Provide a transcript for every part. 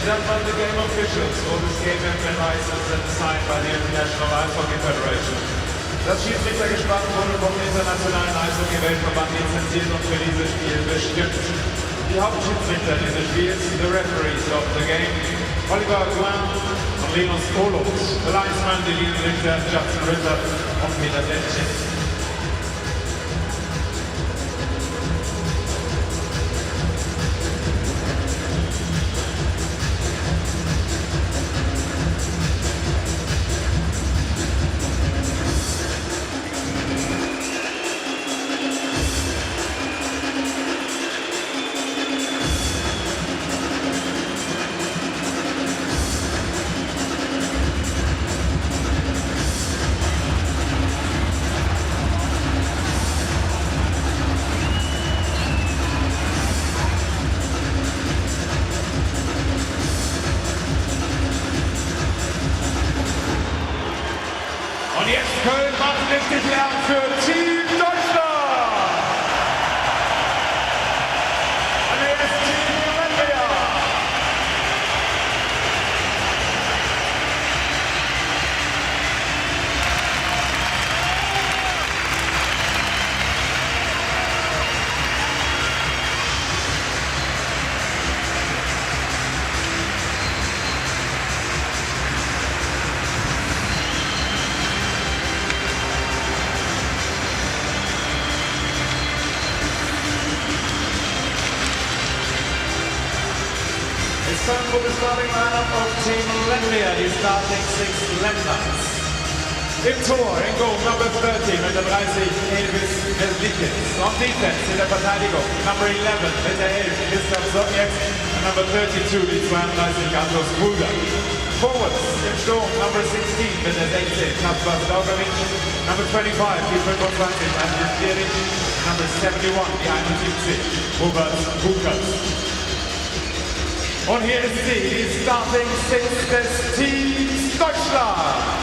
gentlemen, the game officials for this game have been licensed and signed by the International Ice Hockey Federation. Das Schiedsrichtergespann wurde vom Internationalen Eishockey-Weltverband lizenziert und für dieses Spiel bestimmt. Die Hauptschiedsrichter dieses Spiels, the referees of the game, Oliver Gouin und Linus Kolos. The linesman, die Linienrichter Justin Ritter und Peter Detschin. Und jetzt Köln macht richtig Lärm für Team Deutschland. Und hier ist Team Latvia. It's time for the starting lineup of Team Latvia, the starting six Lemners. Im Tor, in goal, number 30 mit der 30, Elvis Veldikis. On defense, in der Verteidigung, number 11 mit der 11, Christoph Sotniak. Und number 32, die 32, Antos Kruger. Forwards, im Sturm, number 16 mit der 16, Kaspar Staukovic. Number 25, die 25, Andris Kiric. Number 71, die 71, Robert Bukas. Und hier ist sie, die Starting Six des Teams Deutschland.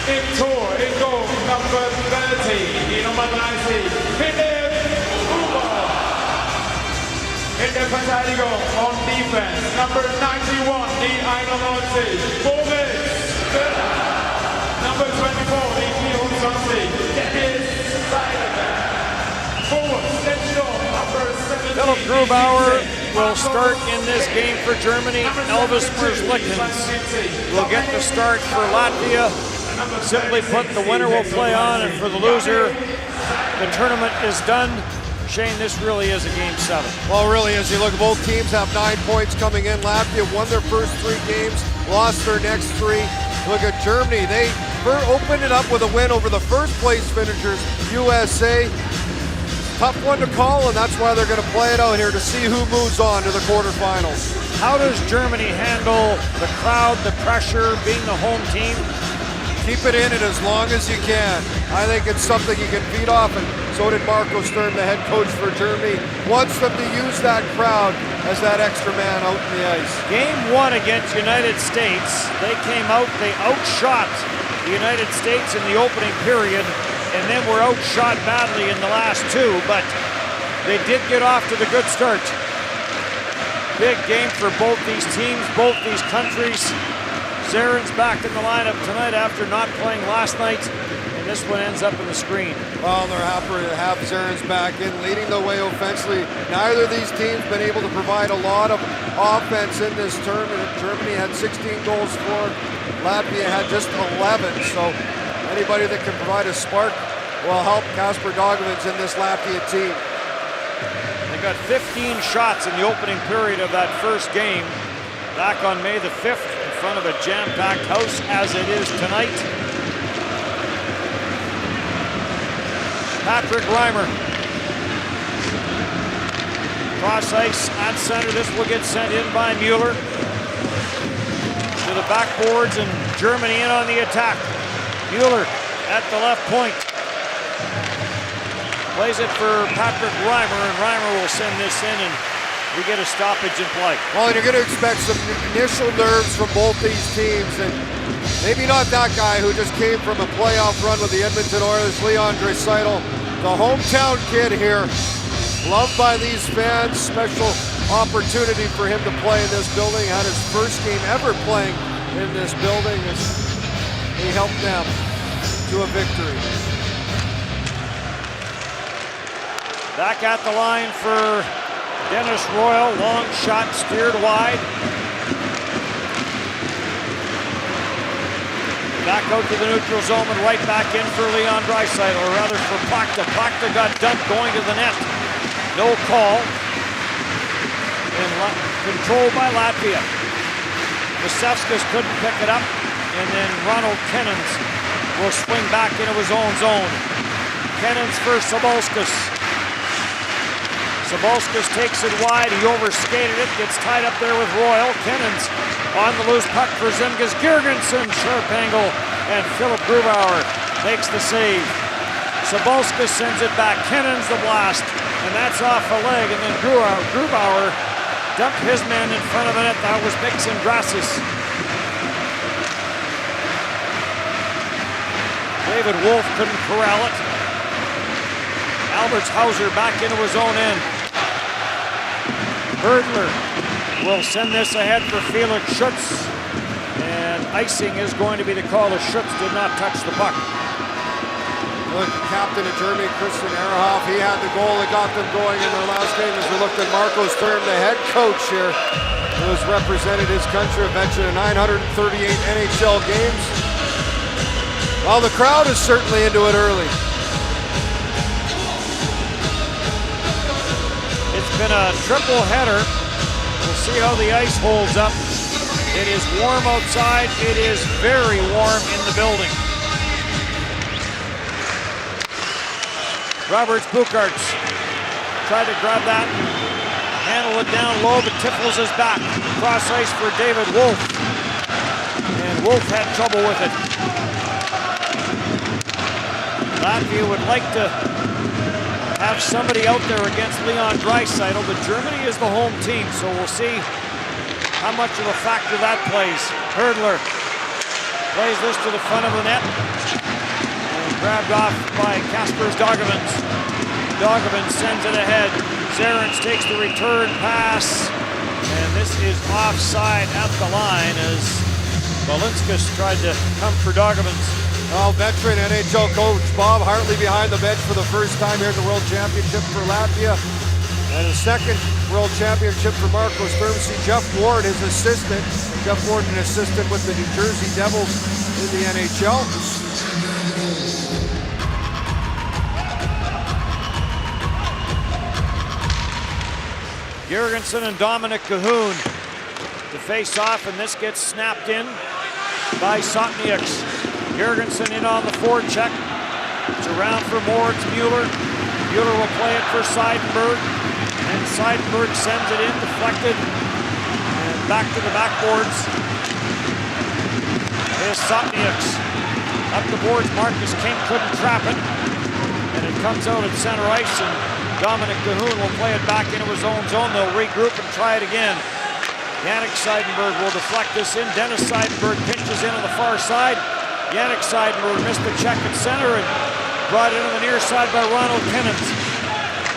Im Tor, in goal, number 30, die Nummer 30, Philipp Huber. In der Verteidigung, on defense, number 91, die 91, Boris Böller. Number 24, die 24, Dennis Seidelberg. Philip Grubauer will start in this game for Germany. Elvis Merzlikins will get the start for Latvia. Simply put, the winner will play on, and for the loser, the tournament is done. Shane, this really is a Game 7. Well, it really is. You look, both teams have 9 points coming in. Latvia won their first 3 games, lost their next 3. Look at Germany. They opened it up with a win over the first place finishers, USA. Tough one to call, and that's why they're going to play it out here to see who moves on to the quarterfinals. How does Germany handle the crowd, the pressure, being the home team? Keep it in it as long as you can. I think it's something you can feed off, and so did Marco Sturm, the head coach for Germany. Wants them to use that crowd as that extra man out in the ice. Game 1 against United States, they came out, they outshot the United States in the opening period, and then were outshot badly in the last 2, but they did get off to the good start. Big game for both these teams, both these countries. Zarin's back in the lineup tonight after not playing last night, and this one ends up in the screen. Well, they're happy to have Zarin's back in, leading the way offensively. Neither of these teams been able to provide a lot of offense in this tournament. Germany had 16 goals scored. Latvia had just 11, so anybody that can provide a spark will help Kasper Dogovic in this Latvia team. They got 15 shots in the opening period of that first game back on May the 5th in front of a jam-packed house as it is tonight. Patrick Reimer. Cross ice at center. This will get sent in by Mueller. To the backboards, and Germany in on the attack. Mueller at the left point. Plays it for Patrick Reimer, and Reimer will send this in, and we get a stoppage in play. Well, and you're going to expect some initial nerves from both these teams, and maybe not that guy who just came from a playoff run with the Edmonton Oilers, Leon Draisaitl. The hometown kid here, loved by these fans. Special opportunity for him to play in this building. Had his first game ever playing in this building as he helped them to a victory. Back at the line for Dennis Royal. Long shot steered wide. Back out to the neutral zone and right back in for Leon Draisaitl, or rather for Pakta. Pakta got dumped going to the net. No call. And controlled by Latvia. Vasevskis couldn't pick it up, and then Ronald Kennens will swing back into his own zone. Kennens for Sabalskis. Sabalskis takes it wide. He overskated it, gets tied up there with Royal. Kennens on the loose puck for Zemgus Girgensson. Sharp angle, and Philip Grubauer makes the save. Sabalskis sends it back. Kennens the blast, and that's off a leg. And then Grubauer dumped his man in front of the net. That was Mixon Grassis. David Wolf couldn't corral it. Alberts Hauser back into his own end. Herdler will send this ahead for Felix Schutz. And icing is going to be the call as Schutz did not touch the puck. Look, captain of Germany, Christian Ehrhoff, he had the goal that got them going in their last game. As we looked at Marco Sturm, the head coach here, who has represented his country, a veteran of 938 NHL games. Well, the crowd is certainly into it early. It's been a triple header. We'll see how the ice holds up. It is warm outside. It is very warm in the building. Roberts Bucharts tried to grab that, handle it down low, but Tiffels is back. Cross ice for David Wolf. And Wolf had trouble with it. Latvia would like to have somebody out there against Leon Draisaitl, but Germany is the home team, so we'll see how much of a factor that plays. Herdler plays this to the front of the net. Grabbed off by Kaspers Daugavins. Daugavins sends it ahead. Zarens takes the return pass. And this is offside at the line as Balinskis tried to come for Daugavins. Well, veteran NHL coach Bob Hartley behind the bench for the first time here at the World Championship for Latvia. And a second World Championship for Marco Sturm. See Jeff Ward, his assistant. Jeff Ward, an assistant with the New Jersey Devils in the NHL. Girgensson and Dominic Cahoon to face off, and this gets snapped in by Sotnieks. Girgensson in on the forecheck. It's around for Moritz Mueller. Mueller will play it for Seidenberg, and Seidenberg sends it in, deflected, and back to the backboards. There's Sotnieks. Up the boards, Marcus King couldn't trap it, and it comes out at center ice, and Dominic Cahoon will play it back into his own zone. They'll regroup and try it again. Yannick Seidenberg will deflect this in. Dennis Seidenberg pinches in on the far side. Yannick Seidenberg missed the check at center and brought it in on the near side by Ronald Kennens.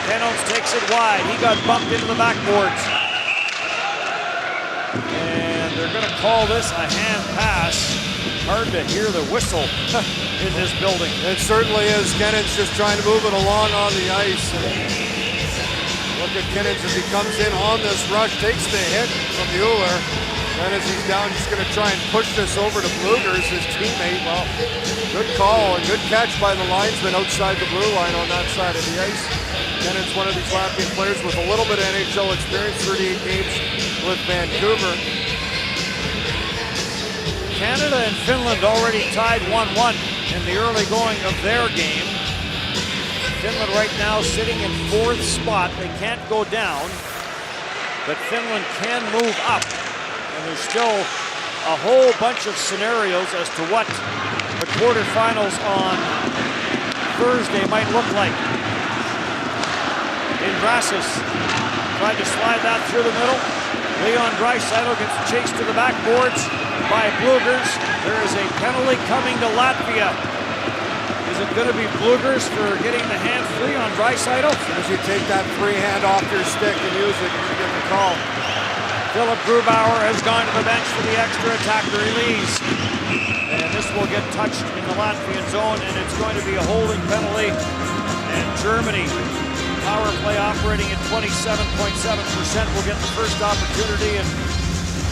Kennens takes it wide. He got bumped into the backboards. And they're going to call this a hand pass. Hard to hear the whistle in this building. It certainly is. Kennens just trying to move it along on the ice. Look at Kennens as he comes in on this rush, takes the hit from Mueller. And as he's down, just going to try and push this over to Blugers, his teammate. Well, good call and good catch by the linesman outside the blue line on that side of the ice. Kennens, one of these Latvian players with a little bit of NHL experience, 38 games with Vancouver. Canada and Finland already tied 1-1 in the early going of their game. Finland right now sitting in 4th spot. They can't go down, but Finland can move up. And there's still a whole bunch of scenarios as to what the quarterfinals on Thursday might look like. Grassis tried to slide that through the middle. Leon Draisaitl gets chased to the backboards by Blugers. There is a penalty coming to Latvia. Is it going to be Blugers for getting the hand free on Draisaitl? As you take that free hand off your stick and use it, you get the call. Philip Grubauer has gone to the bench for the extra attacker release. And this will get touched in the Latvian zone, and it's going to be a holding penalty. And Germany, power play operating at 27.7%, will get the first opportunity, and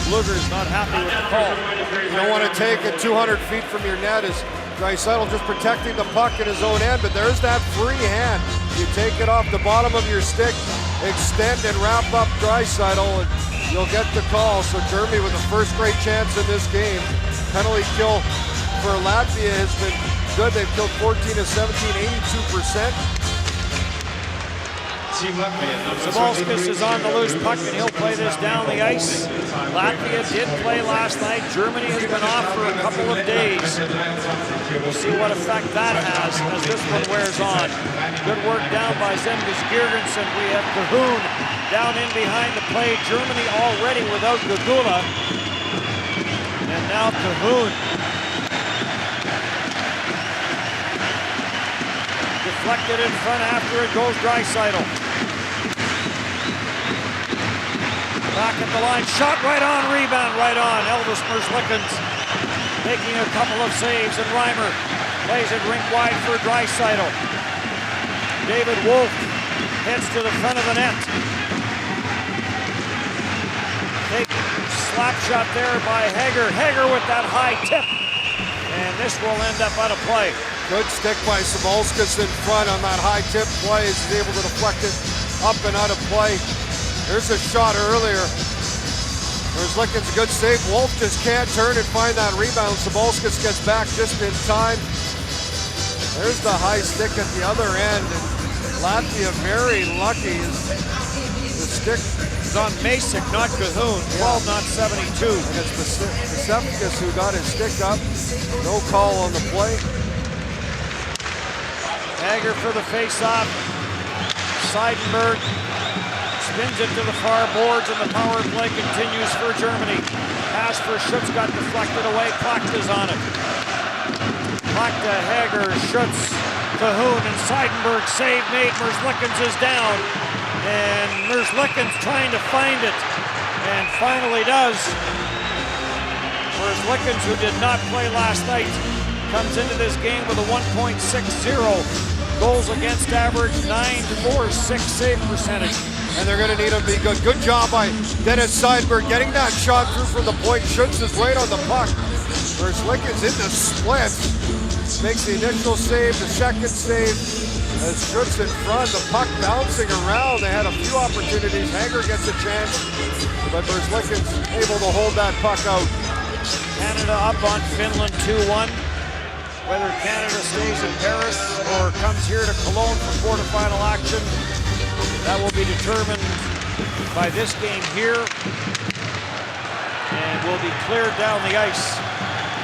Blugers not happy with the call. You don't want to take it 200 feet from your net as Draisaitl just protecting the puck in his own end, but there's that free hand. You take it off the bottom of your stick, extend and wrap up Draisaitl, and you'll get the call. So Germany with the first great chance in this game. Penalty kill for Latvia has been good. They've killed 14 of 17, 82%. Team Latvia. Zabalskis is on the loose puck, and he'll play this down the ice. Latvia did play last night. Germany has been off for a couple of days. We'll see what effect that has as this one wears on. Good work down by Zemgus Girgensson. We have Cahoon down in behind the play. Germany already without Gagula. And now Cahoon. Deflected in front after it goes Draisaitl. Back at the line, shot right on, rebound right on. Elvis Merzlikins making a couple of saves, and Reimer plays it rink wide for Draisaitl. David Wolf heads to the front of the net. Take slap shot there by Hager. Hager with that high tip, and this will end up out of play. Good stick by Zabalskis in front on that high tip play. He's able to deflect it up and out of play. There's a shot earlier. Merzlikins a good save. Wolf just can't turn and find that rebound. Zabalskis gets back just in time. There's the high stick at the other end. And Latvia very lucky. The stick is on Masick, not Cahoon. 12, not 72. And it's Pasevkis who got his stick up. No call on the play. Hager for the face-off. Seidenberg spins it to the far boards, and the power play continues for Germany. Pass for Schutz got deflected away. Klakta's on it. Klakta, Hager, Schutz, Cahoon, and Seidenberg save made. Merzlikins is down, and Merzlikins trying to find it, and finally does. Merzlikins, who did not play last night, comes into this game with a 1.60 goals against average, 9.46 save percentage. And they're going to need him to be good. Good job by Dennis Seidenberg getting that shot through from the point. Schutz is right on the puck. Merzlikins in the split. Makes the initial save, the second save. As Schutz in front, the puck bouncing around. They had a few opportunities. Hager gets a chance, but Merzlikins able to hold that puck out. Canada up on Finland 2-1. Whether Canada stays in Paris or comes here to Cologne for quarterfinal action, that will be determined by this game here, and will be cleared down the ice.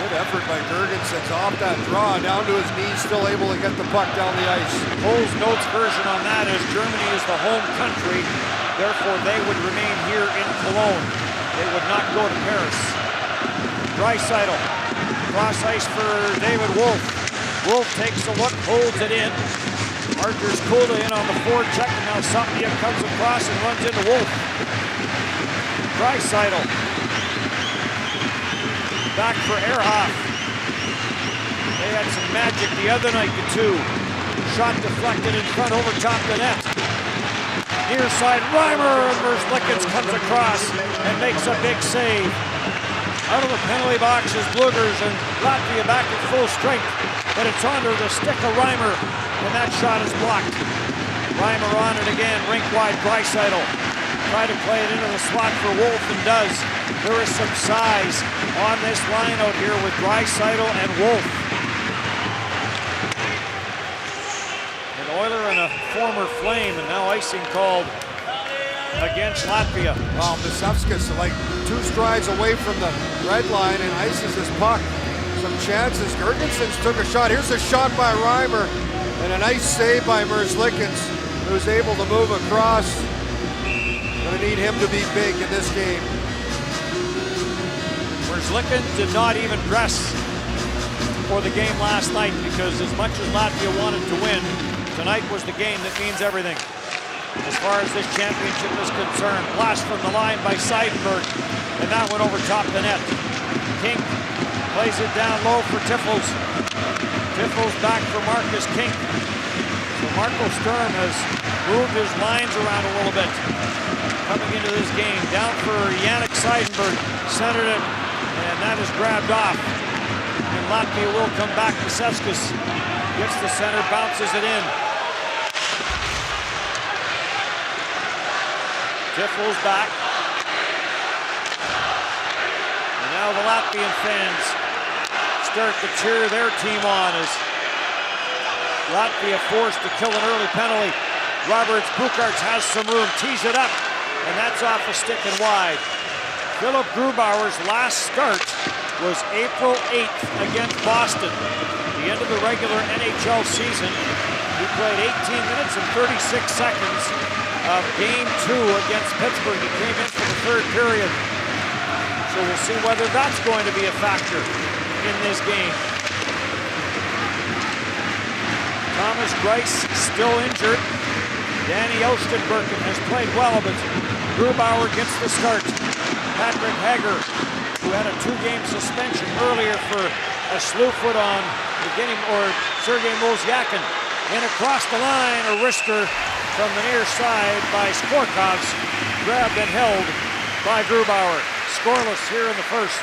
Good effort by Girgensson off that draw, down to his knees, still able to get the puck down the ice. Cole's notes version on that is Germany is the home country, therefore they would remain here in Cologne. They would not go to Paris. Draisaitl, cross ice for David Wolf. Wolf takes a look, holds it in. Archer's Kula in on the forecheck, and now Sapiev comes across and runs into Wolf. Draisaitl. Back for Ehrhoff. They had some magic the other night, the two. Shot deflected in front over top the net. Near side, Reimer, and Merzlikins comes across and makes a big save. Out of the penalty box is Blugers, and Latvia back at full strength, but it's under the stick of Reimer, and that shot is blocked. Reimer on it again, rink wide, Draisaitl. Try to play it into the slot for Wolf, and does. There is some size on this line out here with Draisaitl and Wolf. An Oiler and a former Flame, and now icing called against Latvia. Well, Pasevkis like 2 strides away from the red line and ices his puck. Some chances. Girgensson took a shot. Here's a shot by Reimer, and a nice save by Merzlikins, who's able to move across. Gonna need him to be big in this game. Merzlikins did not even dress for the game last night, because as much as Latvia wanted to win, tonight was the game that means everything. As far as this championship is concerned, blast from the line by Seidenberg, and that went over top the net. King plays it down low for Tiffels. Tiffels back for Marcus King. So Marco Sturm has moved his lines around a little bit coming into this game. Down for Yannick Seidenberg, centered it, and that is grabbed off. And Latvia will come back. Pisevskis gets the center, bounces it in. Tiffels back. And now the Latvian fans start to cheer their team on as Latvia forced to kill an early penalty. Roberts Bukarts has some room, tees it up, and that's off a stick and wide. Philip Grubauer's last start was April 8th against Boston. The end of the regular NHL season. He played 18 minutes and 36 seconds of Game 2 against Pittsburgh. He came in for the third period. So we'll see whether that's going to be a factor in this game. Thomas Greiss still injured. Danny Ostenbergen has played well, but Grubauer gets the start. Patrick Hager, who had a 2-game suspension earlier for a slew foot on Sergei Mozyakin. And across the line, a wrister from the near side by Skorkovs, grabbed and held by Grubauer. Scoreless here in the first.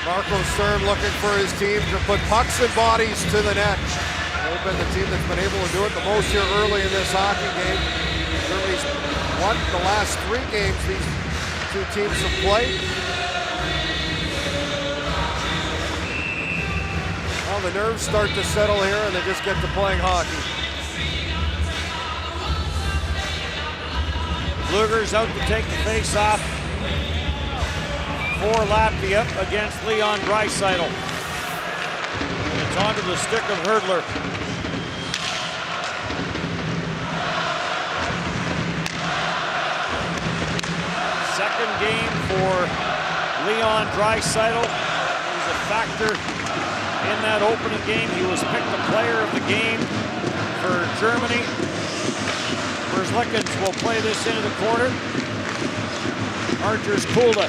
Marco Sturm looking for his team to put pucks and bodies to the net. They've been the team that's been able to do it the most here early in this hockey game. Germany's won the last 3 games these two teams have played. Well, the nerves start to settle here and they just get to playing hockey. Luger's out to take the face off for Latvia against Leon Draisaitl. It's onto the stick of Hurdler. Second game for Leon Draisaitl. He was a factor in that opening game. He was picked the player of the game for Germany. Merzlikins will play this into the corner. Archer's Kulda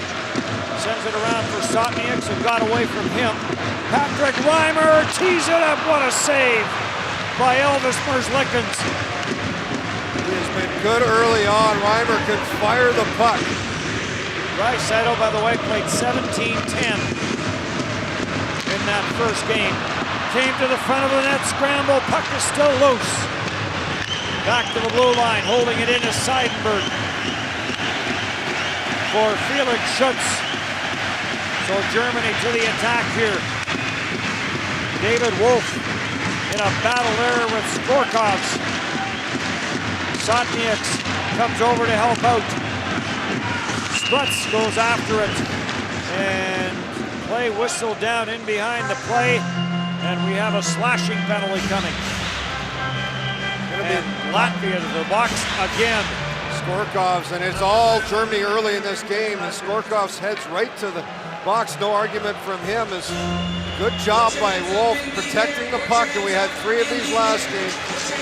sends it around for Sotniaks, who got away from him. Patrick Reimer tees it up. What a save by Elvis Merzlikins. He has been good early on. Reimer can fire the puck. Draisaitl, by the way, played 17-10 in that first game. Came to the front of the net, scramble, puck is still loose. Back to the blue line, holding it in is Seidenberg for Felix Schutz. So Germany to the attack here. David Wolf in a battle there with Skorkovs. Sotniaks comes over to help out. Struts goes after it. And play whistle down in behind the play. And we have a slashing penalty coming. And Latvia to the box again. Skorkovs, and it's all Germany early in this game. And Skorkovs heads right to the box. No argument from him. Is good job by Wolf protecting the puck, and we had 3 of these last game.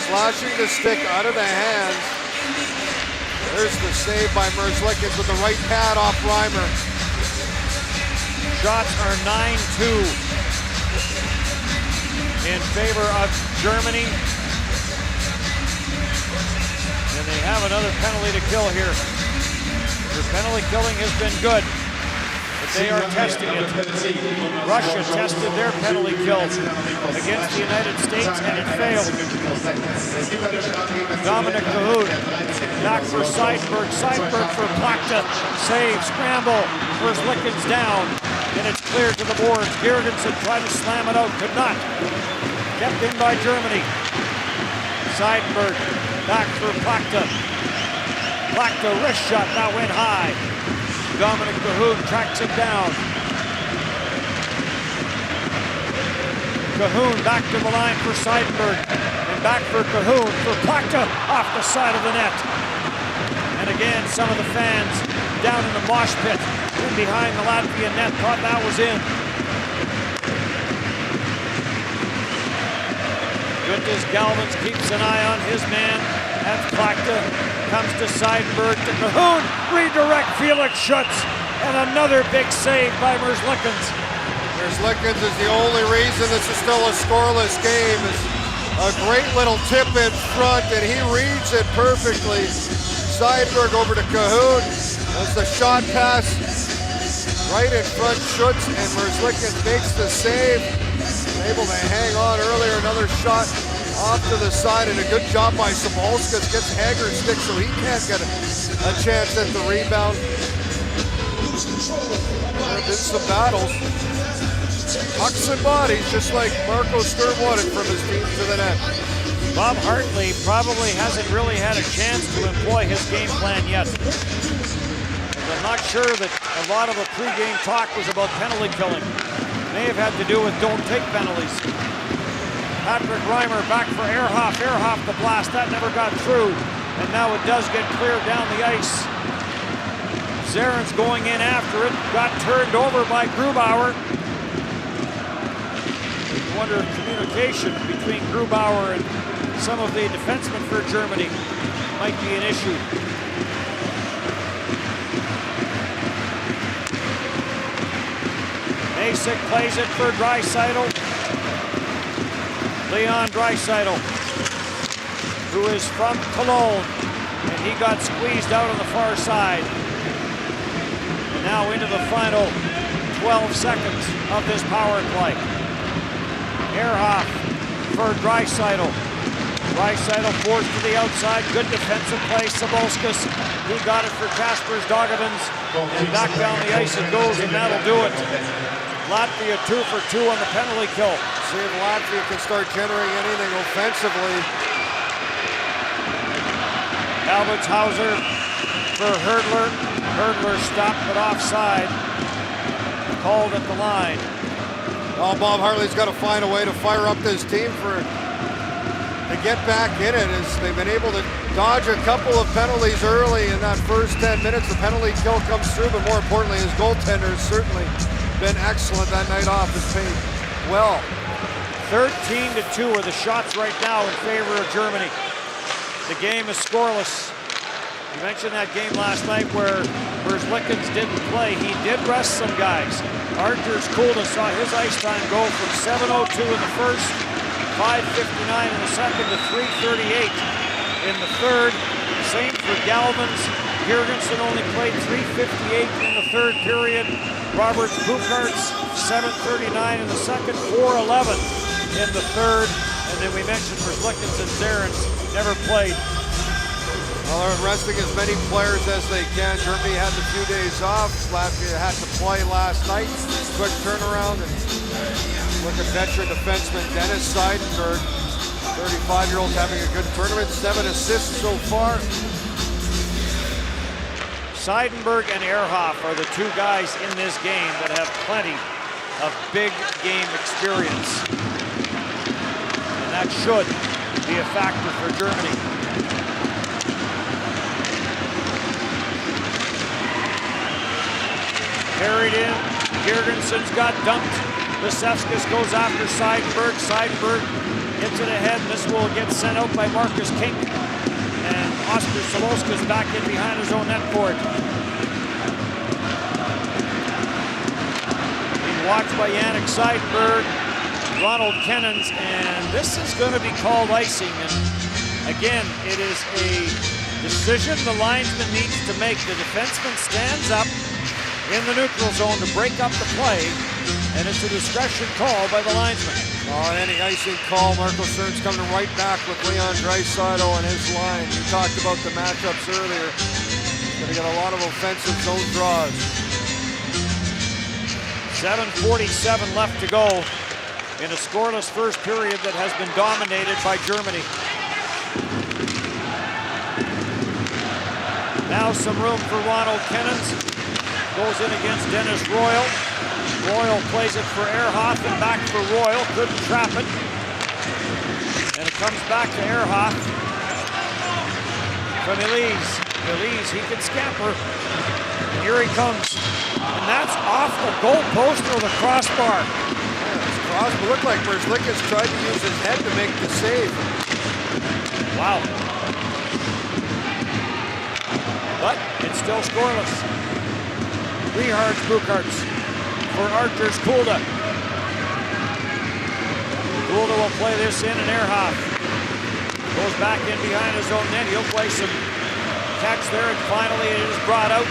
Slashing the stick out of the hands. There's the save by Merzlikins with the right pad off Reimer. Shots are 9-2 in favor of Germany. And they have another penalty to kill here. Their penalty killing has been good. They are testing it. Russia tested their penalty kill against the United States and it failed. Dominic Cahoon back for Seidenberg. Seidenberg for Plachta. Save, scramble. Verzlikken's down. And it's cleared to the boards. Girgensson tried to slam it out, could not. Kept in by Germany. Seidenberg back for Plachta. Plachta wrist shot, that went high. Dominic Cahoon tracks him down. Cahoon back to the line for Seidenberg. And back for Cahoon for Plachta off the side of the net. And again, some of the fans down in the mosh pit in behind the Latvian net thought that was in. Guntis Galvins keeps an eye on his man. That's Plachta. Comes to Seidenberg to Cahoon. Redirect, Felix Schutz. And another big save by Merzlikens. Merzlikens is the only reason this is still a scoreless game. It's a great little tip in front, and he reads it perfectly. Seidenberg over to Cahoon. That's the shot pass right in front. Schutz, and Merzlikens makes the save. Able to hang on earlier. Another shot off to the side, and a good job by Sabalskas. Gets Hager's stick so he can't get a chance at the rebound. There have been some battles. Pucks and bodies, just like Marco Sturm wanted from his team to the net. Bob Hartley probably hasn't really had a chance to employ his game plan yet. I'm not sure that a lot of the pregame talk was about penalty killing. May have had to do with don't take penalties. Patrick Reimer back for Ehrhoff. Ehrhoff the blast, that never got through. And now it does get cleared down the ice. Zarens going in after it, got turned over by Grubauer. I wonder if communication between Grubauer and some of the defensemen for Germany might be an issue. Masek plays it for Draisaitl. Leon Draisaitl, who is from Cologne, and he got squeezed out on the far side. And now into the final 12 seconds of this power play. Ehrhoff for Draisaitl. Draisaitl forced to the outside. Good defensive play. Sabalskas, he got it for Kaspers Dogevins. And back down the ice it goes, and that'll do it. Latvia 2 for 2 on the penalty kill. See if Latvia can start generating anything offensively. Albitshauser for Herdler. Herdler stopped but offside. Called at the line. Oh, Bob Hartley's got to find a way to fire up this team to get back in it, as they've been able to dodge a couple of penalties early in that first 10 minutes. The penalty kill comes through, but more importantly, his goaltender has certainly been excellent that night off. Has paid well. 13-2 are the shots right now in favor of Germany. The game is scoreless. You mentioned that game last night where Verzlikens didn't play. He did rest some guys. Arturs Kulda saw his ice time go from 7:02 in the first, 5:59 in the second to 3:38 in the third. Same for Galvins. Girgensson only played 3:58 in the third period. Roberts Bucharts 7:39 in the second, 4:11 in the third. And then we mentioned Verzlikens and Zarens never played. Well, they're resting as many players as they can. Germany had a few days off. Latvia had to play last night. Quick turnaround. And look at veteran defenseman Dennis Seidenberg. 35-year-old having a good tournament. 7 assists so far. Seidenberg and Ehrhoff are the two guys in this game that have plenty of big game experience. And that should be a factor for Germany. Carried in, Girgenssen's got dumped. Lisevskis goes after Seidenberg. Seidenberg hits it ahead, and this will get sent out by Marcus Kink. And Oscar Sabalskas back in behind his own net court. Being watched by Yannick Seidenberg, Ronald Kennens, and this is going to be called icing. And again, it is a decision the linesman needs to make. The defenseman stands up in the neutral zone to break up the play, and it's a discretion call by the linesman. On any icing call, Marco Stern's coming right back with Leon Draisaitl on his line. We talked about the matchups earlier. He's going to get a lot of offensive zone draws. 7:47 left to go in a scoreless first period that has been dominated by Germany. Now some room for Ronald Kennens. Goes in against Dennis Royal. Royal plays it for Ehrhoff and back for Royal. Couldn't trap it. And it comes back to Ehrhoff. From Elise. Elise, he can scamper. And here he comes. And that's off the goal post or the crossbar. Yeah, this crossbar looked like Merzlikins tried to use his head to make the save. Wow. But it's still scoreless. Rehards, Bucharts for Arturs Kulda. Kulda will play this in, and Ehrhoff goes back in behind his own net. He'll play some catch there, and finally it is brought out.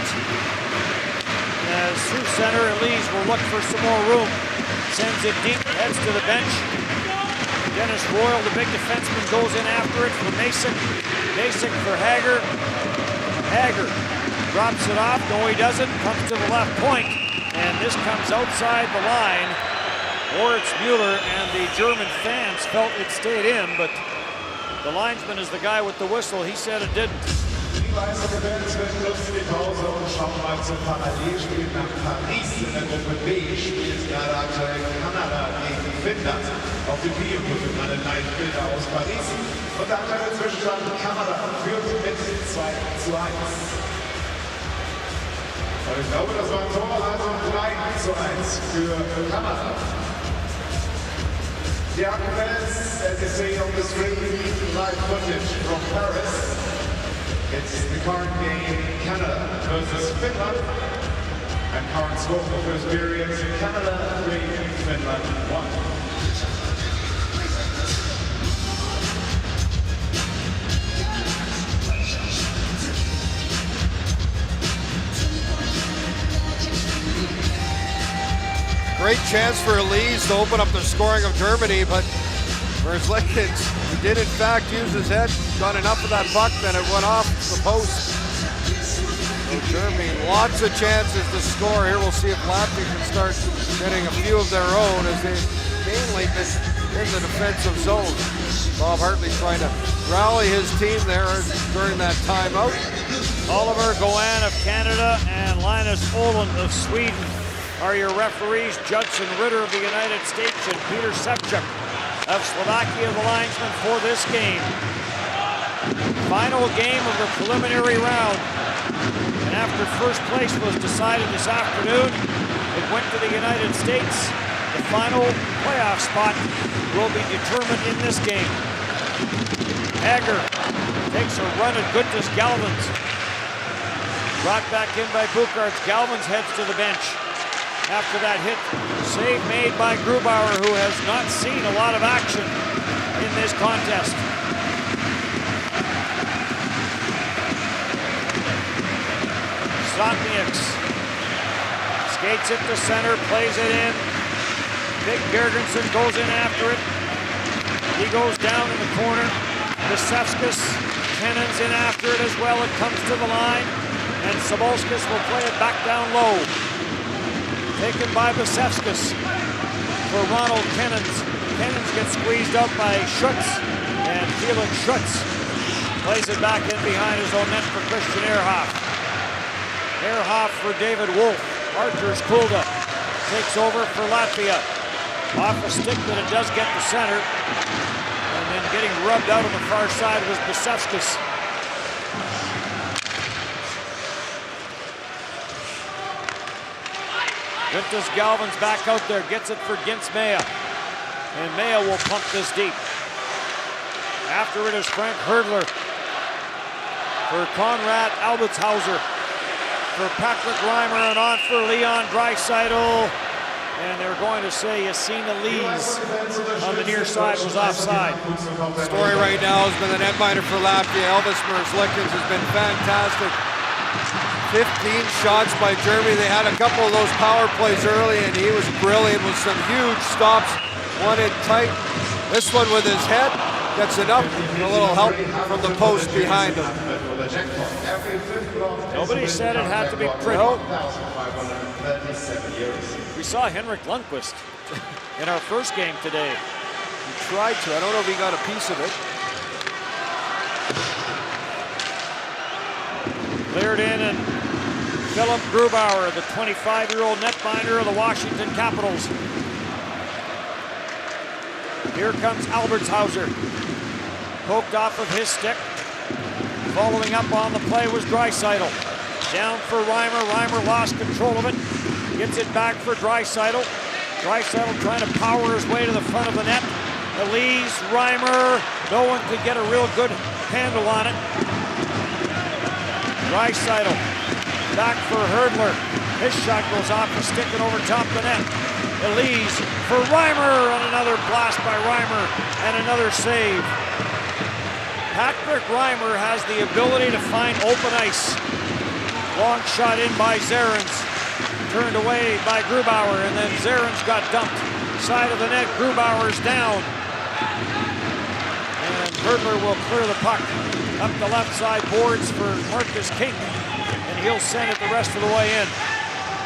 As through center, Elise will look for some more room. Sends it deep, heads to the bench. Dennis Royal, the big defenseman, goes in after it for Mason. Mason for Hager. Hager drops it off. No, he doesn't. Comes to the left point. And this comes outside the line. Moritz Mueller and the German fans felt it stayed in, but the linesman is the guy with the whistle. He said it didn't. Die weiße Fans nutzen die Pause und schauen mal zum Parallelspiel nach Paris. In der Gruppe B spielt gerade aktuell Kanada gegen Finnland. Auf dem Videobild alle Live-Bilder aus Paris. Und der aktuelle Zwischenstand: Kanada führt mit 2:1. Und ich glaube, das war ein Tor, also 3:1 für Kanada. The Fans, as you see on the screen, live footage from Paris. It's the current game, Canada versus Finland. And current score for the first period, Canada 3, Finland 1. Great chance for Elise to open up the scoring of Germany, but Merzlikins did in fact use his head, got enough of that puck, then it went off the post. So Germany, lots of chances to score here. We'll see if Latvia can start getting a few of their own as they mainly been in the defensive zone. Bob Hartley trying to rally his team there during that timeout. Oliver Goan of Canada and Linus Olin of Sweden are your referees. Judson Ritter of the United States and Peter Sevchuk of Slovakia, the linesman for this game. Final game of the preliminary round. And after first place was decided this afternoon, it went to the United States. The final playoff spot will be determined in this game. Hager takes a run at Guntis Galvins. Brought back in by Bucharts. Galvins heads to the bench. After that hit, save made by Grubauer, who has not seen a lot of action in this contest. Sotnieks skates it to center, plays it in. Big Gergensen goes in after it. He goes down in the corner. Besevskis, Kennens in after it as well. It comes to the line, and Sabolskis will play it back down low. Taken by Besevskis for Ronald Kennens. Kennens gets squeezed up by Schutz, and Felix Schutz plays it back in behind his own net for Christian Ehrhoff. Ehrhoff for David Wolf. Arturs Kulda takes over for Latvia. Off a stick, but it does get to center. And then getting rubbed out on the far side was Besevskis. Guntis Galvins back out there, gets it for Gintz Maya. And Maya will pump this deep. After it is Frank Herdler for Konrad Albitshauser. For Patrick Reimer and on for Leon Draisaitl. And they're going to say Yassine Elise on the near side was offside. Story right now has been the netminder for Latvia. Elvis Merzlikins has been fantastic. 15 shots by Germany. They had a couple of those power plays early, and he was brilliant with some huge stops. One in tight. This one with his head gets enough, a little help from the post behind him. Nobody said it had to be pretty. Nope. We saw Henrik Lundqvist in our first game today. He tried to. I don't know if he got a piece of it. Cleared in, and Philip Grubauer, the 25-year-old netminder of the Washington Capitals. Here comes Albertshauser. Poked off of his stick. Following up on the play was Draisaitl. Down for Reimer. Reimer lost control of it. Gets it back for Draisaitl. Draisaitl trying to power his way to the front of the net. Elise, Reimer. No one could get a real good handle on it. Draisaitl back for Herdler. His shot goes off the stick and over top the net. Elise for Reimer, and another blast by Reimer, and another save. Patrick Reimer has the ability to find open ice. Long shot in by Zarens. Turned away by Grubauer, and then Zarens got dumped. Side of the net, Grubauer's down. And Herdler will clear the puck. Up the left side boards for Marcus King, and he'll send it the rest of the way in.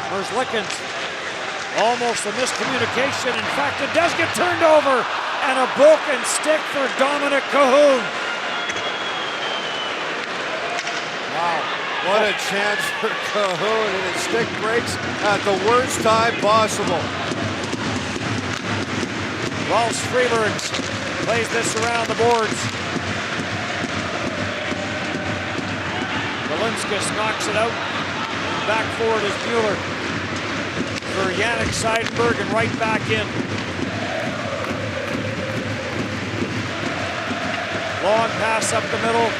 Merzlikins, almost a miscommunication. In fact, it does get turned over, and a broken stick for Dominic Cahoon. Wow, what a chance for Cahoon, and his stick breaks at the worst time possible. Rolf Freebergs plays this around the boards. Linskus knocks it out, and back forward is Mueller for Yannick Seidenberg, and right back in. Long pass up the middle.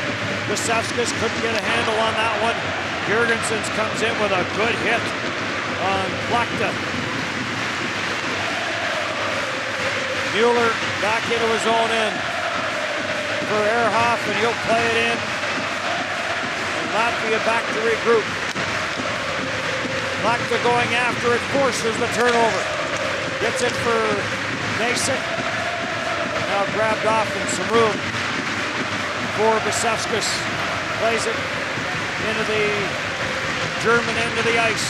Vasevskas couldn't get a handle on that one. Jurgensen comes in with a good hit on Plachta. Mueller back into his own end for Ehrhoff, and he'll play it in. Latvia back to regroup. Plachta going after it, forces the turnover. Gets it for Nasik. Now grabbed off in some room for Vasevskas. Plays it into the German end of the ice.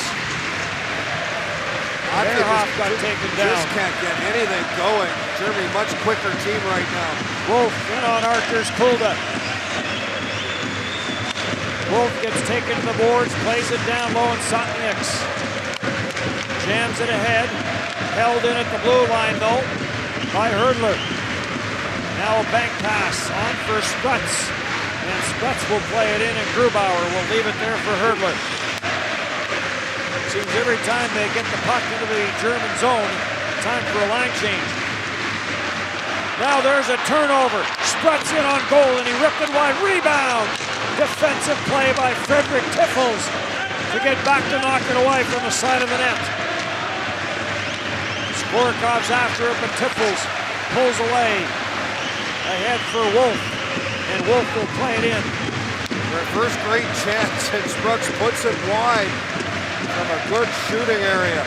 Ehrhoff got taken down. Just can't get anything going. Germany much quicker team right now. Wolf in on Arthur's Kulda. Wolf gets taken to the boards, plays it down low, and Sotnieks jams it ahead. Held in at the blue line, though, by Herdler. Now a bank pass on for Sprutz. And Sprutz will play it in, and Grubauer will leave it there for Herdler. Seems every time they get the puck into the German zone, time for a line change. Now there's a turnover. Sprutz in on goal, and he ripped it wide. Rebound! Defensive play by Frederick Tiffels to get back to knock it away from the side of the net. Sporkov's after it, but Tiffels pulls away. Ahead for Wolf, and Wolf will play it in. Their first great chance, and Sprutz puts it wide from a good shooting area.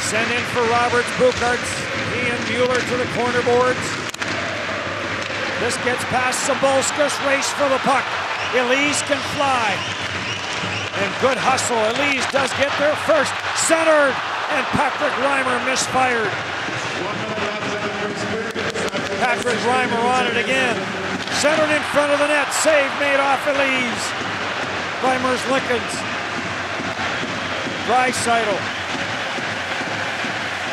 Send in for Roberts, Bucharts. He and Mueller to the corner boards. This gets past Sabolskas, race for the puck. Elise can fly. And good hustle. Elise does get there first. Centered, and Patrick Reimer misfired. Patrick Reimer on it again. Centered in front of the net. Save made off Elise by Merzlikins. Draisaitl.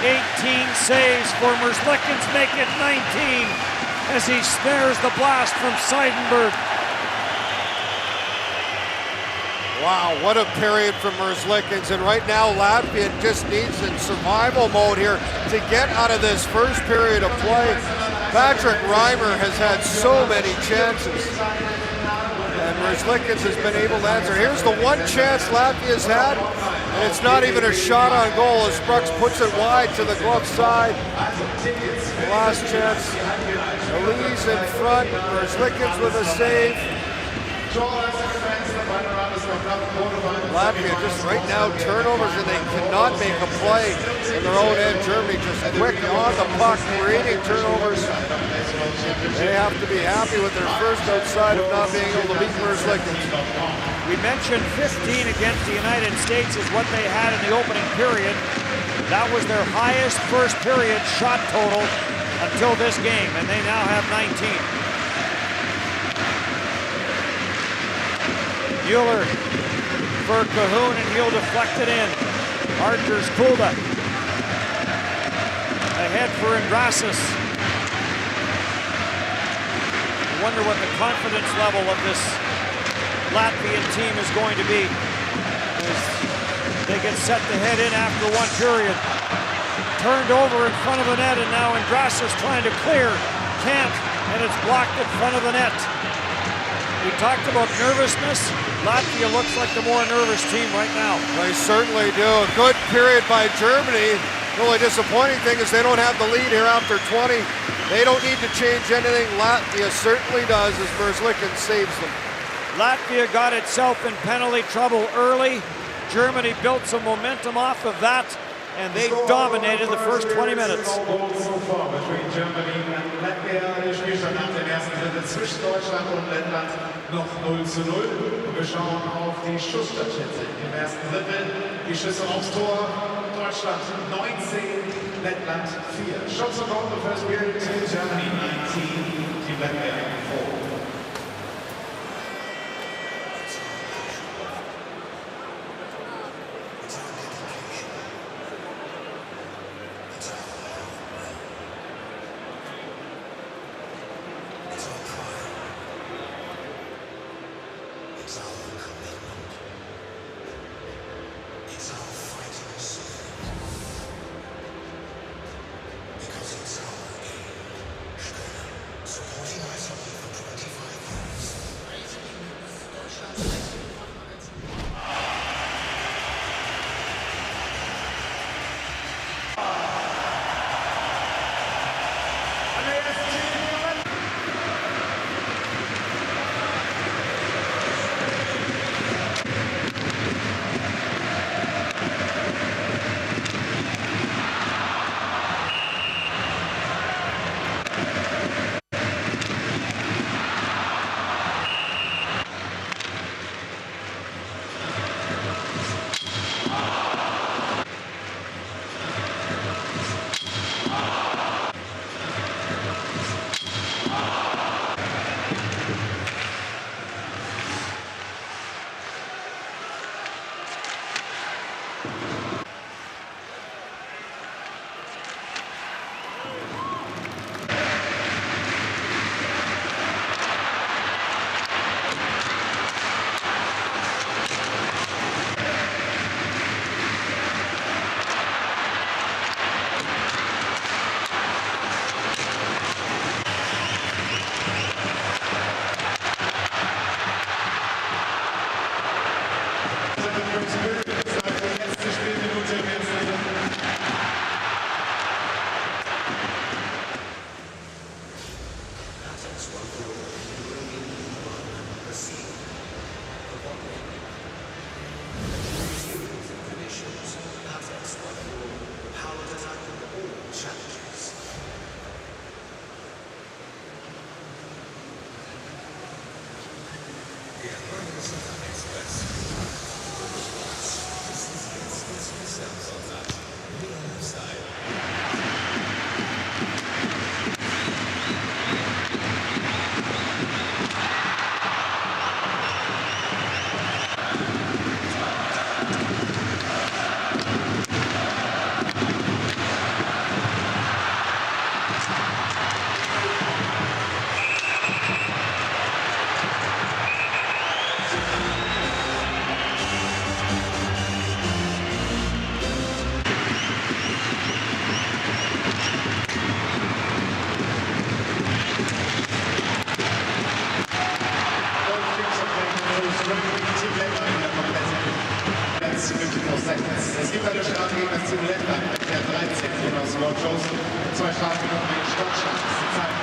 18 saves for Merzlikins, make it 19 as he snares the blast from Seidenberg. Wow, what a period from Merzlikins. And right now, Latvia just needs in survival mode here to get out of this first period of play. Patrick Reimer has had so many chances. And Merzlikins has been able to answer. Here's the one chance Latvia's had, and it's not even a shot on goal as Sprutz puts it wide to the glove side. The last chance Elise in front, Verslickens with a save. Latvia just right now turnovers, and they cannot make a play in their own end. Germany just quick on the puck, creating turnovers. They have to be happy with their first outside of not being able to beat Verslickens. We mentioned 15 against the United States is what they had in the opening period. That was their highest first period shot total until this game, and they now have 19. Mueller for Cahoon, and he'll deflect it in. Archer's Kulda. Ahead for Andrasis. I wonder what the confidence level of this Latvian team is going to be as they get set to head in after one period. Turned over in front of the net, and now Andrasis trying to clear. Can't, and it's blocked in front of the net. We talked about nervousness. Latvia looks like the more nervous team right now. They certainly do. A good period by Germany. The only disappointing thing is they don't have the lead here after 20. They don't need to change anything. Latvia certainly does as Verslickens saves them. Latvia got itself in penalty trouble early. Germany built some momentum off of that, and they dominated the first 20 minutes. Between Germany and Latvia. Der Spielstand nach dem ersten Drittel zwischen Deutschland und Lettland noch 0:0. Und wir schauen auf die Schussstatistik im ersten Drittel. Die Schüsse aufs Tor. Deutschland 19, Lettland 4. Shots on goal the first period to Germany 19, to Latvia 4. Es gibt eine Strafe gegen das Team Lettland mit der 13 von Slow Johnson. 2 Strafen und einen Stoppschlag. Das ist die Zeit.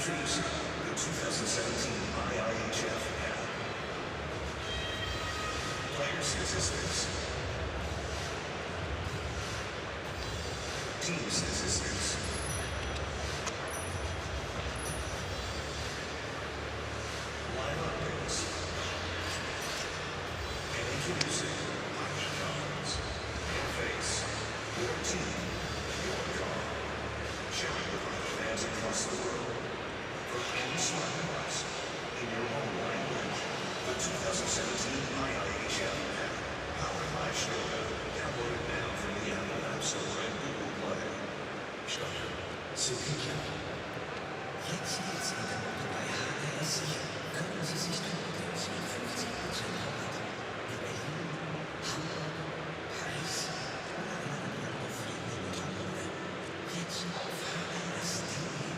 Introducing the 2017 IIHF app. Player statistics. Team statistics. Live updates. And introducing icons. Interface. Your team, your car. Sharing with other fans across the world. From any smart device. In your own language. The 2017 IIHF app. Powered by Skoda. Download it now from the Apple App Store and Google Play. Skoda. Super. Jetzt geht's Angebot bei HRS sichern. Können Sie sich trotzdem 50% Rabatt in Berlin, Hamburg, Paris oder einer anderen aufregenden Metropole. Jetzt auf hrs.de.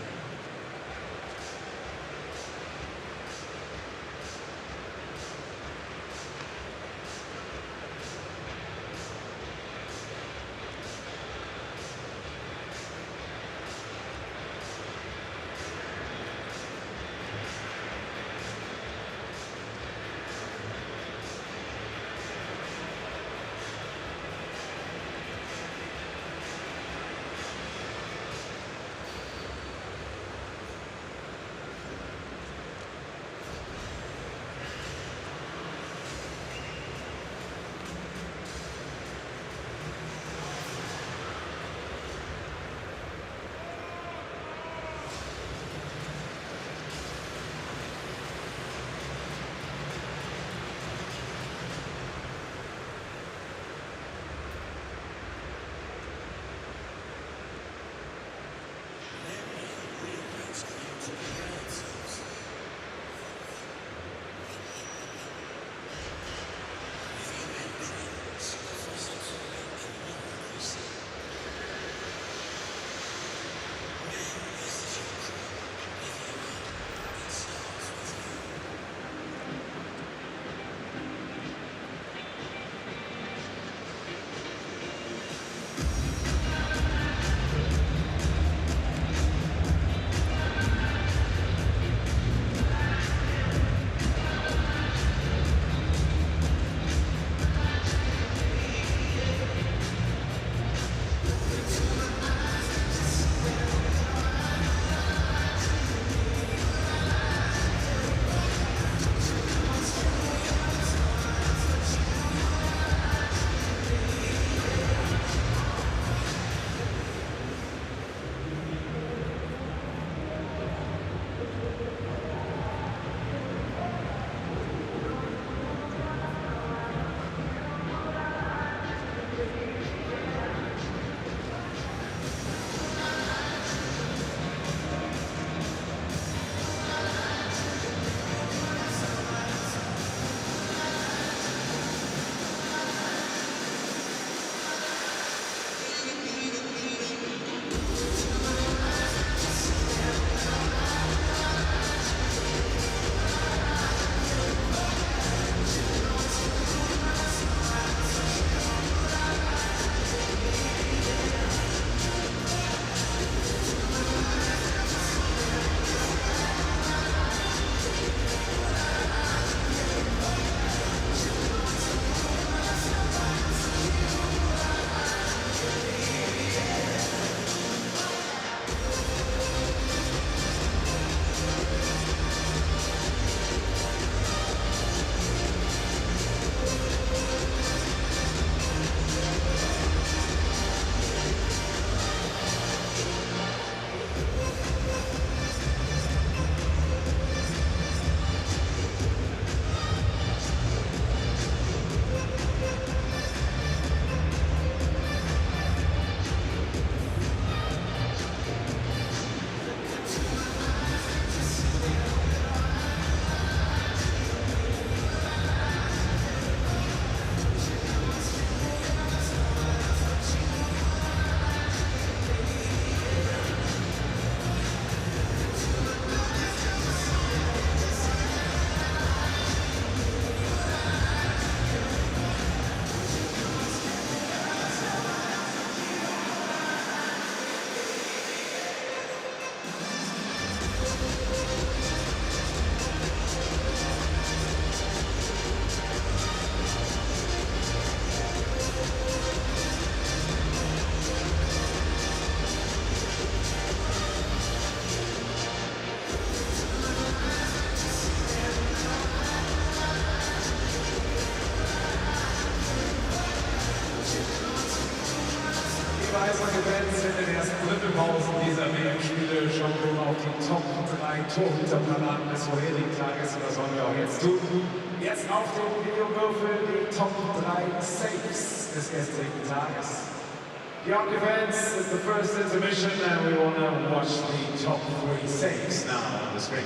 draußen dieser WM-Spiele schauen wir auf die Top 3 Torhüterparaden des vorherigen Tages und das wollen wir auch jetzt tun. Jetzt auf dem Videowürfel die Top 3 Saves des gestrigen Tages. The defense is the first intermission and we will now watch the top 3 saves now on the screen.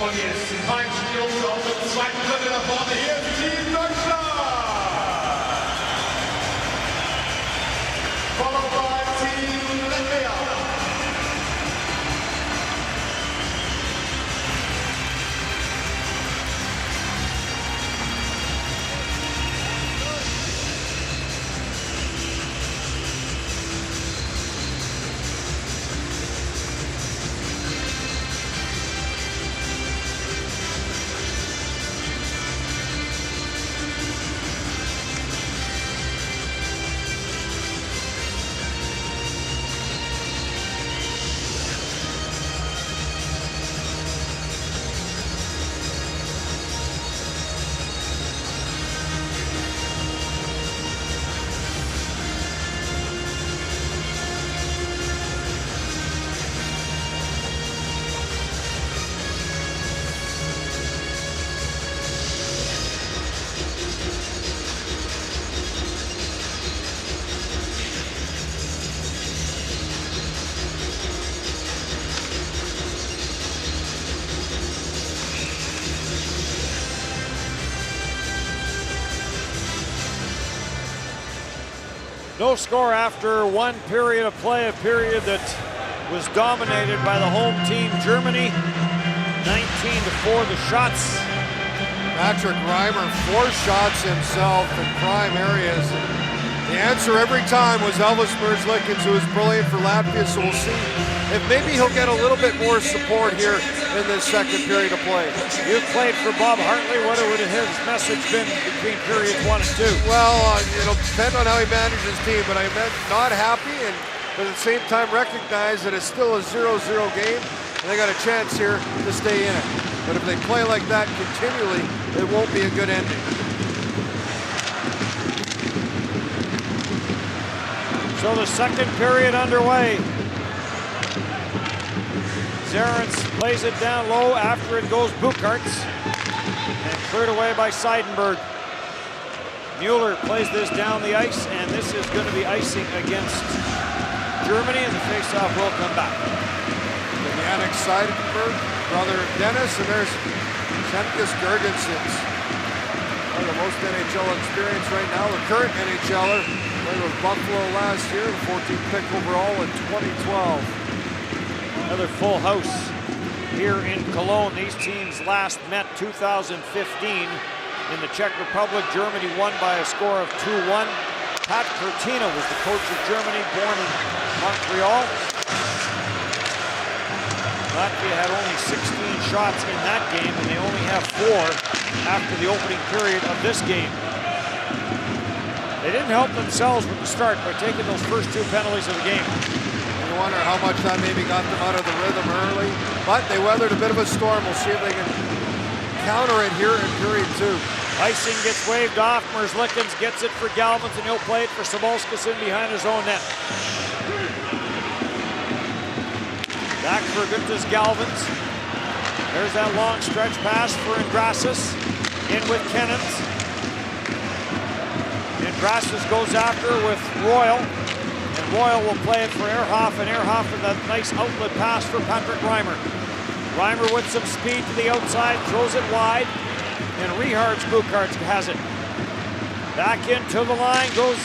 Und jetzt die feinen Jungs auf dem zweiten Drittel nach vorne. Hier ist Team Deutschland. Followed by Team Latvia. No score after one period of play, a period that was dominated by the home team, Germany. 19-4 the shots. Patrick Reimer, 4 shots himself in prime areas. The answer every time was Elvis Merzlikins, who was brilliant for Latvia, so we'll see if maybe he'll get a little bit more support here in this second period of play. You've played for Bob Hartley. What would his message been between periods 1 and 2? Well, it'll depend on how he manages his team, but I meant not happy, but at the same time recognize that it's still a 0-0 game, and they got a chance here to stay in it. But if they play like that continually, it won't be a good ending. So the second period underway. Zarens plays it down low. After it goes Bukarts. And cleared away by Seidenberg. Mueller plays this down the ice, and this is going to be icing against Germany, and the faceoff will come back. Yannick Seidenberg, brother of Dennis, and there's Šenkus Girgensons. One of the most NHL experience right now, the current NHLer. Played with Buffalo last year, the 14th pick overall in 2012. Another full house here in Cologne. These teams last met 2015 in the Czech Republic. Germany won by a score of 2-1. Pat Cortina was the coach of Germany, born in Montreal. Latvia had only 16 shots in that game, and they only have 4 after the opening period of this game. They didn't help themselves with the start by taking those first 2 penalties of the game. You wonder how much that maybe got them out of the rhythm early, but they weathered a bit of a storm. We'll see if they can counter it here in period 2. Icing gets waved off. Merzlikins gets it for Galvins, and he'll play it for Sabalskis in behind his own net. Back for Gutas Galvins. There's that long stretch pass for Indrasis. In with Kennons. Indrasis goes after with Royal. And Royal will play it for Ehrhoff, and Ehrhoff with a nice outlet pass for Patrick Reimer. Reimer with some speed to the outside, throws it wide. And Richards Bukarts has it. Back into the line, goes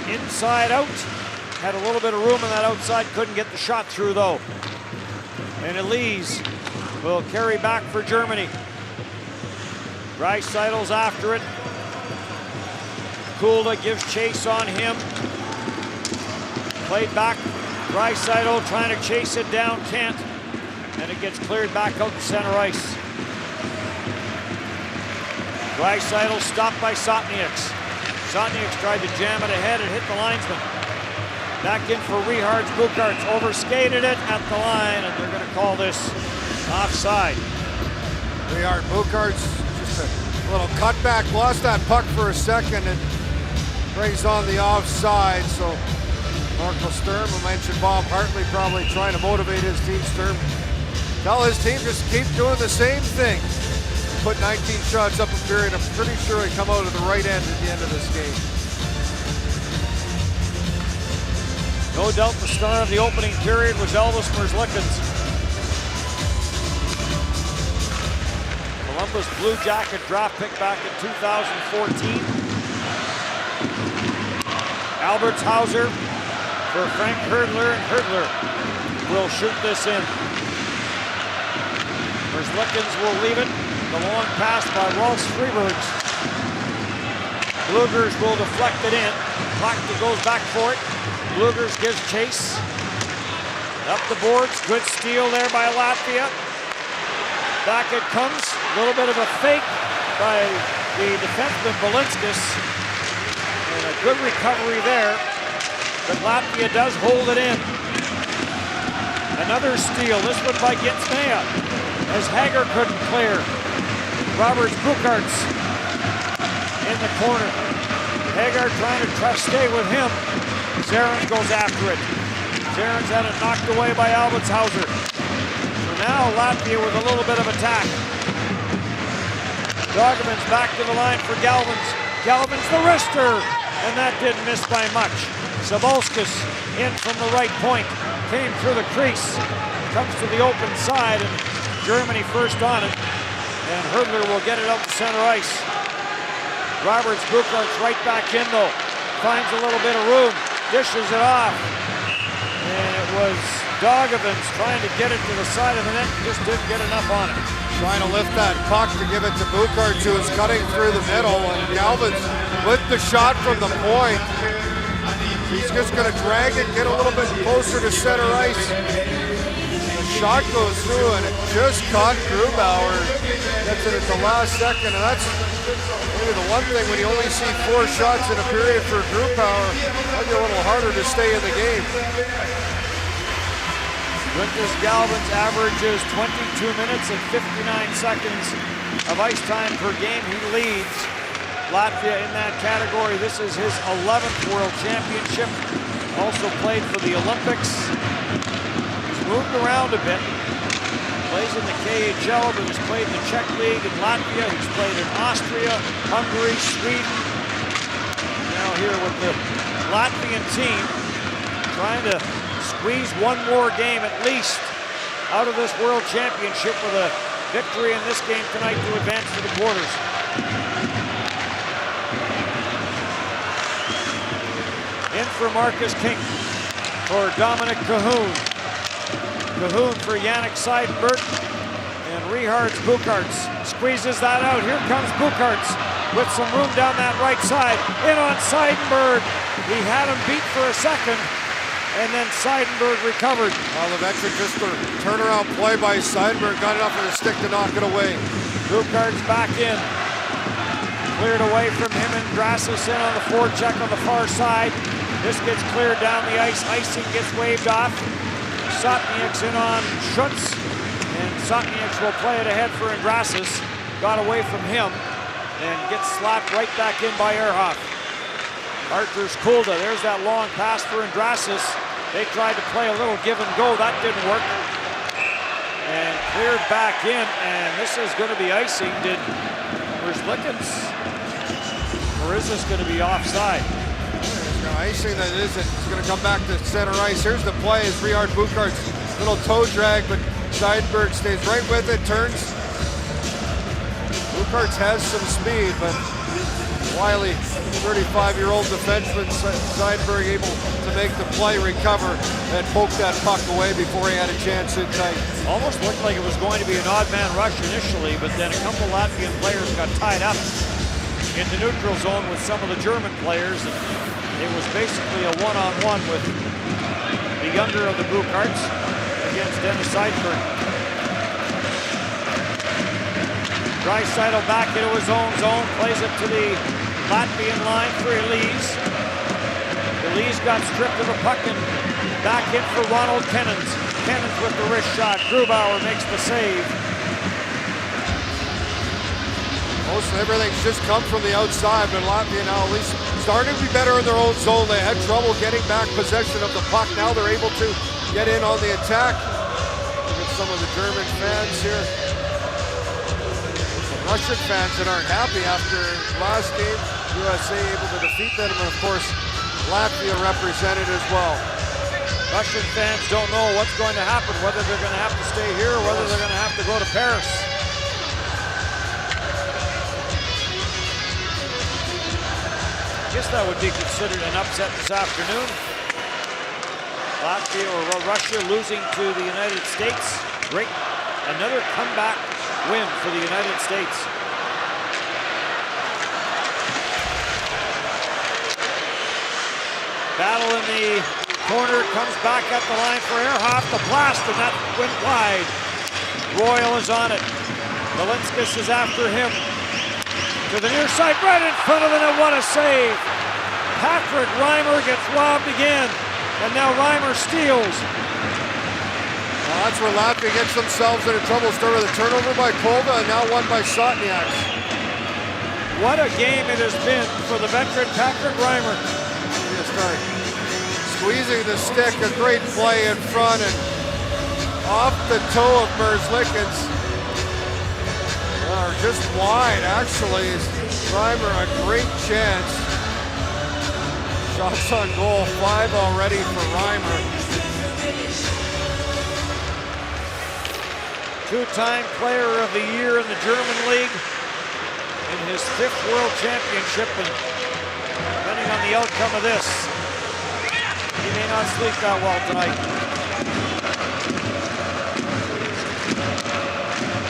inside out. Had a little bit of room on that outside, couldn't get the shot through though. And Elise will carry back for Germany. Dreisaitl's after it. Kulda gives chase on him. Played back. Dreisaitl trying to chase it down, can't. And it gets cleared back out to center ice. Draisaitl stopped by Sotnieks. Sotnieks tried to jam it ahead and hit the linesman. Back in for Richards Bukarts. Overskated it at the line, and they're going to call this offside. Richard Bukarts, just a little cutback, lost that puck for a second and brings on the offside. So Marco Sturm, who mentioned Bob Hartley, probably trying to motivate his team. Sturm, tell his team just keep doing the same thing. Put 19 shots up a period. I'm pretty sure he come out of the right end at the end of this game. No doubt the star of the opening period was Elvis Merzlikins. Columbus Blue Jacket draft pick back in 2014. Albertshauser for Frank Hurdler, and Hurdler will shoot this in. Merzlikins will leave it. The long pass by Rolf Freebergs. Blugers will deflect it in. Klachta goes back for it. Blugers gives chase. Up the boards. Good steal there by Latvia. Back it comes. A little bit of a fake by the defenseman Balinskis. And a good recovery there. But Latvia does hold it in. Another steal. This one by Ginsmea. As Hager couldn't clear. Roberts Bukarts in the corner. Hagar trying to stay with him. Zarens goes after it. Zarens had it knocked away by Albertshauser. So now Latvia with a little bit of attack. Dogovins back to the line for Galvins. Galvins the wrister, and that didn't miss by much. Sabalskis in from the right point. Came through the crease. Comes to the open side, and Germany first on it. And Hurdler will get it out to center ice. Roberts Bukarts right back in though. Finds a little bit of room. Dishes it off. And it was Dogovins trying to get it to the side of the net. Just didn't get enough on it. Trying to lift that puck to give it to Bukarts, who is cutting through the middle. And Galvins with the shot from the point. He's just going to drag it, get a little bit closer to center ice. shot goes through and it just caught Grubauer. Gets it at the last second, and that's maybe the one thing when you only see 4 shots in a period for Grubauer, might be a little harder to stay in the game. Quintus Galvin's averages 22 minutes and 59 seconds of ice time per game. He leads Latvia in that category. This is his 11th World Championship. Also played for the Olympics. He's moved around a bit. Plays in the KHL, but he's played in the Czech League in Latvia. He's played in Austria, Hungary, Sweden. Now here with the Latvian team, trying to squeeze one more game at least out of this World Championship with a victory in this game tonight to advance to the quarters. In for Marcus King, for Dominic Cahoon. Cahoon for Yannick Seidenberg, and Richards Bukarts squeezes that out. Here comes Bukarts with some room down that right side. In on Seidenberg. He had him beat for a second, and then Seidenberg recovered. Well, eventually just a turnaround play by Seidenberg, got enough of the stick to knock it away. Bukarts back in. Cleared away from him, and Drassis in on the forecheck on the far side. This gets cleared down the ice. Icing gets waved off. Sotniak's in on Schutz, and Sotniak's will play it ahead for Andrasis. Got away from him and gets slapped right back in by Ehrhoff. Arthur Skulda, there's that long pass for Andrasis. They tried to play a little give and go, that didn't work. And cleared back in, and this is going to be icing. Where's Lickens? Or is this going to be offside? Icing that isn't. It's going to come back to center ice. Here's the play as Richard Bukarts, little toe drag, but Seidenberg stays right with it, turns. Bukarts has some speed, but wily 35-year-old defenseman Seidenberg able to make the play, recover, and poke that puck away before he had a chance in tight. Almost looked like it was going to be an odd man rush initially, but then a couple Latvian players got tied up in the neutral zone with some of the German players. And it was basically a one-on-one with the younger of the Bukarts against Dennis Seidenberg. Draisaitl back into his own zone, plays it to the Latvian line for Elise. Elise got stripped of the puck and back in for Ronald Kennens. Kennens with the wrist shot. Grubauer makes the save. Most of everything's just come from the outside, but Latvia now at least starting to be better in their own zone. They had trouble getting back possession of the puck. Now they're able to get in on the attack. Look at some of the German fans here. Some Russian fans that aren't happy after last game. USA able to defeat them, and of course, Latvia represented as well. Russian fans don't know what's going to happen, whether they're going to have to stay here or whether they're going to have to go to Paris. I guess that would be considered an upset this afternoon. Latvia or Russia losing to the United States. Great. Another comeback win for the United States. Battle in the corner, comes back at the line for Ehrhoff. The blast, and that went wide. Royal is on it. Valinskas is after him. To the near side, right in front of the net. What a save! Patrick Reimer gets robbed again, and now Reimer steals. Well, that's where Latvia gets themselves into trouble. Started with a turnover by Kolda, and now one by Sotniak. What a game it has been for the veteran Patrick Reimer. Squeezing the stick, a great play in front, and off the toe of Merzlikins. Or just wide, actually. Reimer, a great chance. Shots on goal, 5 already for Reimer. Two-time player of the year in the German league. In his 5th World Championship, and depending on the outcome of this, he may not sleep that well tonight.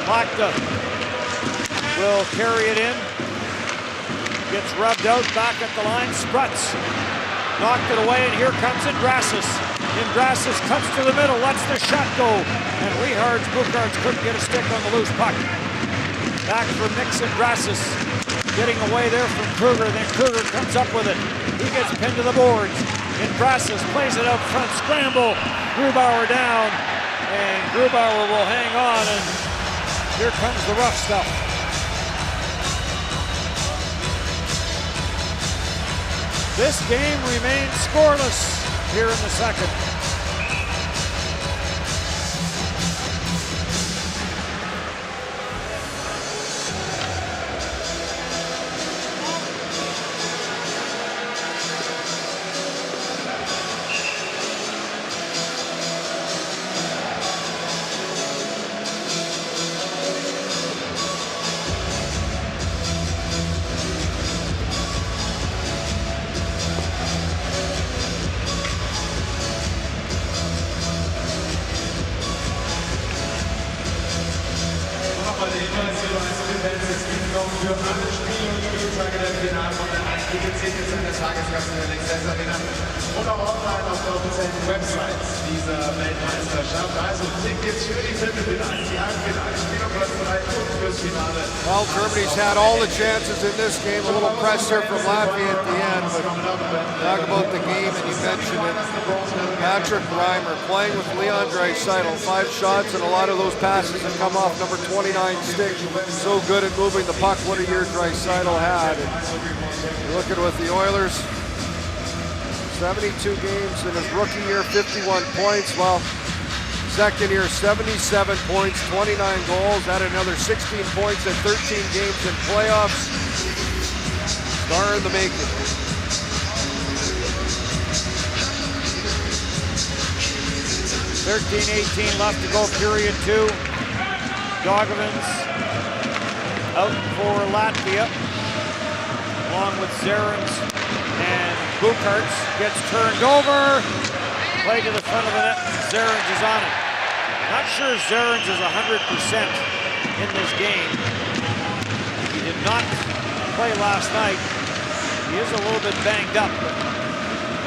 Makta will carry it in. Gets rubbed out back at the line. Sprutz knocked it away, and here comes Andrasis. Indrasis cuts to the middle, lets the shot go. And Richards Bucharts couldn't get a stick on the loose puck. Back for Mix Indrasis. Getting away there from Kruger, then Kruger comes up with it. He gets pinned to the boards. Indrasis plays it out front, scramble. Grubauer down, and Grubauer will hang on, and here comes the rough stuff. This game remains scoreless here in the second. Bei der Internationalen es gibt noch für alle Spiele und Spieltage der Finalrunde einige Tickets in der Tageskasse der Lexus Arena und auch online auf der offiziellen Website dieser Weltmeisterschaft. Also Tickets für die Viertelfinals, die Halbfinals, Spiel um Platz 3 und fürs Finale. Well, Germany's had all the chances in this game. A little pressure from Latvia at the end, but talk about the game, and you mentioned it. Patrick Reimer playing with Leon Draisaitl, 5 shots, and a lot of those passes have come off number 29 stick. So good at moving the puck. What a year Draisaitl had. And you look at it with the Oilers, 72 games in his rookie year, 51 points. Well, second year, 77 points, 29 goals, had another 16 points in 13 games in playoffs. Star in the making. 13-18 left to go, period 2. Dogovins out for Latvia, along with Zarins, and Bucharts gets turned over. Play to the front of the net. Zarins is on it. Not sure Zarins is 100% in this game. He did not play last night. He is a little bit banged up, but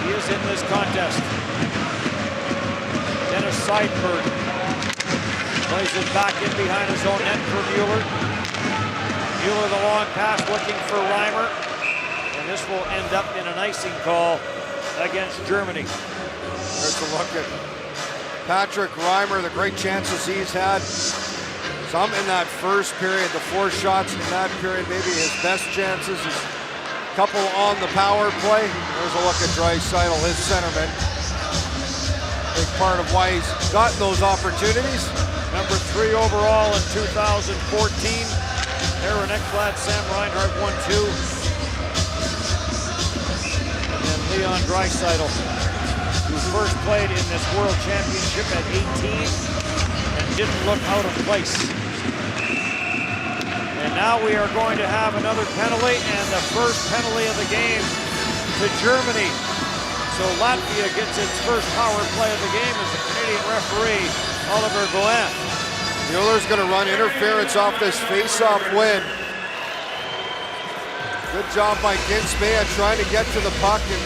he is in this contest. Dennis Seidberg plays it back in behind his own net for Mueller. Mueller the long pass looking for Reimer. And this will end up in an icing call against Germany. There's a look at Patrick Reimer, the great chances he's had. Some in that first period, the 4 shots in that period, maybe his best chances. His couple on the power play. There's a look at Draisaitl, his centerman. Big part of why he's gotten those opportunities. Number 3 overall in 2014. Aaron Ekblad, Sam Reinhart 1-2. And then Leon Draisaitl, who first played in this World Championship at 18 and didn't look out of place. And now we are going to have another penalty, and the first penalty of the game to Germany. So Latvia gets its first power play of the game as the Canadian referee, Oliver Gouin. Mueller's going to run interference off this face-off win. Good job by Ginsmea trying to get to the puck, and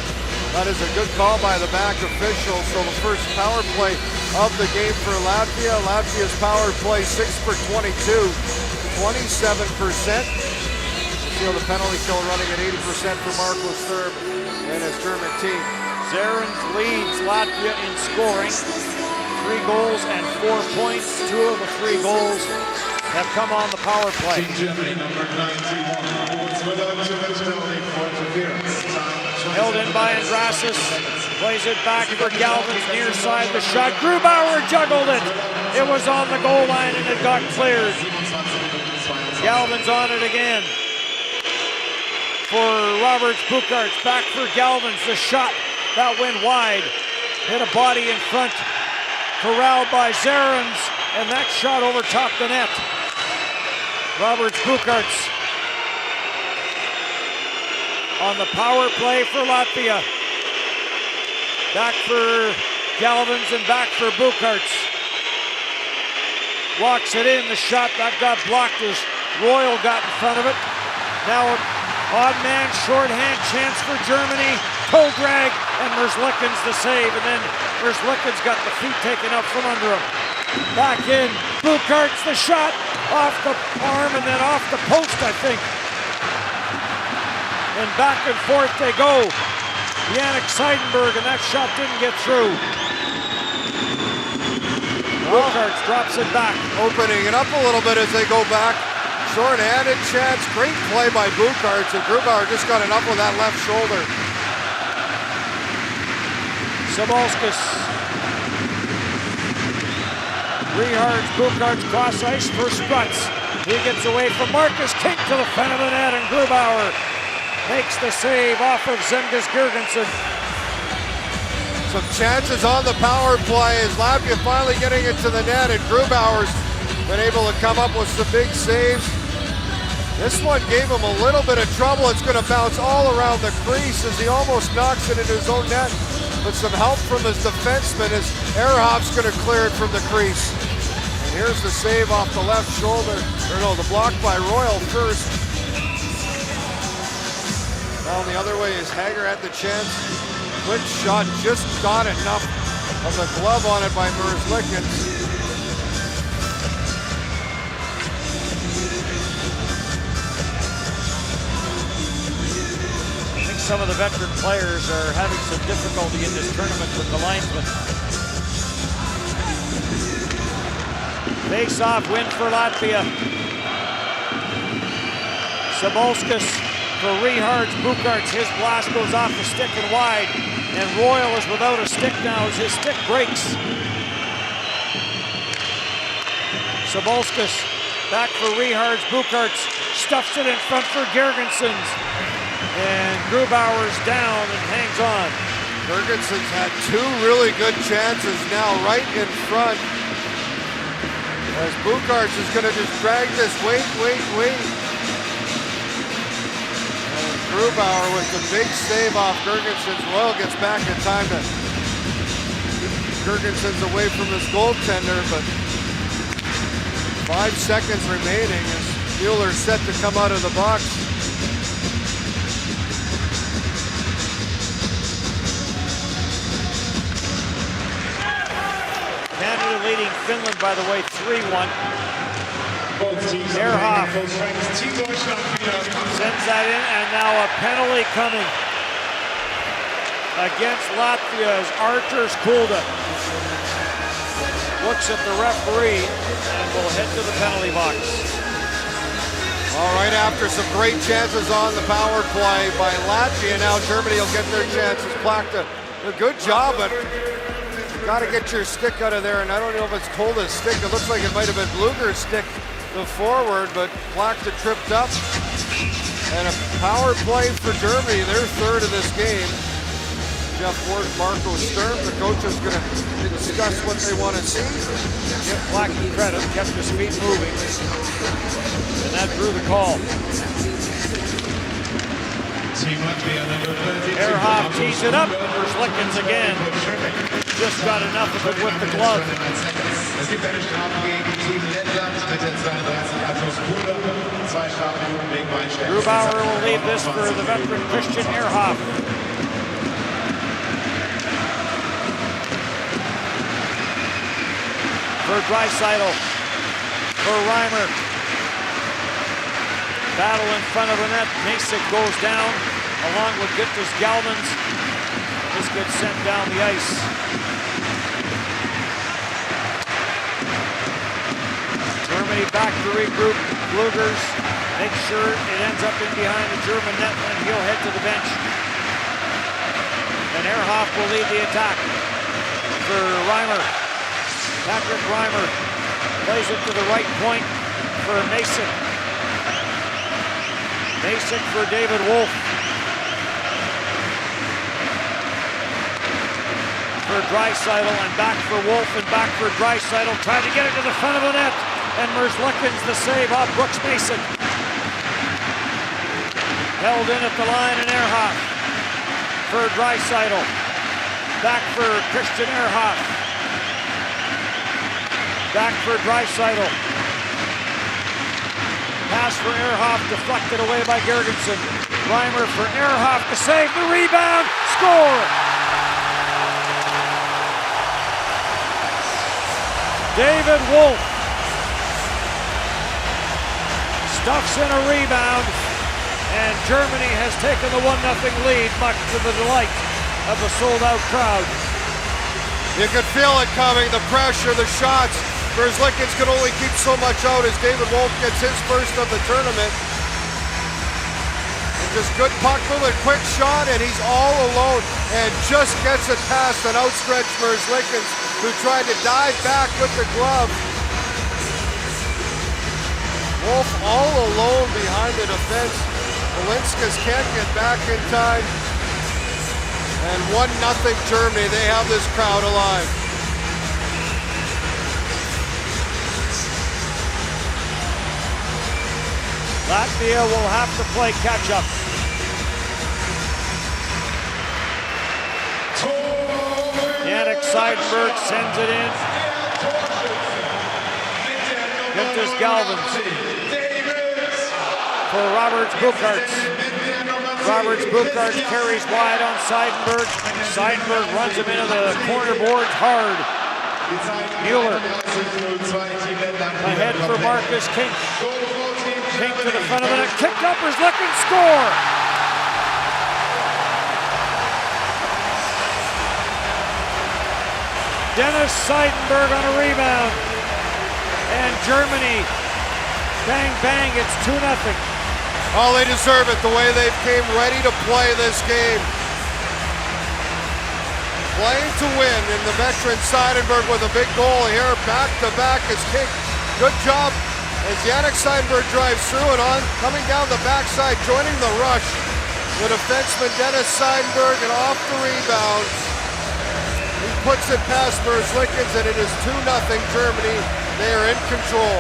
that is a good call by the back official. So the first power play of the game for Latvia. Latvia's power play 6 for 22, 27%. You feel the penalty kill running at 80% for Markus Thurb and his German team. Zarins leads Latvia in scoring. 3 goals and 4 points. 2 of the 3 goals have come on the power play. Team Germany, number 91, awards without penalty for interference. Held in by Indrasis. Plays it back for Galvin's near side. The shot. Grubauer juggled it. It was on the goal line and it got cleared. Galvin's on it again. For Roberts Bucharts. Back for Galvin's. The shot. That went wide, hit a body in front, corralled by Zarins, and that shot over top the net. Roberts Bucharts on the power play for Latvia. Back for Galvins and back for Bucharts. Walks it in, the shot that got blocked as Royal got in front of it. Now an odd man shorthand chance for Germany. toe drag, and Merzlikins the save, and then Merzlikins got the feet taken out from under him. Back in, Buchart's the shot, off the arm and then off the post, I think. And back and forth they go. Yannick Seidenberg, and that shot didn't get through. Buchart's drops it back. Opening it up a little bit as they go back. Short-handed chance, great play by Buchart's, and Grubauer just got enough with that left shoulder. Sabalskis. Rehards, Buchart's cross ice for Struts. He gets away from Marcus King to the front of the net, and Grubauer makes the save off of Zemgus Girgensson. Some chances on the power play as Latvia finally getting it to the net, and Grubauer's been able to come up with some big saves. This one gave him a little bit of trouble. It's going to bounce all around the crease as he almost knocks it into his own net. But some help from his defenseman as Ehrhoff's going to clear it from the crease. And here's the save off the left shoulder. Or no, the block by Royal first. Down the other way is Hager had the chance. Quick shot, just got enough of the glove on it by Merzlikins. I think some of the veteran players are having some difficulty in this tournament with the linesmen. Face-off win for Latvia. Sabalskis for Rehards, Buchart's. His blast goes off the stick and wide. And Royal is without a stick now as his stick breaks. Sabalskis back for Rehards, Buchart's. Stuffs it in front for Girgensons. And Grubauer's down and hangs on. Girgensons had two really good chances now right in front. As Buchart's is going to just drag this, wait. Grubauer with the big save off Girgensons. Royal gets back in time to keep Girgensons away from his goaltender, but 5 seconds remaining as Mueller's set to come out of the box. Canada leading Finland, by the way, 3-1. Ehrhoff sends that in, and now a penalty coming against Latvia as Arturs Kulda looks at the referee and will head to the penalty box. All right, after some great chances on the power play by Latvia, now Germany will get their chances. Plachta, a good job, but you got to get your stick out of there, and I don't know if it's Kulda's stick. It looks like it might have been Bluger's stick, the forward, but Plachta tripped up. And a power play for Germany, their third of this game. Jeff Ward, Marco Sturm, the coach is going to discuss what they want to see. Give Plachta credit, kept his feet moving, and that drew the call. Ehrhoff tees it up, and Merzlikins again. Just got enough of it with the glove. Grubauer will leave this for the veteran Christian Ehrhoff. For Draisaitl, for Reimer. Battle in front of the net. Masick goes down along with Gittas Galmans. This gets sent down the ice. Germany back to regroup. Blugers make sure it ends up in behind the German net, and he'll head to the bench. And Ehrhoff will lead the attack for Reimer. Patrick Reimer plays it to the right point for Masick. Masick for David Wolf. For Draisaitl and back for Wolf and back for Draisaitl. Trying to get it to the front of the net. And Merzlikins the save off Brooks Mason. Held in at the line and Ehrhoff for Draisaitl. Back for Christian Ehrhoff. Back for Draisaitl. Pass for Ehrhoff, deflected away by Girgensson. Reimer for Ehrhoff to save the rebound. score! David Wolf stuffs in a rebound, and Germany has taken the 1-0 lead, much to the delight of the sold-out crowd. You could feel it coming, the pressure, the shots. Verzlickens can only keep so much out as David Wolf gets his first of the tournament. And just good puck movement, quick shot, and he's all alone and just gets it past an outstretched Verzlickens, who tried to dive back with the glove. Wolf all alone behind the defense. Valinskas can't get back in time. And 1-0 Germany, they have this crowd alive. Latvia will have to play catch-up. Yannick Seidenberg sends it in. Gintas Galvins for Roberts Bucharts. Roberts Bucharts carries wide on Seidenberg. Seidenberg runs him into the corner boards hard. Mueller ahead for Marcus King. King to the front of the net, kicked up, Verzlickens score! Dennis Seidenberg on a rebound. And Germany, bang, bang, it's 2-0. Oh, they deserve it, the way they came ready to play this game. Playing to win, and the veteran Seidenberg with a big goal here, back-to-back is kicked. Good job as Yannick Seidenberg drives through and on, coming down the backside, joining the rush. The defenseman Dennis Seidenberg, and off the rebound. He puts it past Verzlickens, and it is 2-0 Germany. They are in control.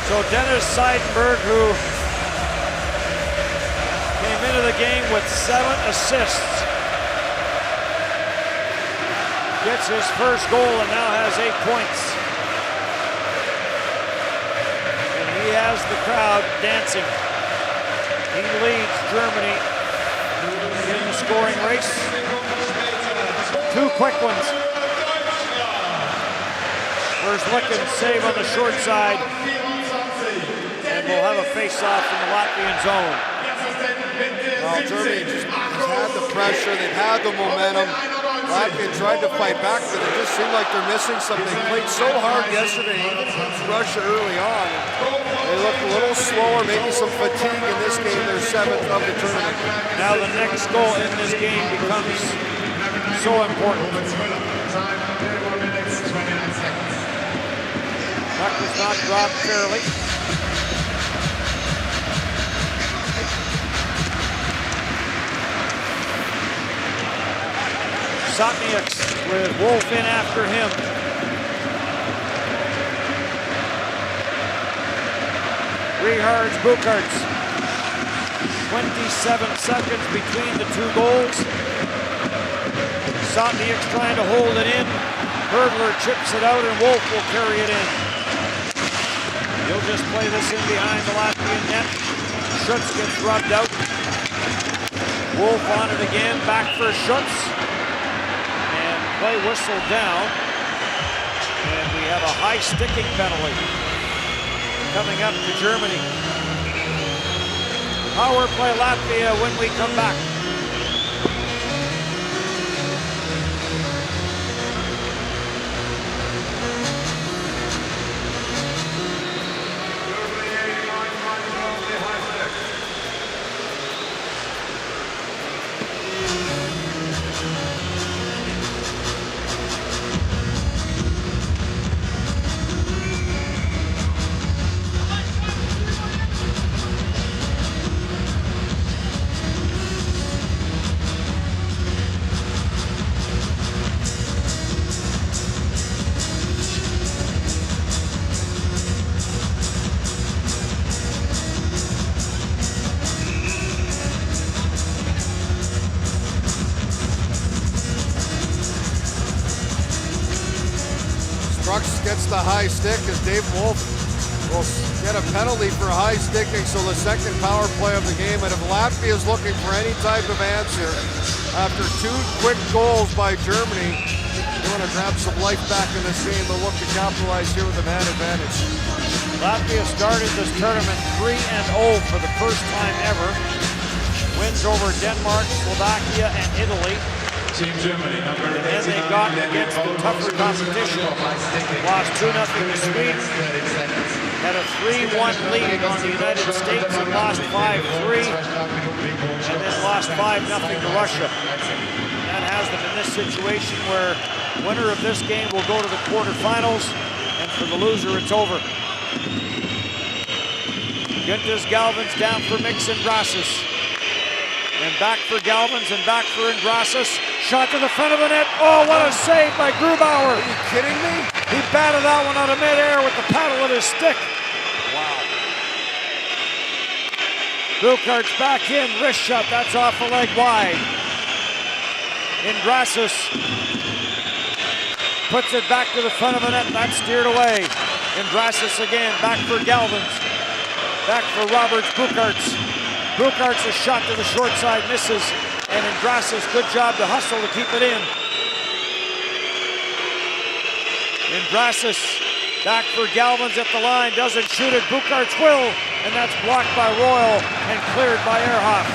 So Dennis Seidenberg, who came into the game with 7 assists, gets his first goal and now has 8 points. And he has the crowd dancing. He leads Germany in the scoring race. 2 quick ones. Verzlickens save on the short side. And we'll have a face-off in the Latvian zone. Well, Germany just has had the pressure, they've had the momentum. Latvia tried to fight back, but it just seemed like they're missing something. They played so hard yesterday, Russia early on. They looked a little slower, maybe some fatigue in this game, their 7th of the tournament. Now the next goal in this game becomes so important. Puck was not dropped fairly. Sotniaks with Wolf in after him. Rehards Bucharts. 27 seconds between the 2 goals. Sotniaks trying to hold it in. Hurdler chips it out and Wolf will carry it in. He'll just play this in behind the Latvian net. Schutz gets rubbed out. Wolf on it again, back for Schutz. Play whistle down, and we have a high sticking penalty coming up to Germany. Power play Latvia when we come back. Brooks gets the high stick as Dave Wolf will get a penalty for high sticking, so the second power play of the game. And if Latvia is looking for any type of answer after 2 quick goals by Germany, they want to grab some life back in this game. They'll look to capitalize here with a man advantage. Latvia started this tournament 3-0 for the first time ever. Wins over Denmark, Slovakia, and Italy. Team Germany, number And then they got against the tougher competition. Lost 2-0 to Sweden. Had a 3-1 lead on the United States and lost 5-3. And then lost 5-0 to Russia. That has them in this situation where winner of this game will go to the quarterfinals, and for the loser, it's over. Gintas Galvins down for Mix and Grasses. And back for Galvins and back for Indrasas. Shot to the front of the net. Oh, what a save by Grubauer. Are you kidding me? He batted that one out of midair with the paddle of his stick. Wow. Bukart's back in, wrist shot, that's off a leg wide. Indrasas puts it back to the front of the net, that's steered away. Indrasas again, back for Galvins. Back for Roberts, Bukarts. Bukarts a shot to the short side, misses. And Indrasas, good job to hustle to keep it in. Indrasas back for Galvins at the line, doesn't shoot it, Bukarts will, and that's blocked by Royal and cleared by Ehrhoff.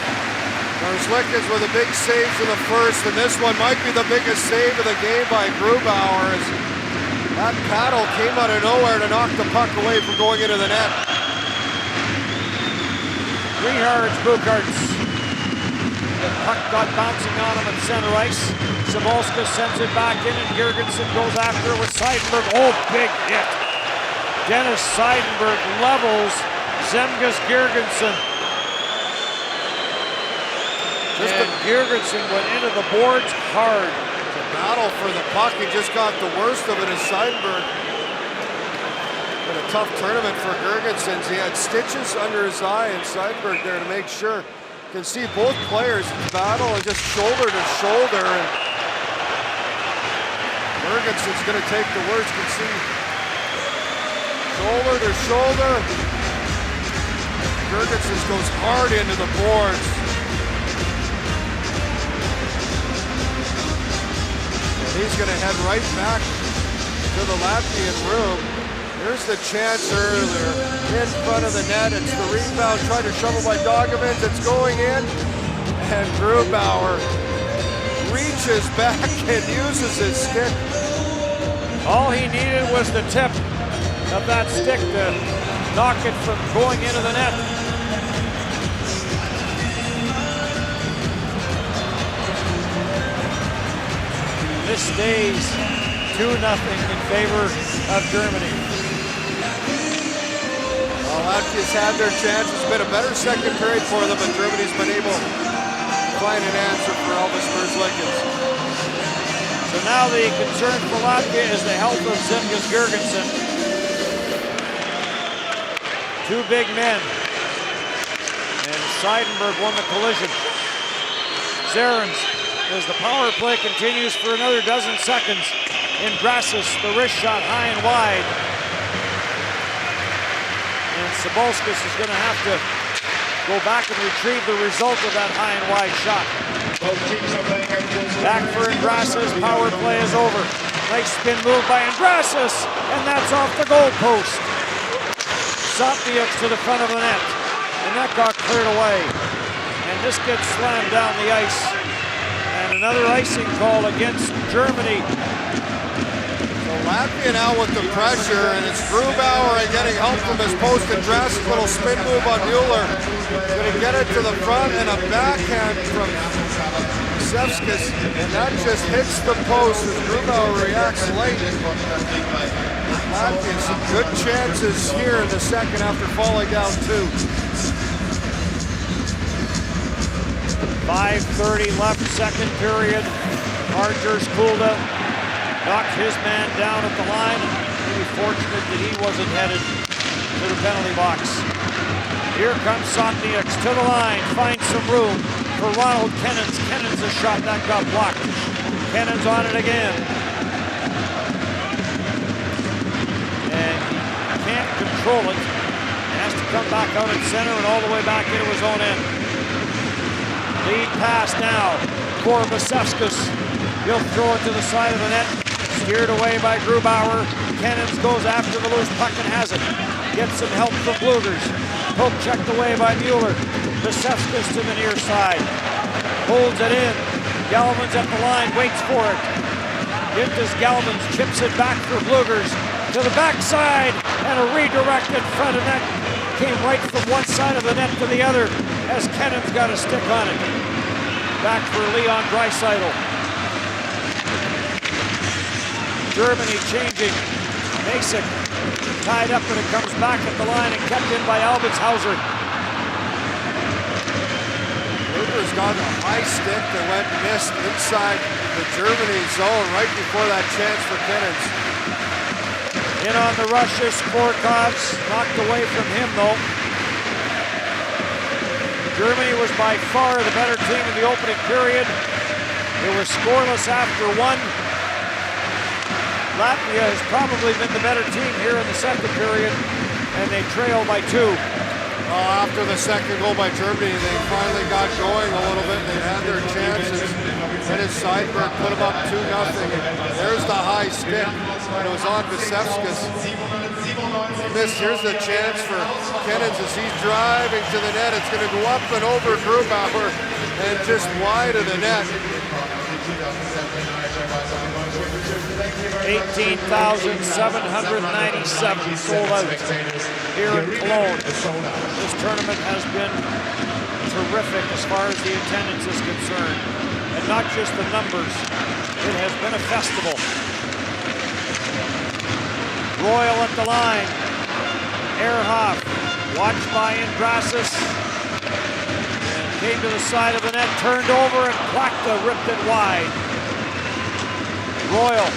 Lickens with a big save for the first, and this one might be the biggest save of the game by Grubauer. As that paddle came out of nowhere to knock the puck away from going into the net. Rehards, Bukarts. The puck got bouncing on him at center ice. Sabolska sends it back in, and Girgensson goes after it with Seidenberg. Oh, big hit. Dennis Seidenberg levels Zemgus Girgensson. And Girgensson went into the boards hard. The battle for the puck, he just got the worst of it as Seidenberg. Been a tough tournament for Girgensson. He had stitches under his eye, and Seidenberg there to make sure. You can see both players battle and just shoulder to shoulder. And Girgensson's going to take the worst. You can see shoulder to shoulder. Girgensson goes hard into the boards. He's going to head right back to the Latvian room. There's the chance earlier in front of the net. It's the rebound, trying to shovel by Dogovic. It's going in, and Grubauer reaches back and uses his stick. All he needed was the tip of that stick to knock it from going into the net. This stays 2-0 in favor of Germany. Well, Latvia's had their chance. It's been a better second period for them, but Germany's been able to find an answer for Elvis Lickens. So now the concern for Latvia is the health of Zemgus Girgensson. 2 big men. And Seidenberg won the collision. Zarens, as the power play continues for another dozen seconds. Indrasas, the wrist shot high and wide. And Sabolskis is going to have to go back and retrieve the result of that high and wide shot. Back for Indrasas, power play is over. Nice spin move by Indrasas, and that's off the goal post. Sopniuk to the front of the net, and that got cleared away. And this gets slammed down the ice. And another icing call against Germany. Latvia now with the pressure, and it's Grubauer and getting help from his post. And Drass, little spin move on Mueller. Going to get it to the front, and a backhand from Sevskis, and that just hits the post as Grubauer reacts late. Latvia some good chances here in the second after falling down 2. 5:30 left, second period. Argers Kulda knocked his man down at the line, and maybe fortunate that he wasn't headed to the penalty box. Here comes Sotniuk to the line, finds some room for Ronald Kennens. Kennens a shot that got blocked. Kennens on it again. And he can't control control it. He has to come back out at center and all the way back into his own end. Lead pass now for Vasevskis. He'll throw it to the side of the net. Steered away by Grubauer. Kennens goes after the loose puck and has it. Gets some help from Blugers. Poke checked away by Mueller. Vasevskis to the near side. Holds it in. Galvin's at the line, waits for it. Gintas Galvins chips it back for Blugers. To the backside, and a redirect in front of net. Came right from one side of the net to the other as Kennens got a stick on it. Back for Leon Draisaitl. Germany changing. Masick tied up and it comes back at the line and kept in by Albitshauser. Luger's got a high stick that went missed inside the Germany zone right before that chance for Kennens. In on the rush is Sporkovs, knocked away from him though. Germany was by far the better team in the opening period. It was scoreless after one. Latvia has probably been the better team here in the second period, and they trail by 2. After the second goal by Germany, they finally got going a little bit. They had their chances. Dennis Seidberg put them up 2-0. There's the high stick, and it was on Vasevskis. Here's the chance for Kennens as he's driving to the net. It's going to go up and over Grubauer and just wide of the net. 18,797 sold out here in Cologne. This tournament has been terrific as far as the attendance is concerned. And not just the numbers, it has been a festival. Royal at the line. Ehrhoff, watched by Indrasis. And came to the side of the net, turned over, and Plachta ripped it wide. Royal.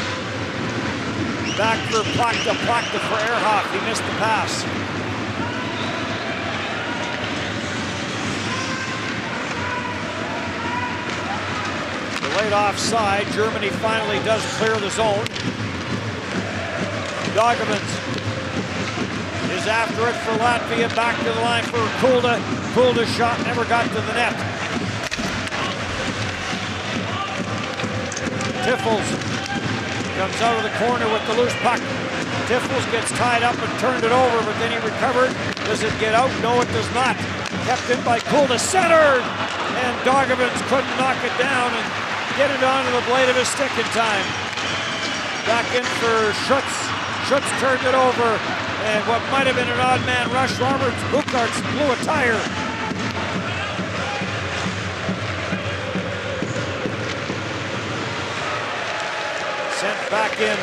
Back for Plachta, Plachta for Ehrhoff. He missed the pass. Delayed offside. Germany finally does clear the zone. Dogomans is after it for Latvia. Back to the line for Kulda. Kulda's shot never got to the net. Tiffels comes out of the corner with the loose puck. Tiffels gets tied up and turned it over, but then he recovered. Does it get out? No, it does not. Kept in by Kulda, centered! And Dogomans couldn't knock it down and get it onto the blade of his stick in time. Back in for Schutz. Schutz turned it over, and what might have been an odd man rush, Roberts Bukarts blew a tire. Sent back in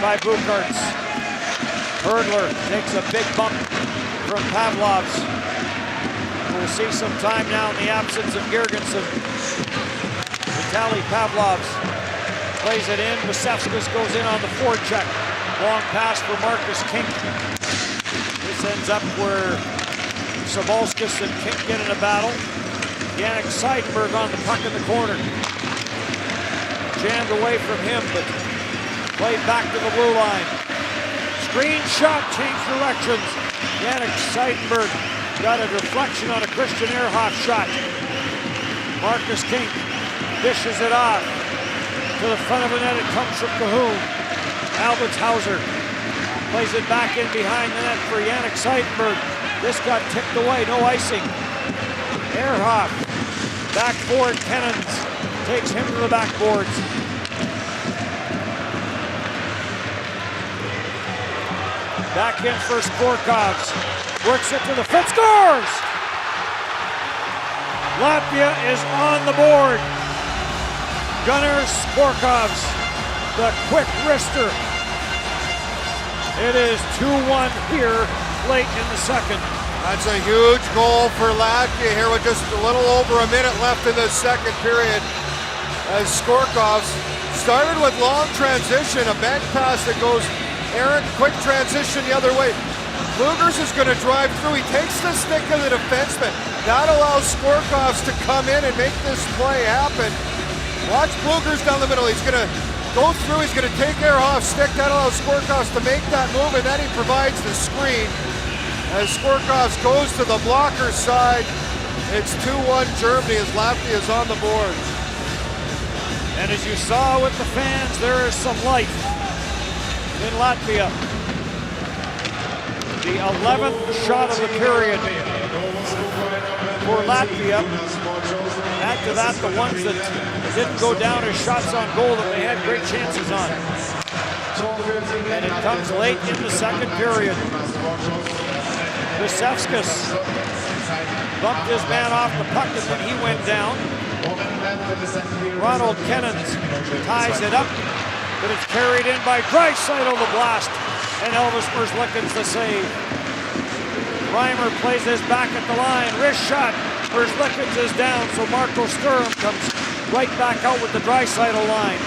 by Bukarts. Hurdler takes a big bump from Pavlov's. We'll see some time now in the absence of Girgensson. Vitaly Pavlov's plays it in. Vasevskis goes in on the forecheck. Long pass for Marcus Kink. This ends up where Sabalskis and Kink get in a battle. Yannick Seidenberg on the puck in the corner. Jammed away from him, but played back to the blue line. Screen shot, change directions. Yannick Seidenberg got a deflection on a Christian Ehrhoff shot. Marcus Kink dishes it off. To the front of the net, it comes from Cahoon. Albitshauser plays it back in behind the net for Yannick Seidenberg. This got tipped away, no icing. Ehrhoff, back forward, Kennens takes him to the backboards. Back in for Sporkovs. Works it to the foot, scores! Latvia is on the board. Gunnar Sporkovs, the quick wrister. It is 2-1 here late in the second. That's a huge goal for Latvia here with just a little over a minute left in the second period. As Sporkovs started with long transition, a bank pass that goes errant, quick transition the other way. Blugers is going to drive through. He takes the stick of the defenseman. That allows Sporkovs to come in and make this play happen. Watch Blugers down the middle. He's going to go through. He's going to take Ehrhoff's stick. That allows Sporkovs to make that move, and then he provides the screen. As Skorkovs goes to the blocker side, it's 2-1 Germany as Latvia is on the board. And as you saw with the fans, there is some life in Latvia. The 11th shot of the period for Latvia. Add to that the ones that didn't go down as shots on goal that they had great chances on. And it comes late in the second period. Visevskis bumped his man off the puck and then he went down. Ronald Kennens ties it up, but it's carried in by Draisaitl, the blast, and Elvis Merzlikins the save. Reimer plays his back at the line, wrist shot. Merzlikins is down, so Marco Sturm comes right back out with the Draisaitl line,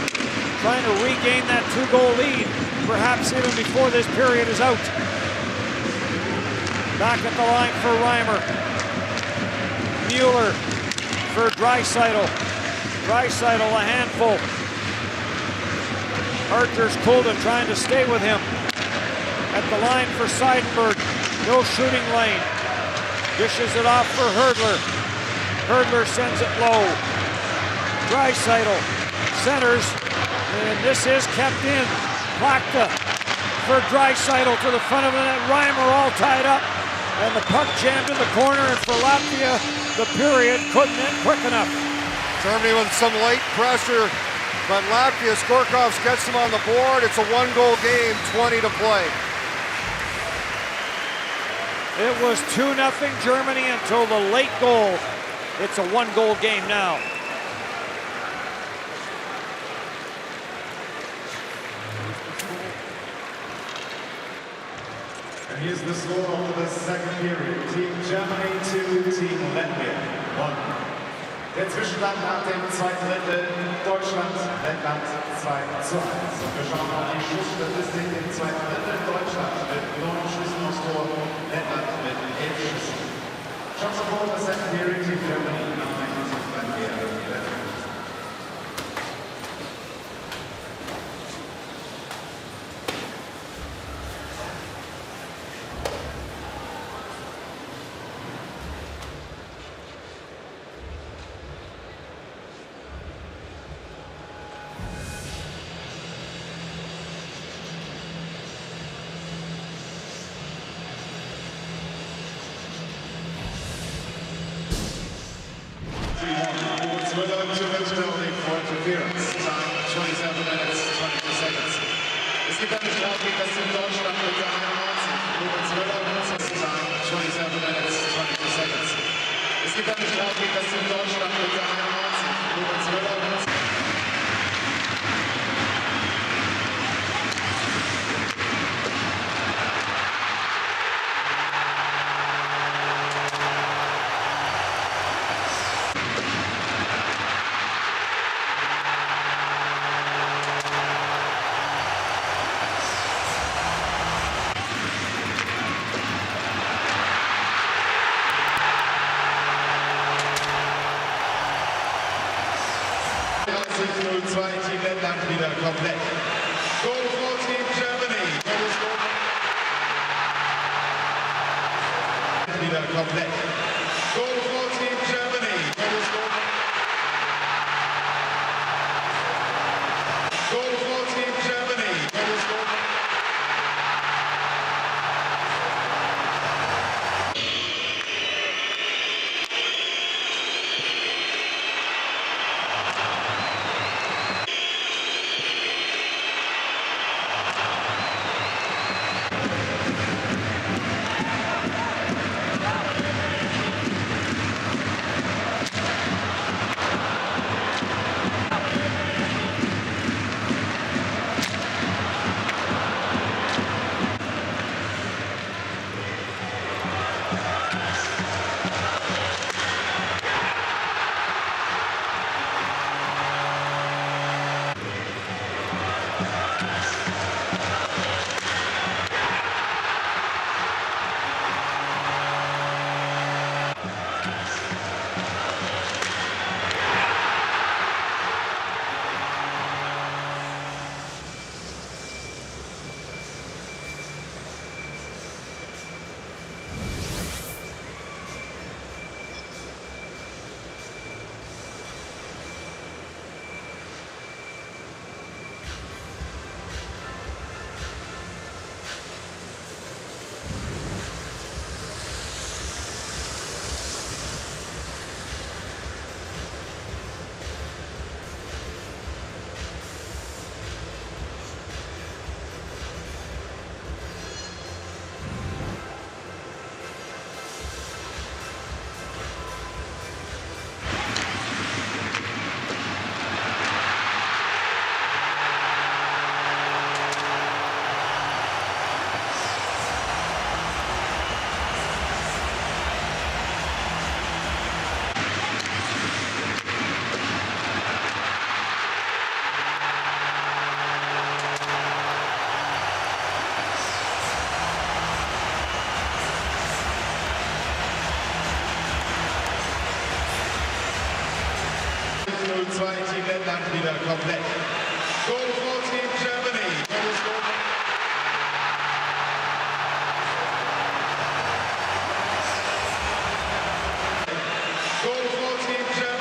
trying to regain that 2-goal lead, perhaps even before this period is out. Back at the line for Reimer. Mueller for Draisaitl. Draisaitl a handful. Archer's Kulden trying to stay with him. At the line for Seidenberg. No shooting lane. Dishes it off for Herdler. Herdler sends it low. Draisaitl centers, and this is kept in. Plachta for Draisaitl to the front of the net. Reimer all tied up, and the puck jammed in the corner, and for Latvia, the period couldn't end quick enough. Germany with some late pressure, but Latvia, Skorkovs gets them on the board. It's a 1-goal game, 20 to play. It was 2-0 Germany until the late goal. It's a 1-goal game now. And here's the score of the second period. Team Germany 2, Team Latvia 1. Der Zwischenstand nach dem zweiten Drittel Deutschland, Lettland 2:1. Und wir schauen auf die Schussstatistik im zweiten Drittel. Deutschland mit 9 Schüssen aufs Tor, Lettland mit 11 Schüssen. Shots of goal in the second period, Team Germany 9, Team Latvia 11. Interference. Time 27 minutes, 22 seconds. Es gibt eine Strafe, das in Deutschland mit der 91. Moritz Müller, Time 27 minutes, 22 seconds. Es gibt eine Strafe, das in Deutschland mit der 91. Moritz Müller, Team Lettland wieder komplett. Goal for Team Germany. Wieder komplett. Goal for Team Germany. Goal for Team Germany. 2, Team Lettland wieder komplett. Goal for Team Germany. Goal for Team Germany.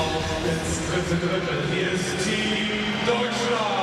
Auf ins dritte Drittel. Hier ist Team Deutschland.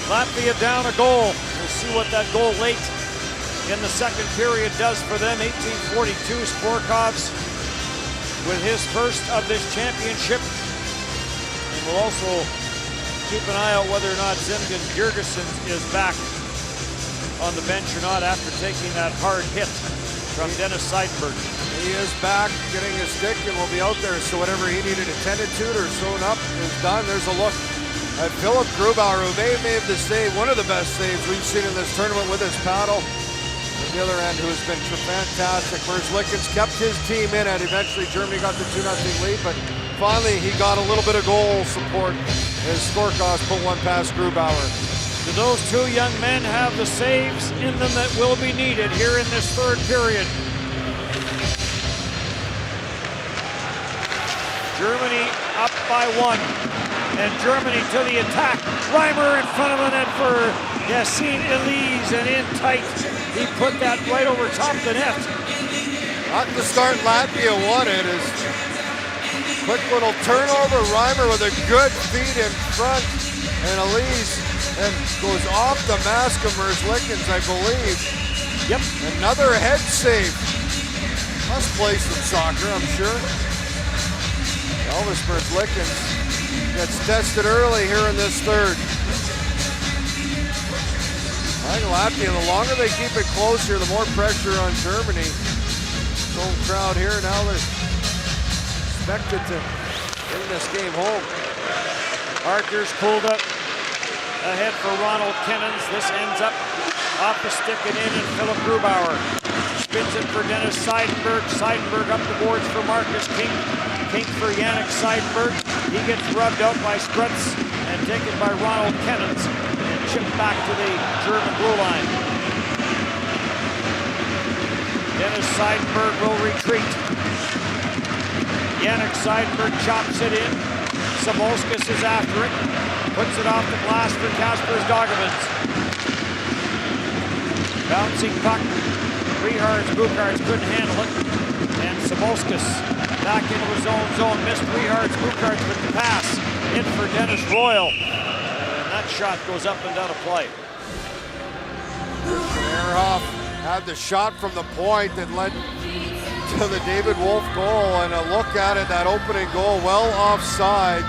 Latvia down a goal. We'll see what that goal late in the second period does for them. 1842, Sporkov's with his first of this championship. And we'll also keep an eye out whether or not Zemgun Girgison is back on the bench or not after taking that hard hit from Dennis Seidenberg. He is back, getting his stick, and will be out there. So whatever he needed attended to or sewn up is done. There's a look at Philip Grubauer, who may have made the save, one of the best saves we've seen in this tournament with his paddle. On the other end, who's been fantastic. Lickens kept his team in it. Eventually, Germany got the 2-0 lead, but finally he got a little bit of goal support as Sporkovs put one past Grubauer. Do those two young men have the saves in them that will be needed here in this third period? Germany up by 1. And Germany to the attack. Reimer in front of the net for Yassine Elise, and in tight. He put that right over top the net. Not the start Latvia wanted. Is quick little turnover. Reimer with a good feed in front, and Elise and goes off the mask of Merzlikins, I believe. Yep. Another head save. Must play some soccer, I'm sure. Elvis Merzlikins gets tested early here in this third. I think Latvia, the longer they keep it close here, the more pressure on Germany. Home crowd here, now they're expected to bring this game home. Arthur's pulled up ahead for Ronald Kennens. This ends up off the stick and in, and Philip Grubauer spins it for Dennis Seidenberg. Seidenberg up the boards for Marcus King. King for Yannick Seidenberg. He gets rubbed out by Sprutz and taken by Ronald Kennens and chipped back to the German blue line. Dennis Seidenberg will retreat. Yannick Seidenberg chops it in. Samolskis is after it. Puts it off the glass for Kasper Dogomans. Bouncing puck. Buchards couldn't handle it. And Samolskis back into his own zone. Missed Buchards with the pass. In for Dennis Royal. And that shot goes up and out of play. Ehrhoff had the shot from the point that led to the David Wolf goal, and a look at it, that opening goal, well offside.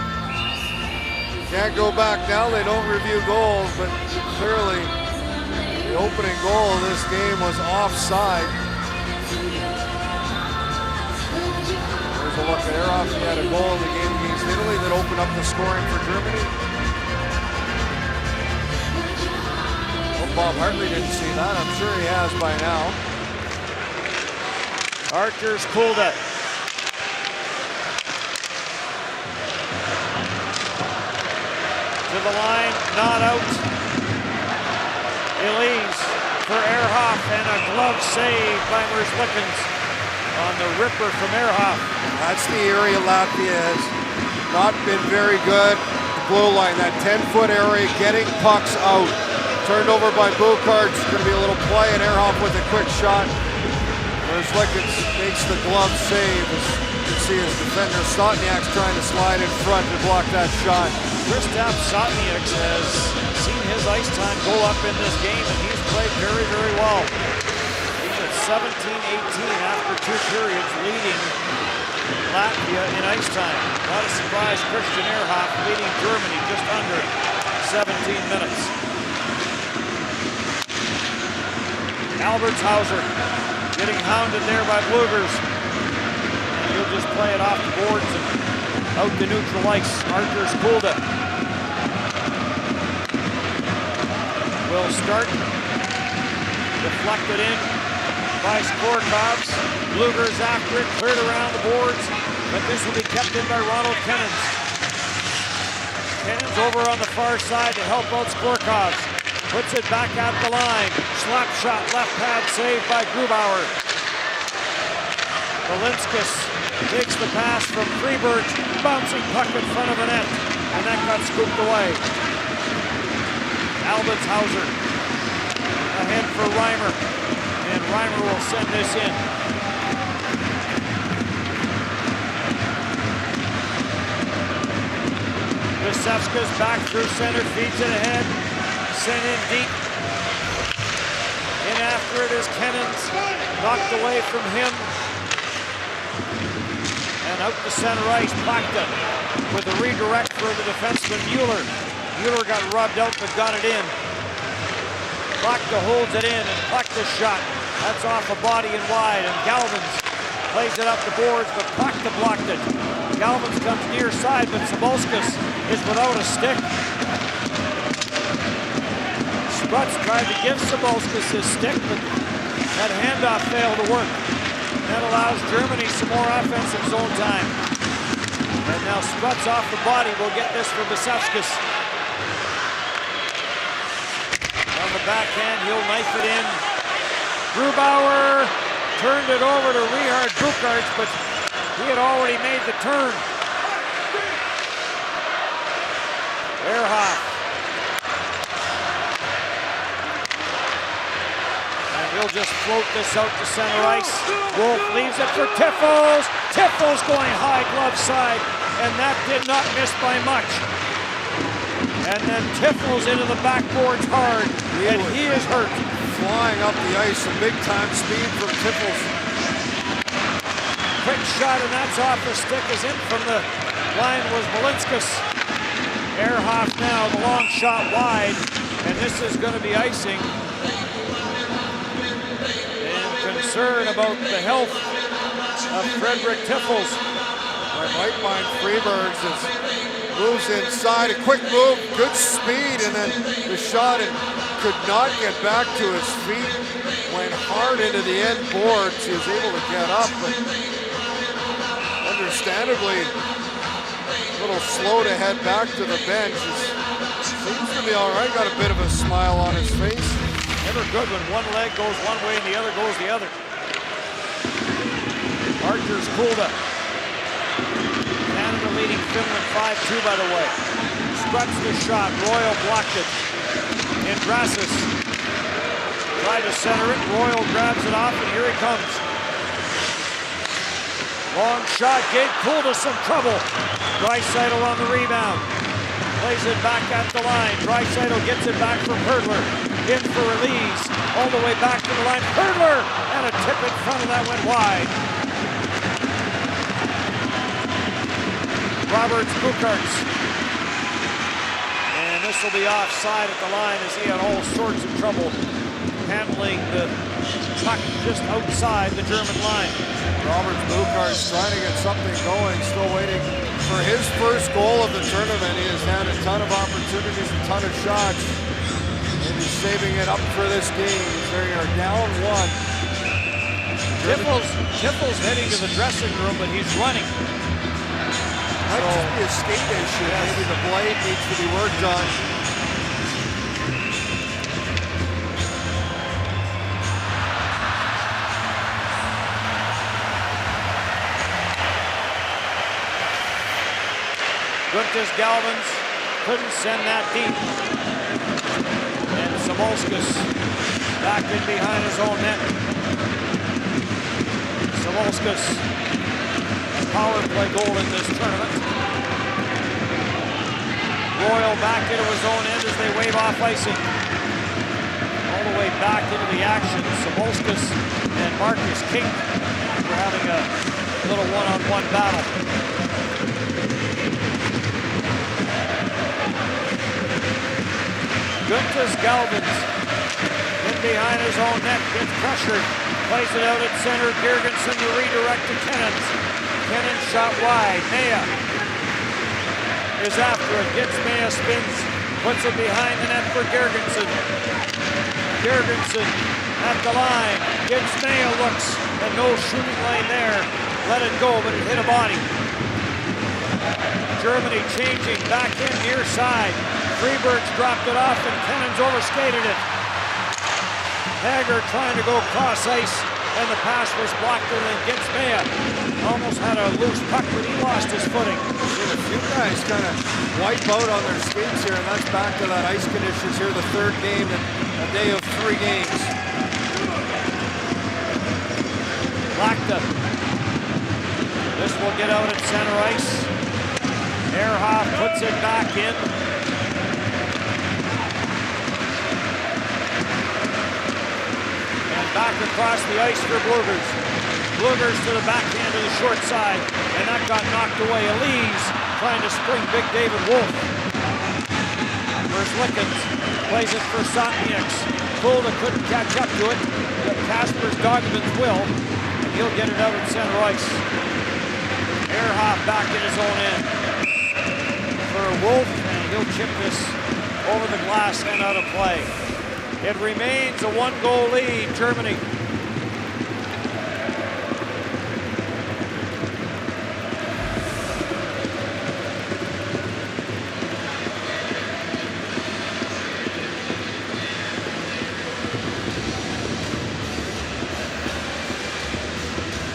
Can't go back now, they don't review goals, but clearly the opening goal of this game was offside. There's a look at Ehrhoff. He had a goal in the game against Italy that opened up the scoring for Germany. Well, Bob Hartley didn't see that. I'm sure he has by now. Archer's Kulda. To the line, not out. Elise for Ehrhoff, and a glove save by Merzlikins on the ripper from Ehrhoff. That's the area Latvia has not been very good. The blue line, that 10-foot area, getting pucks out. Turned over by Buchards. It's going to be a little play, and Ehrhoff with a quick shot There's Lickens makes the glove save. As you can see his defender Stotniak's trying to slide in front to block that shot. Kristaps Stotniak has seen his ice time go up in this game, and he's played very, very well. He's at 17-18 after 2 periods, leading Latvia in ice time. Not a surprise, Christian IIHF leading Germany just under 17 minutes. Albertshauser getting hounded there by Blugers. And he'll just play it off the boards and out to neutral ice. Arthur Skulda will start. Deflected in by Skorkovs. Blugers after it, cleared around the boards, but this will be kept in by Ronald Kennens. Kennens over on the far side to help out Skorkovs. Puts it back at the line. Slap shot, left pad saved by Grubauer. Balinskis takes the pass from Freeberg, bouncing puck in front of the net, and that got scooped away. Albertshauser ahead for Reimer, and Reimer will send this in. Lisevska's back through center, feeds it ahead, sent in deep. In after it is Kennens, knocked away from him. And out to center ice, Plachta with a redirect for the defenseman Mueller. Mueller got rubbed out but got it in. Plachta holds it in, and Plachta's shot. That's off a body and wide, and Galvins plays it up the boards, but Plachta blocked it. Galvins comes near side, but Sabalskis is without a stick. Sprutz tried to give Sabalskis his stick, but that handoff failed to work. That allows Germany some more offensive zone time. And now Sprutz off the body will get this for Lisevskis. On the backhand, he'll knife it in. Grubauer turned it over to Richard Bukarts, but he had already made the turn. Ehrhoff. And he'll just float this out to center ice. Wolf leaves it for Tiffels. Tiffels going high glove side, and that did not miss by much. And then Tiffels into the backboards hard, and he is hurt. Flying up the ice, some big time speed from Tiffels. Quick shot, and that's off the stick, is in from the line was Balinskis. Ehrhoff now, the long shot wide, and this is going to be icing. And concern about the health of Frederick Tiffels. I might mind Freebergs as moves inside, a quick move, good speed, and then the shot and could not get back to his feet. Went hard into the end boards. He was able to get up, but understandably a little slow to head back to the bench. Seems to be all right. Got a bit of a smile on his face. Never good when one leg goes one way and the other goes the other. Arthur Skulda. Canada leading Finland 5-2, by the way. Sprutz the shot. Royal blocked it. Indrasis tried to center it. Royal grabs it off, and here he comes. Long shot gave Kulda some trouble. Draisaitl on the rebound. Plays it back at the line. Draisaitl gets it back from Hurdler. In for release. All the way back to the line. Hurdler! And a tip in front of that went wide. Roberts Bukarts. And this will be offside at the line as he had all sorts of trouble handling the puck just outside the German line. Robert Bukarts trying to get something going, still waiting for his first goal of the tournament. He has had a ton of opportunities, a ton of shots, and he's saving it up for this game. They are down one. Tiffels heading to the dressing room, but he's running. Might just be a skate issue. Maybe the blade needs to be worked on. Guntis Galvins couldn't send that deep. And Sabalskis back in behind his own net. Savolskas, power play goal in this tournament. Royal back into his own end as they wave off icing. All the way back into the action. Savolskas and Marcus King were having a little one-on-one battle. Guntas Galvins in behind his own net, gets pressured, plays it out at center. Girgensson to redirect to Kennens. Kennens shot wide. Maya is after it, gets Maya, spins, puts it behind the net for Girgensson. Girgensson at the line, gets Maya, looks, and no shooting lane there. Let it go, but it hit a body. Germany changing, back in near side. Freeberg's dropped it off and Kennens overskated it. Hager trying to go cross ice and the pass was blocked and then gets Maya. Almost had a loose puck but he lost his footing. A few guys kind of wipe out on their skates here, and that's back to that ice conditions here, the third game in a day of 3 games. Lakta. This will get out at center ice. Ehrhoff puts it back in. Back across the ice for Blugers. Blugers to the backhand to the short side, and that got knocked away. Elise trying to spring big David Wolf. Where's Lickens? Plays it for Sotnieks. Fulda couldn't catch up to it, but Kasper's Dogman's will, and he'll get it out at center ice. Ehrhoff back in his own end for Wolf, and he'll chip this over the glass and out of play. It remains a 1-goal lead, Germany.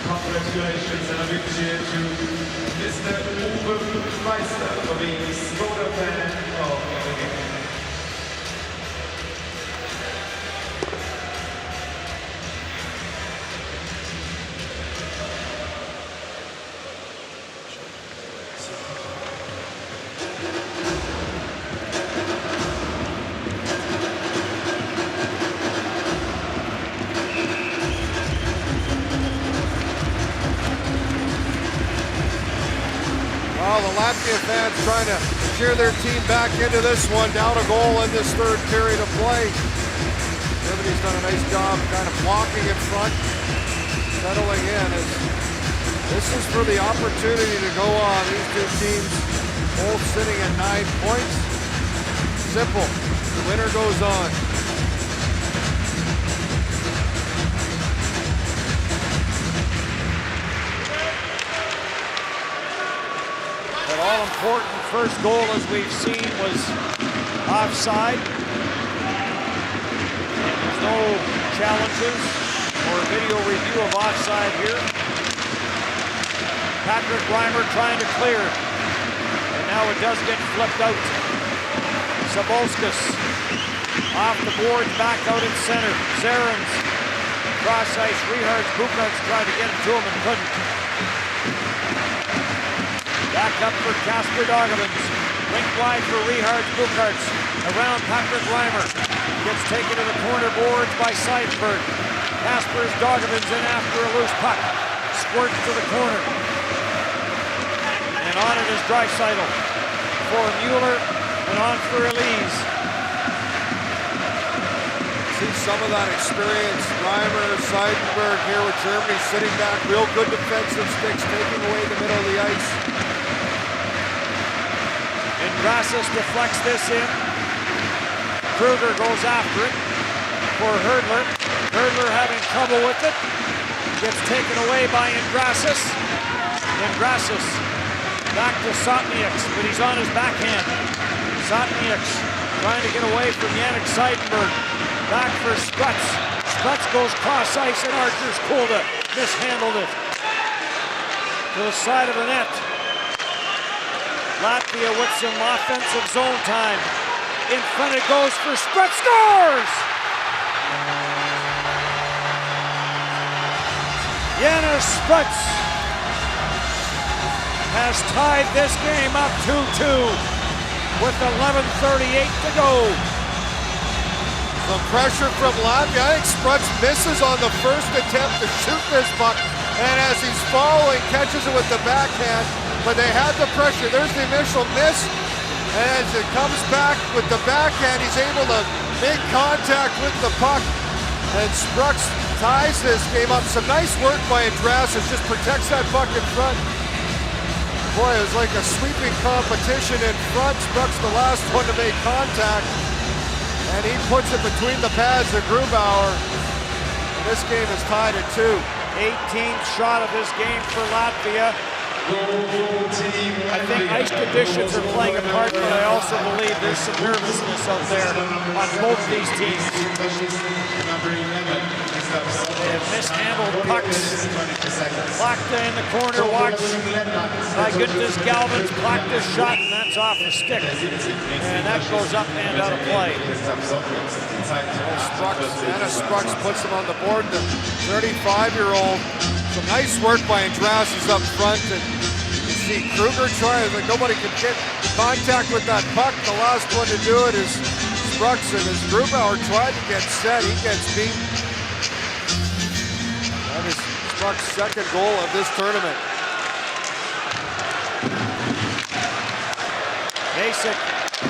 Congratulations and a big cheer to Mr. Uwe Meister for being Skoda fan of the game. Well, the Latvia fans trying to cheer their team back into this one, down a goal in this third period of play. Germany's done a nice job kind of blocking in front, settling in. This is for the opportunity to go on. These two teams both sitting at 9 points. Simple. The winner goes on. But all-important first goal, as we've seen, was offside. There's no challenges or video review of offside here. Patrick Reimer trying to clear, and now it does get flipped out. Savolskas off the boards, back out in center. Zarens cross ice. Richards, Bukarts tried to get it to him and couldn't. Back up for Kasper Dogevins. Link wide for Richards, Bukarts. Around Patrick Reimer. Gets taken to the corner boards by Seidenberg. Kasper's Dogevins in after a loose puck. Squirts to the corner. And on it is Draisaitl for Mueller and on for Elise. See some of that experience. Reimer, Seidenberg here with Germany sitting back. Real good defensive sticks, taking away the middle of the ice. And Grassus deflects this in. Kruger goes after it for Herdler. Herdler having trouble with it. Gets taken away by Ingrassus. Ingrassus back to Sotnieks, but he's on his backhand. Sotnieks trying to get away from Yannick Seidenberg. Back for Struts. Struts goes cross ice and Archer's Kulda mishandled it. To the side of the net. Latvia with some offensive zone time. In front it goes for Struts, scores! Janis Spruts has tied this game up 2-2 with 11:38 to go. Some pressure from Latvia. I think Spruts misses on the first attempt to shoot this puck, and as he's following, catches it with the backhand, but they had the pressure. There's the initial miss, and as it comes back with the backhand, he's able to make contact with the puck, and Spruts ties this game up. Some nice work by Andrasas, just protects that puck in front. Boy, it was like a sweeping competition in front. Spruts the last one to make contact, and he puts it between the pads of Grubauer. And this game is tied at 2. 18th shot of this game for Latvia. I think ice conditions are playing a part, but I also believe there's some nervousness out there on both these teams. They have mishandled pucks. Plakta in the corner, watch by Guntis Galvin's Plakta's shot, and that's off the stick. And that goes up and out of play. Spruts puts him on the board, the 35-year-old. Some nice work by Andrasas up front, and you see Kruger trying, like nobody can get contact with that puck. The last one to do it is Spruts, and as Grubauer tried to get set, he gets beat. That is Spruts' second goal of this tournament. Basic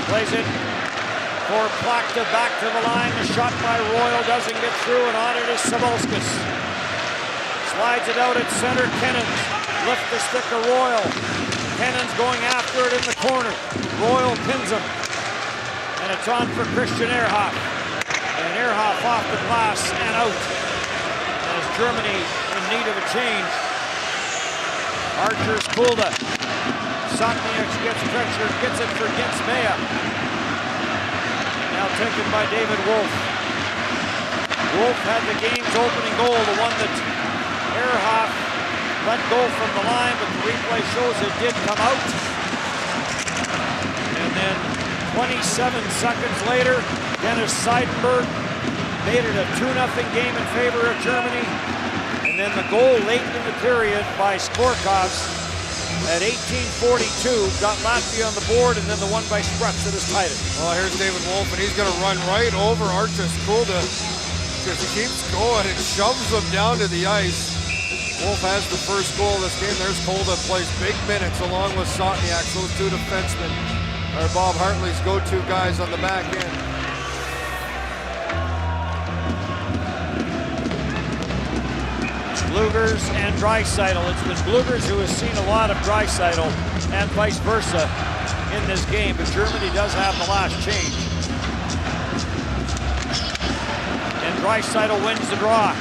plays it for Plakta back to the line. The shot by Royal doesn't get through, and on it is Sabalskis. Slides it out at center, Kennons. Lift the stick of Royal. Kennons going after it in the corner. Royal pins him. And it's on for Christian Ehrhoff. And Ehrhoff off the glass and out. As Germany in need of a change. Archer's Kulda. Sotniak gets pressure, gets it for Ginsmaya. Now taken by David Wolf. Wolf had the game's opening goal, the one that Ehrhoff let go from the line, but the replay shows it did come out. And then 27 seconds later, Dennis Seidenberg made it a 2-0 game in favor of Germany. And then the goal late in the period by Sporkovs at 18:42 got Latvia on the board, and then the one by Spruts that has tied it. Well, here's David Wolf, and he's going to run right over Archis Kulda. Just keeps going and shoves him down to the ice. Wolf has the first goal of this game. There's Kulda, plays big minutes along with Sotniak. Those two defensemen are Bob Hartley's go-to guys on the back end. Blugers and Draisaitl. It's been Blugers who has seen a lot of Draisaitl and vice versa in this game, but Germany does have the last change. And Draisaitl wins the draw.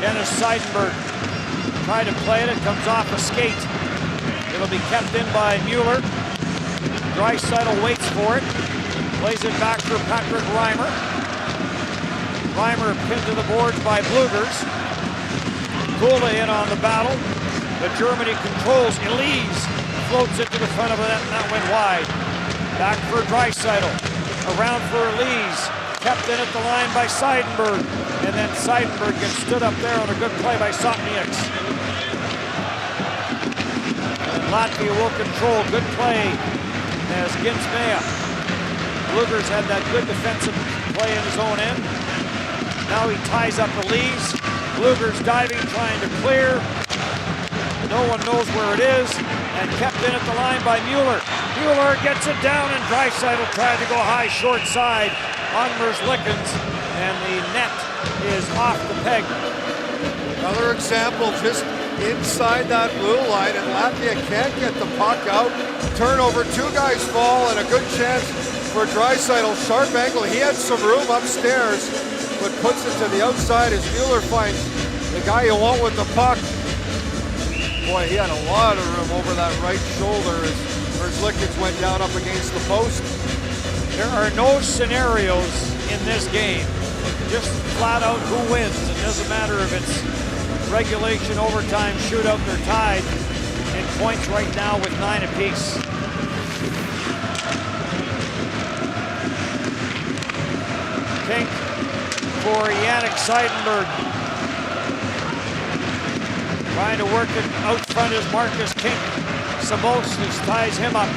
Dennis Seidenberg tried to play it. It comes off a skate. It'll be kept in by Mueller. Draisaitl waits for it. Plays it back for Patrick Reimer. Reimer pinned to the boards by Blugers. Kulda in on the battle, but Germany controls. Elise floats it to the front of the net, and that went wide. Back for Draisaitl. Around for Elise. Kept in at the line by Seidenberg. And then Seidenberg gets stood up there on a good play by Sotniak. And Latvia will control. Good play as Ginsmaya. Blugers had that good defensive play in his own end. Now he ties up Elise. Blugers diving, trying to clear. No one knows where it is. And kept in at the line by Mueller. Mueller gets it down, and Draisaitl tried to go high, short side on Merzlikins, and the net is off the peg. Another example, just inside that blue line, and Latvia can't get the puck out. Turnover, two guys fall, and a good chance for Draisaitl. Sharp angle, he had some room upstairs, but puts it to the outside as Mueller finds the guy you want with the puck. Boy, he had a lot of room over that right shoulder as Merzlikins went down up against the post. There are no scenarios in this game. Just flat out who wins. It doesn't matter if it's regulation, overtime, shootout, they're tied in points right now with 9 apiece. Pink for Yannick Seidenberg. Trying to work it out front is Marcus King. Samolskis ties him up.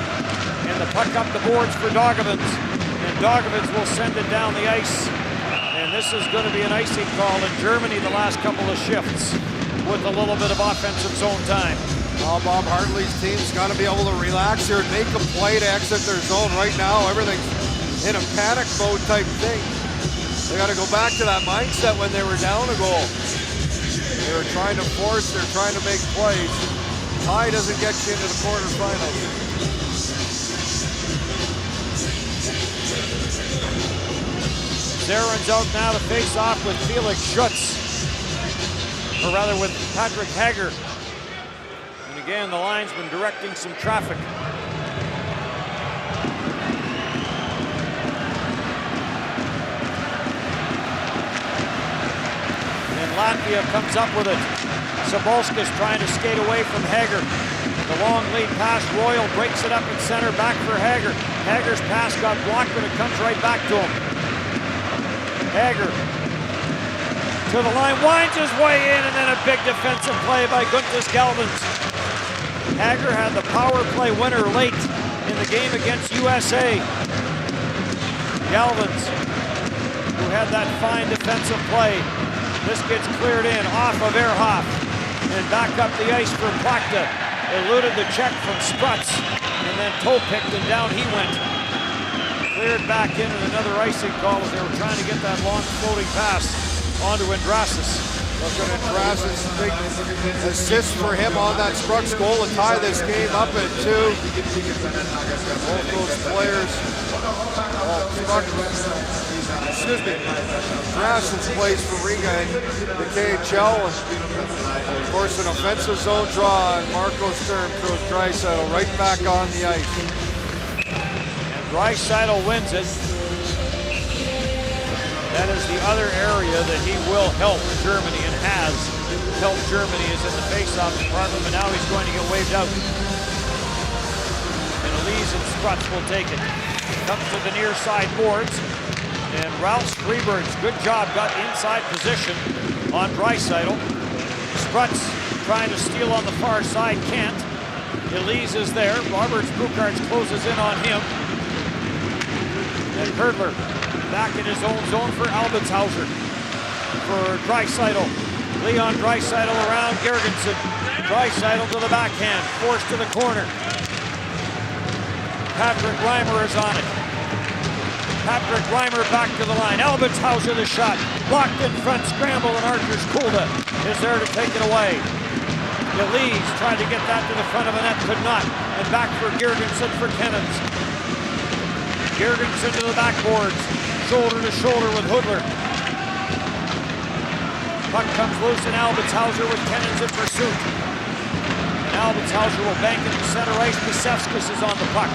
And the puck up the boards for Dogovins. And Dogovins will send it down the ice. And this is going to be an icing call in Germany the last couple of shifts with a little bit of offensive zone time. Well, Bob Hartley's team's got to be able to relax here and make a play to exit their zone. Right now, everything's in a panic mode type thing. They got to go back to that mindset when they were down a goal. They were trying to force, they're trying to make plays. Tie doesn't get you into the quarterfinals. Zarin's out now to face off with Felix Schutz, or rather with Patrick Hager. And again, the linesman directing some traffic. And Latvia comes up with it. Sabolskis trying to skate away from Hager. The long lead pass, Royal breaks it up in center, back for Hager. Hager's pass got blocked, but it comes right back to him. Hager to the line, winds his way in, and then a big defensive play by Guntis Galvins. Hager had the power play winner late in the game against USA. Galvins, who had that fine defensive play. This gets cleared in off of Ehrhoff and back up the ice for Plachta. Eluded the check from Sprutz and then toe-picked and down he went. Cleared back in and another icing call as they were trying to get that long floating pass onto Andrasis. Look at Andrasis, big assist for him on that Sprutz goal to tie this game up at 2. Both those players, Andrasis plays for Riga in the KHL. And of course, an offensive zone draw, and Marco Sturm throws Draisaitl right back on the ice. Draisaitl wins it. That is the other area that he will help Germany and has helped Germany is in the faceoff department, but now he's going to get waved out. And Elise and Sprutz will take it. Comes to the near side boards. And Ralph Freeberg's good job got inside position on Draisaitl. Sprutz trying to steal on the far side, can't. Elise is there. Roberts Bucharts closes in on him. And Herdler back in his own zone for Albitshauser. For Draisaitl. Leon Draisaitl around Gergensen. Draisaitl to the backhand, forced to the corner. Patrick Reimer is on it. Patrick Reimer back to the line. Albitshauser the shot. Blocked in front, scramble, and Archer's Kulda is there to take it away. Elise tried to get that to the front of the net, could not. And back for Gergensen for Kennens. Gergensen to the backboards. Shoulder to shoulder with Hudler. Puck comes loose and Albitshauser with Kennens in pursuit. And Albitshauser will bank it to center ice. Pisevskis is on the puck.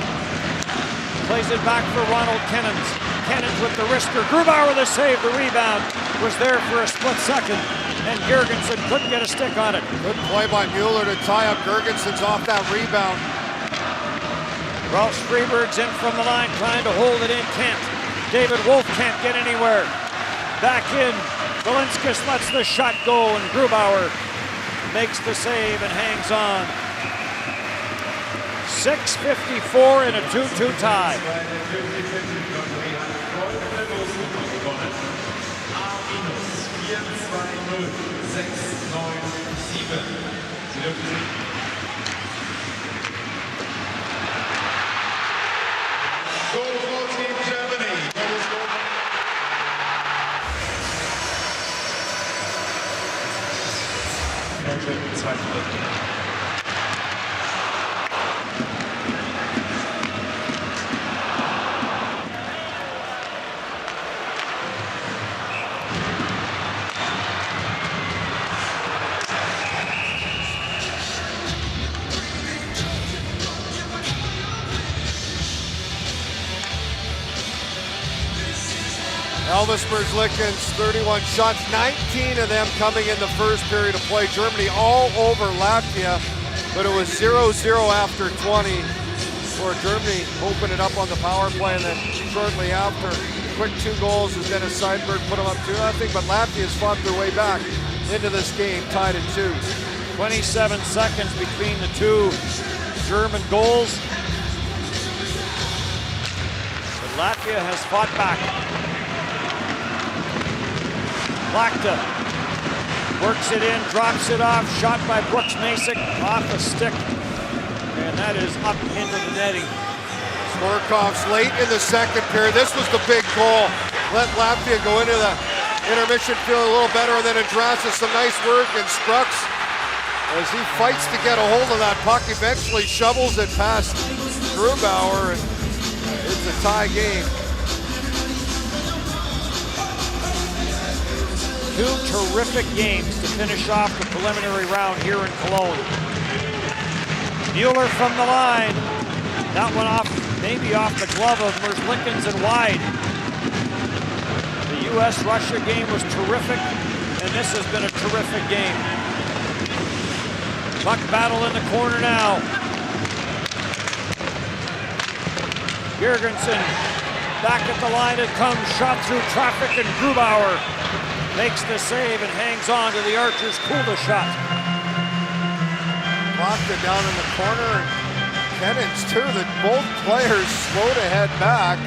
Plays it back for Ronald Kennens. Kennens with the wrister. Grubauer the save. The rebound was there for a split second. And Gergensen couldn't get a stick on it. Good play by Mueller to tie up Gergensen's off that rebound. Ralph Freeberg's in from the line, trying to hold it in, can't. David Wolf can't get anywhere. Back in, Valinskas lets the shot go, and Grubauer makes the save and hangs on. 6:54 in a 2-2 tie. Goal for Team Germany. Elvis Merzlikins, 31 shots, 19 of them coming in the first period of play. Germany all over Latvia, but it was 0-0 after 20 for Germany. Opened it up on the power play, and then shortly after, quick 2 goals as Dennis Seidberg put them up 2-0. But Latvia's fought their way back into this game, tied at 2. 27 seconds between the two German goals. But Latvia has fought back. Lakta works it in, drops it off, shot by Brooks Masick off a stick. And that is up into the netting. Skorkov's late in the second period. This was the big goal. Let Latvia go into the intermission feeling a little better, and then Andrasas, some nice work, and Sprux, as he fights to get a hold of that puck, eventually shovels it past Grubauer, and it's a tie game. Two terrific games to finish off the preliminary round here in Cologne. Mueller from the line. That one off, maybe off the glove of Merzlikins and wide. The US-Russia game was terrific, and this has been a terrific game. Puck battle in the corner now. Jurgensen back at the line it comes, shot through traffic, and Grubauer makes the save and hangs on to the Archers' coolest shot. Locked it down in the corner, and Kennings too, that both players slow to head back.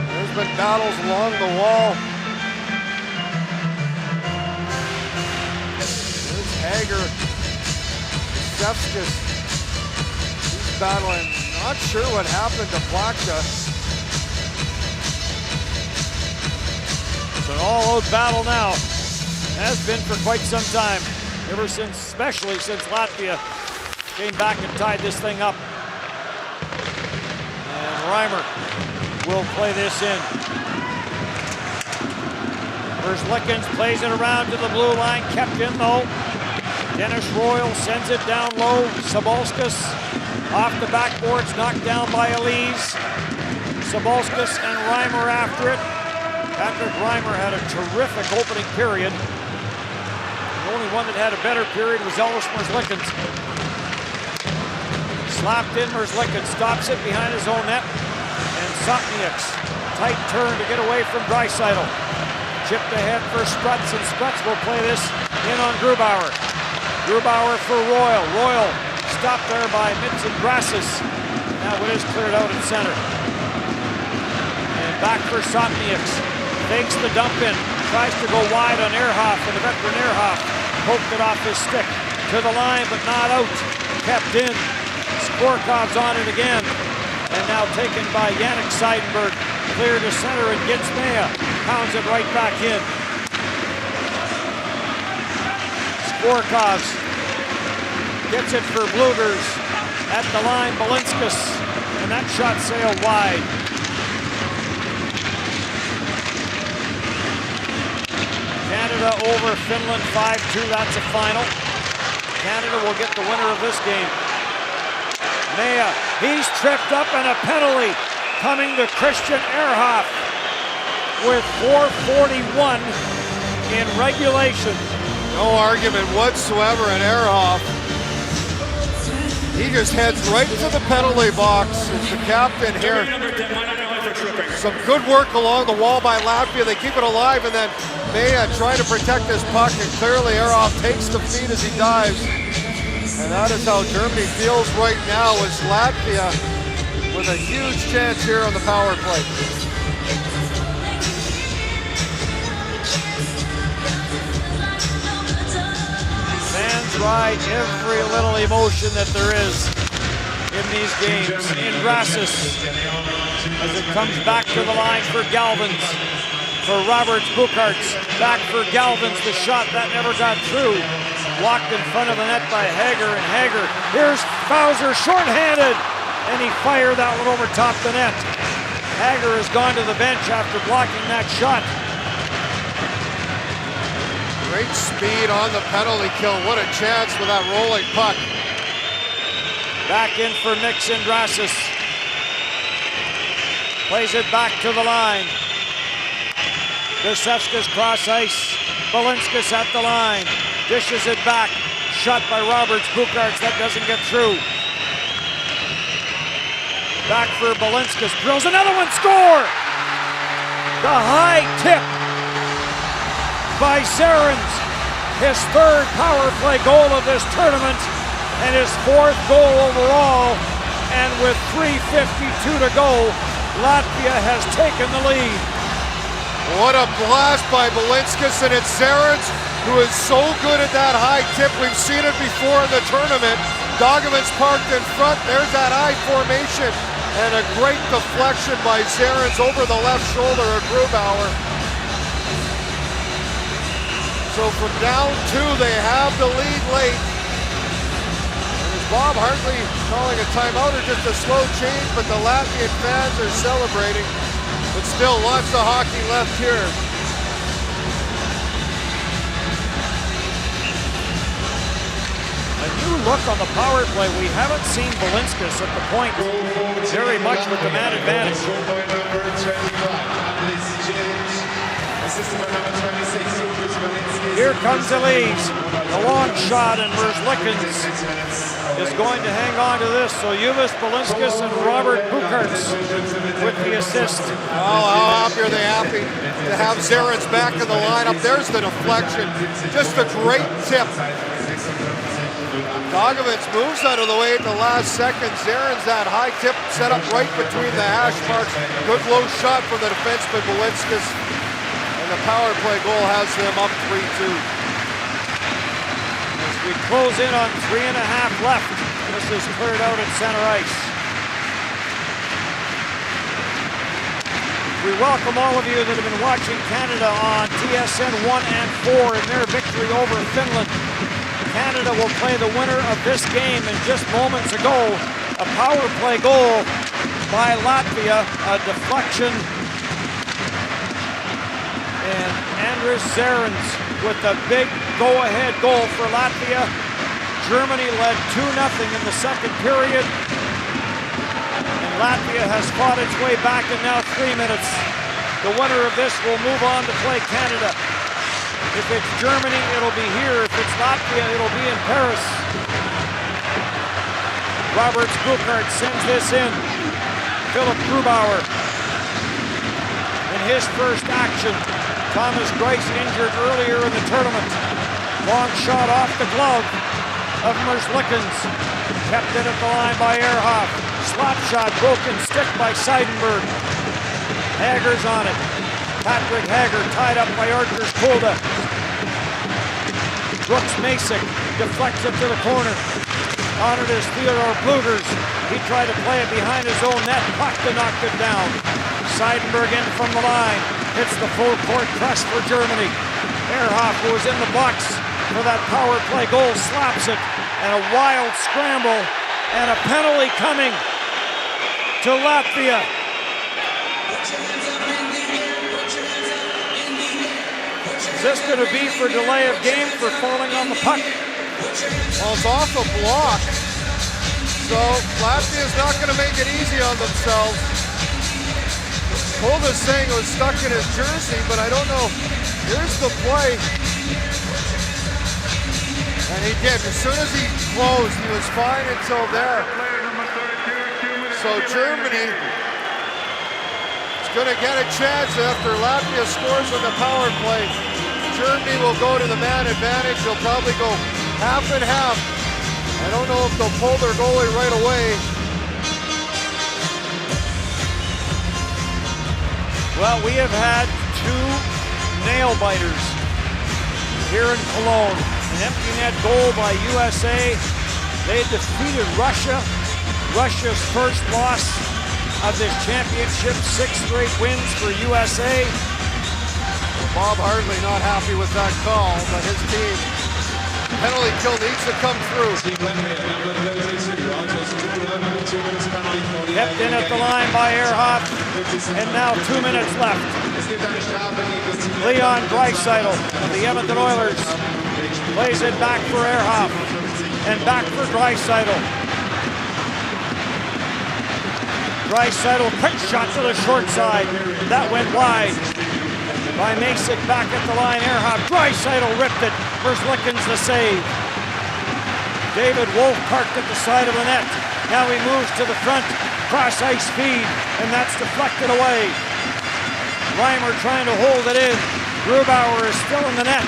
There's been battles along the wall. There's Hager, Stefskis, he's battling. Not sure what happened to Plachta. It's an all-out battle now. Has been for quite some time. Ever since, especially since Latvia came back and tied this thing up. And Reimer will play this in. Merzlikins plays it around to the blue line, kept in though. Dennis Royal sends it down low. Sabalskis off the backboards, knocked down by Elise. Sabalskis and Reimer after it. Patrick Reimer had a terrific opening period. The only one that had a better period was Elvis Merzlikins. Slapped in, Merzlikins stops it behind his own net. And Sotnieks, tight turn to get away from Draisaitl. Chipped ahead for Sprutz, and Sprutz will play this in on Grubauer. Grubauer for Royal. Royal stopped there by Mitz and Brassis. Now it is cleared out in center. And back for Sotnieks. Takes the dump in. Tries to go wide on Ehrhoff, and the veteran Ehrhoff poked it off his stick. To the line, but not out. Kept in. Skorkov's on it again. And now taken by Yannick Seidenberg. Clear to center, and Gitzmea pounds it right back in. Skorkov's gets it for Blugers. At the line, Balinskis. And that shot sailed wide. Canada over Finland 5-2, that's a final. Canada will get the winner of this game. Maya, he's tripped up, and a penalty coming to Christian Ehrhoff with 4:41 in regulation. No argument whatsoever in Ehrhoff. He just heads right to the penalty box as the captain here. Some good work along the wall by Latvia. They keep it alive, and then Maya trying to protect his puck, and clearly Ehrhoff takes the feed as he dives. And that is how Germany feels right now, as Latvia with a huge chance here on the power play. Fans ride every little emotion that there is in these games. In Rassus, as it comes back to the line for Galvins. For Roberts Bucharts, back for Galvins, the shot that never got through. Blocked in front of the net by Hager, and Hager, here's Bowser shorthanded, and he fired that one over top the net. Hager has gone to the bench after blocking that shot. Great speed on the penalty kill. What a chance with that rolling puck. Back in for Nick Sindrasis. Plays it back to the line. Gusevskis cross ice. Balinskis at the line. Dishes it back. Shot by Roberts Bucharts. That doesn't get through. Back for Balinskis. Drills another one. Score! The high tip by Sarens. his third power play goal of this tournament and his fourth goal overall. And with 3:52 to go, Latvia has taken the lead. What a blast by Belinskas, and it's Zarins who is so good at that high tip. We've seen it before in the tournament. Dagovic's parked in front. There's that I formation, and a great deflection by Zarins over the left shoulder of Grubauer. So from down two, they have the lead late. And is Bob Hartley calling a timeout or just a slow change? But the Latvian fans are celebrating. But still, lots of hockey left here. A new look on the power play. We haven't seen Belinskas at the point very much with the man advantage. Here comes Elise. The long shot, and Merzlikins is going to hang on to this. So Juvis Belinskas and Robert Bukarts with the assist. Oh, how happy are they happy to have Zarins back in the lineup. There's the deflection. Just a great tip. Dagovic moves out of the way at the last second. Zarins that high tip set up right between the hash marks. Good low shot from the defenseman Belinskas. And the power play goal has them up 3-2. As we close in on 3.5 left, this is cleared out at center ice. We welcome all of you that have been watching Canada on TSN 1 and 4 in their victory over Finland. Canada will play the winner of this game, and just moments ago, a power play goal by Latvia, a deflection. And Andris Zarins with a big go-ahead goal for Latvia. Germany led 2-0 in the second period. And Latvia has fought its way back in now 3 minutes. The winner of this will move on to play Canada. If it's Germany, it'll be here. If it's Latvia, it'll be in Paris. Roberts Bukart sends this in. Philip Grubauer. In his first action, Thomas Greiss injured earlier in the tournament. Long shot off the glove of Merzlikins. Kept it at the line by Ehrhoff. Slap shot, broken stick by Seidenberg. Hager's on it. Patrick Hager tied up by Artur Kulda. Brooks Masick deflects it to the corner. On it is Theodore Blugers. He tried to play it behind his own net. Pakta knocked it down. Seidenberg in from the line. Hits the full court press for Germany. Ehrhoff, who was in the box for that power play goal, slaps it. And a wild scramble and a penalty coming to Latvia. Is this going to be for delay of game for falling on the puck? Well, it's off a block. So Latvia's not going to make it easy on themselves. Kulda's saying it was stuck in his jersey, but I don't know. Here's the play. And he did. As soon as he closed, he was fine until there. So Germany is going to get a chance after Latvia scores on the power play. Germany will go to the man advantage. They'll probably go half and half. I don't know if they'll pull their goalie right away. Well, we have had two nail-biters here in Cologne. An empty net goal by USA. They defeated Russia. Russia's first loss of this championship. 6 straight wins for USA. Bob Hartley not happy with that call, but his team penalty kill needs to come through. Kept in at the line by Ehrhoff, and now 2 minutes left. Leon Draisaitl of the Edmonton Oilers plays it back for Ehrhoff, and back for Draisaitl. Draisaitl, quick shot to the short side. That went wide. By Masick back at the line, Ehrhoff. Draisaitl ripped it. Merzlikins the save. David Wolf parked at the side of the net. Now he moves to the front. Cross ice feed, and that's deflected away. Reimer trying to hold it in. Grubauer is still in the net.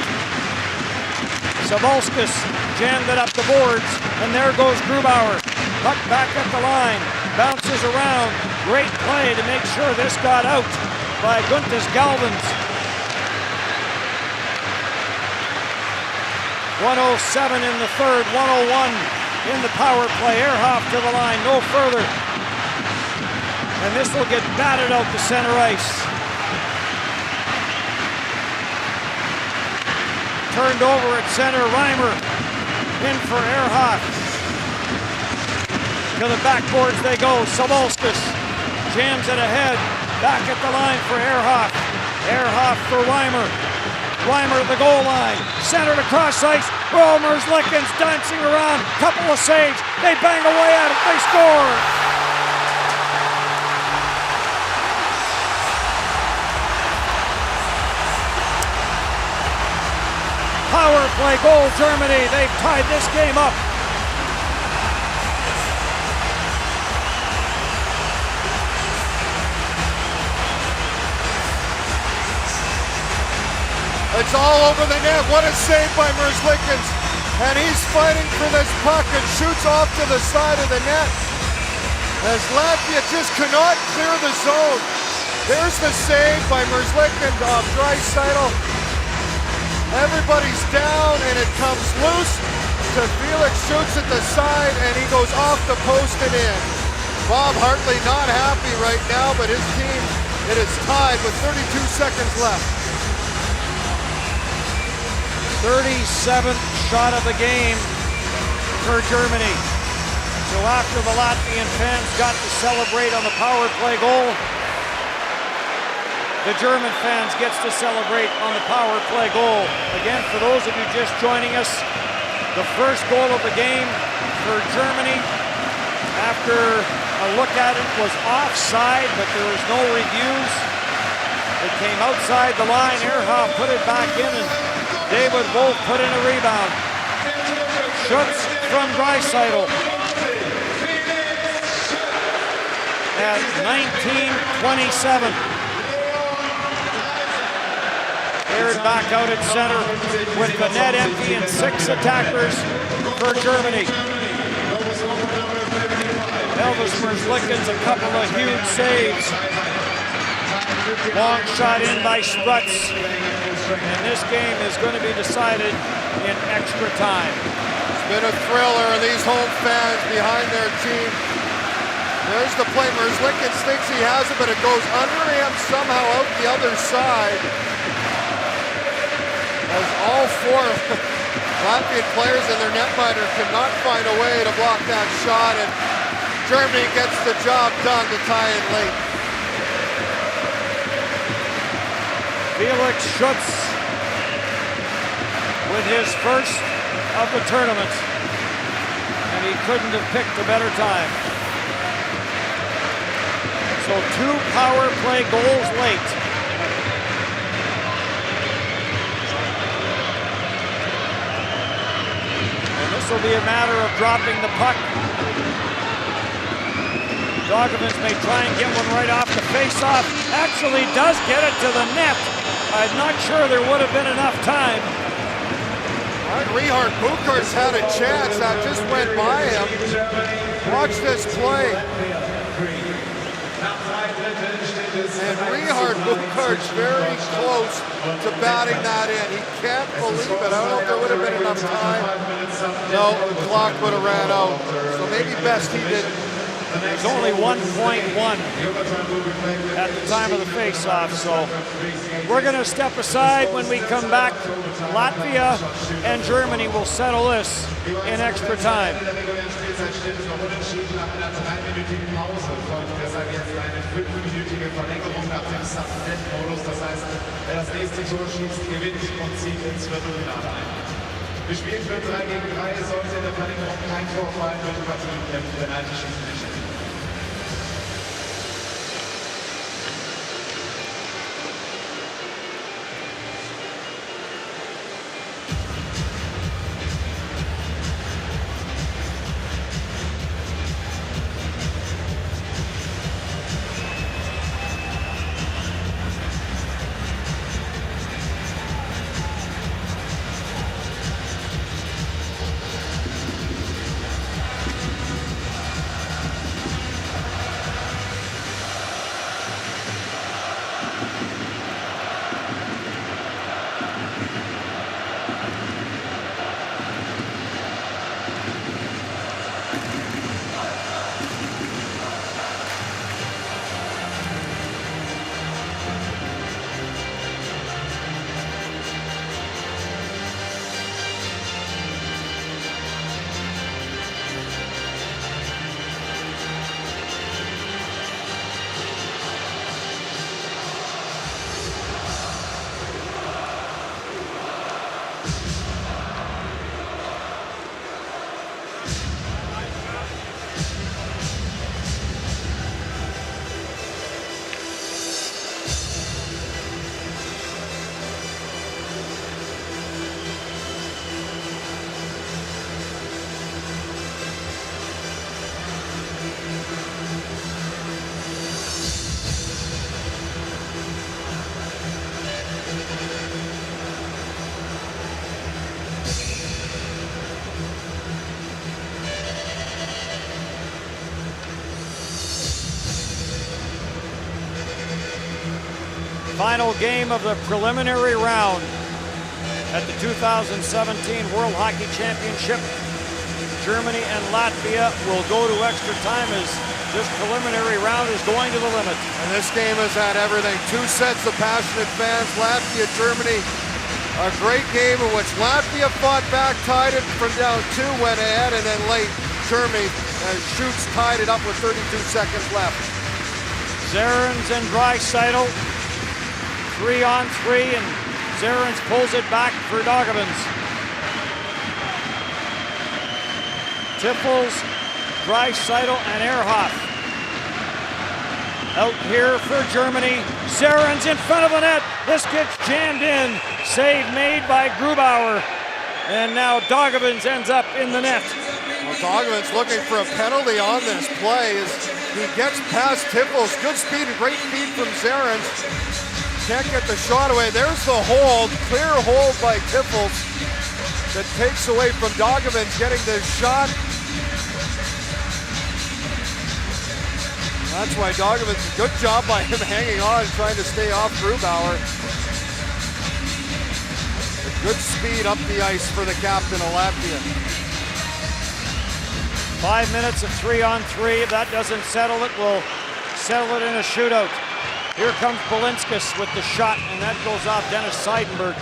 Sabalskis jammed it up the boards, and there goes Grubauer. Puck back at the line, bounces around. Great play to make sure this got out by Guntis Galvins. 107 in the third, 101 in the power play. Ehrhoff to the line, no further. And this will get batted out to center ice. Turned over at center, Reimer in for Ehrhoff. To the backboards they go, Sabalskis jams it ahead, back at the line for Ehrhoff. Ehrhoff for Reimer. Reimer at the goal line, centered across ice. Romers, Lickens dancing around, couple of saves. They bang away at it, they score. Power play goal, Germany. They've tied this game up. It's all over the net. What a save by Merzlikins. And he's fighting for this puck and shoots off to the side of the net. As Latvia just cannot clear the zone. There's the save by Merzlikins off Draisaitl. Everybody's down and it comes loose to Felix, shoots at the side and he goes off the post and in. Bob Hartley not happy right now, but his team, it is tied with 32 seconds left. 37th shot of the game for Germany. So after the Latvian fans got to celebrate on the power play goal, the German fans gets to celebrate on the power play goal. Again, for those of you just joining us, the first goal of the game for Germany, after a look at it, was offside, but there was no reviews. It came outside the line. Ehrhoff put it back in, and David Wolf put in a rebound. Schutz from Draisaitl. At 19:27. Aired back out at center with the net empty and 6 attackers for Germany. Elvis Merzlikins, a couple of huge saves. Long shot in by Sprutz. And this game is going to be decided in extra time. It's been a thriller, and these home fans behind their team. There's the play. Merzlikins thinks he has it, but it goes under him somehow out the other side. As all 4 Latvian players and their netminder cannot find a way to block that shot, and Germany gets the job done to tie it late. Felix Schutz with his first of the tournament, and he couldn't have picked a better time. So 2 power play goals late. This will be a matter of dropping the puck. Dogovins may try and get one right off the face-off. Actually does get it to the net. I'm not sure there would have been enough time. Richard Bukar's had a chance. That just went by him. Watch this play. And Richard Bukar's very close to batting that in. He can't believe it. I don't know if there would have been enough time. No, the clock would have ran out. So maybe best he didn't. There's only 1.1 at the time of the face-off, so we're going to step aside. When we come back, Latvia and Germany will settle this in extra time. Gespielt wird 3 gegen 3, sollte in der Verlängerung kein Tor fallen, wird die Partie im Penalty-Schießen entschieden. Final game of the preliminary round at the 2017 World Hockey Championship. Germany and Latvia will go to extra time as this preliminary round is going to the limit. And this game has had everything. Two sets of passionate fans. Latvia, Germany, a great game in which Latvia fought back, tied it from down 2, went ahead, and then late Germany shoots tied it up with 32 seconds left. Zarens and Draisaitl, 3-on-3, and Zarens pulls it back for Dogovins. Tiffels, Draisaitl, and Ehrhoff. Out here for Germany. Zarens in front of the net. This gets jammed in. Save made by Grubauer. And now Dogovins ends up in the net. Well, Dogovins looking for a penalty on this play as he gets past Tiffels. Good speed, a great feed from Zarens. Can't get the shot away. There's the hold. Clear hold by Tiffels that takes away from Dogovins getting the shot. That's why Dogovins, good job by him hanging on, trying to stay off Grubauer. Good speed up the ice for the captain of Latvia. 5 minutes of 3-on-3. If that doesn't settle it, we'll settle it in a shootout. Here comes Belinskas with the shot, and that goes off Dennis Seidenberg.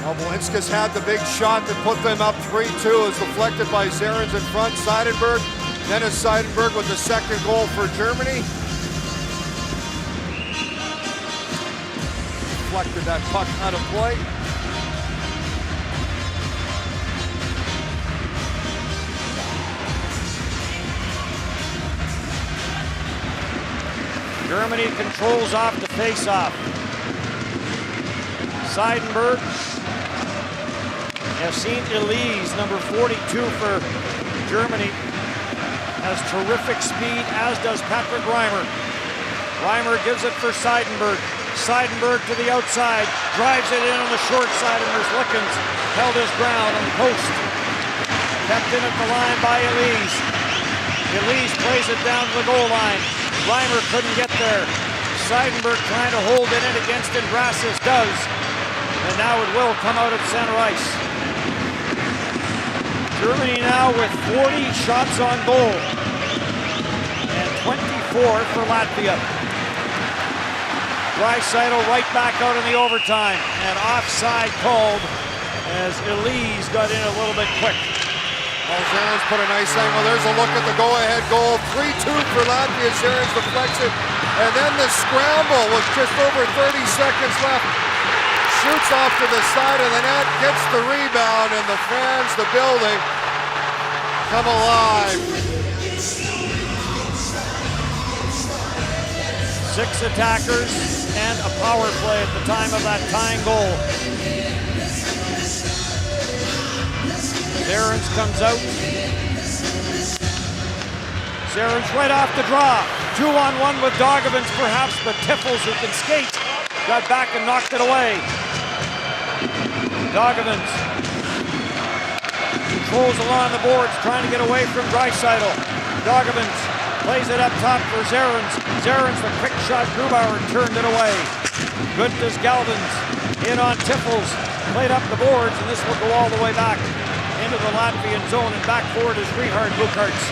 Well, Belinskas had the big shot that put them up 3-2. Is deflected by Zarens in front. Seidenberg. Dennis Seidenberg with the second goal for Germany. Deflected that puck out of play. Germany controls off the face-off. Seidenberg. Yassine Elise, number 42 for Germany, has terrific speed, as does Patrick Reimer. Reimer gives it for Seidenberg. Seidenberg to the outside, drives it in on the short side, and there's Lickens. Held his ground on the post. Kept in at the line by Elise. Elise plays it down to the goal line. Reimer couldn't get there. Seidenberg trying to hold it in against Imbrasis, does. And now it will come out of center ice. Germany now with 40 shots on goal. And 24 for Latvia. Draisaitl right back out in the overtime. And offside called as Elise got in a little bit quick. Well, Zarens put a nice angle. There's a look at the go-ahead goal. 3-2 for Latvia. Zarens deflects it. And then the scramble with just over 30 seconds left. Shoots off to the side of the net, gets the rebound, and the fans, the building, come alive. 6 attackers and a power play at the time of that tying goal. Zarens comes out. Zarens right off the draw. 2-on-1 with Dogovins perhaps, but Tiffels, who can skate, got back and knocked it away. Dogovins controls along the boards, trying to get away from Draisaitl. Dogovins plays it up top for Zarens. Zarens, the quick shot, Grubauer turned it away. Good as Galvins in on Tiffels, played up the boards, and this will go all the way back into the Latvian zone, and back forward is Richard Bukarts.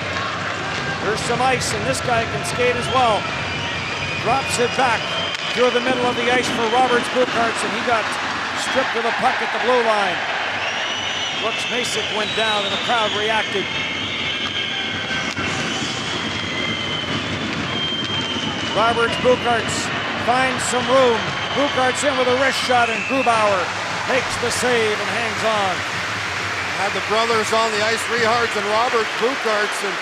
There's some ice, and this guy can skate as well. Drops it back through the middle of the ice for Roberts Bukarts, and he got stripped of the puck at the blue line. Brooks Masick went down, and the crowd reacted. Roberts Bukarts finds some room. Bukarts in with a wrist shot, and Grubauer makes the save and hangs on. Had the brothers on the ice, Richards and Robert Bukarts, and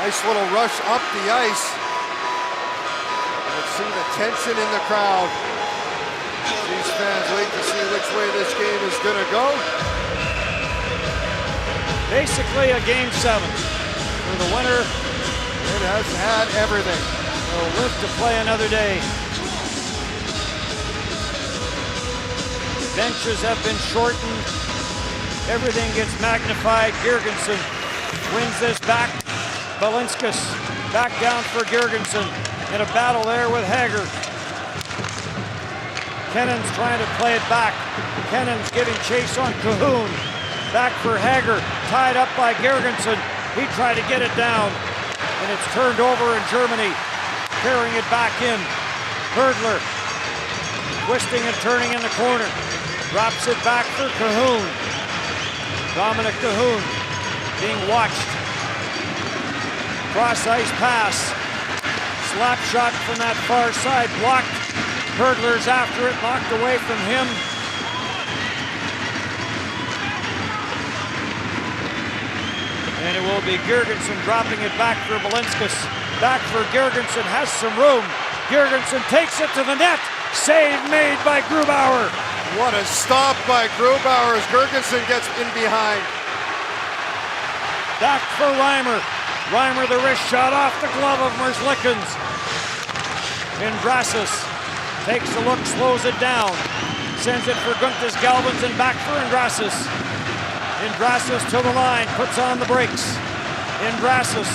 nice little rush up the ice. Let's see the tension in the crowd. These fans wait to see which way this game is going to go. Basically a game 7. For the winner, it has had everything. Will live to play another day. Benches have been shortened. Everything gets magnified. Girgensson wins this back. Belinskas back down for Girgensson in a battle there with Hager. Kennan's trying to play it back. Kennan's giving chase on Cahoon. Back for Hager, tied up by Gergensen. He tried to get it down, and it's turned over in Germany. Carrying it back in. Hurdler, twisting and turning in the corner. Drops it back for Cahoon. Dominic Cahoon being watched. Cross ice pass. Slap shot from that far side, blocked. Hurdler's after it, knocked away from him. And it will be Gergensen dropping it back for Balinskis. Back for Gergensen, has some room. Gergensen takes it to the net. Save made by Grubauer. What a stop by Grubauer as Gergensen gets in behind. Back for Reimer. Reimer, the wrist shot off the glove of Merzlikins. Indrasis takes a look, slows it down. Sends it for Guntis Galvins and back for Indrasis. Indrasis to the line, puts on the brakes. Indrasis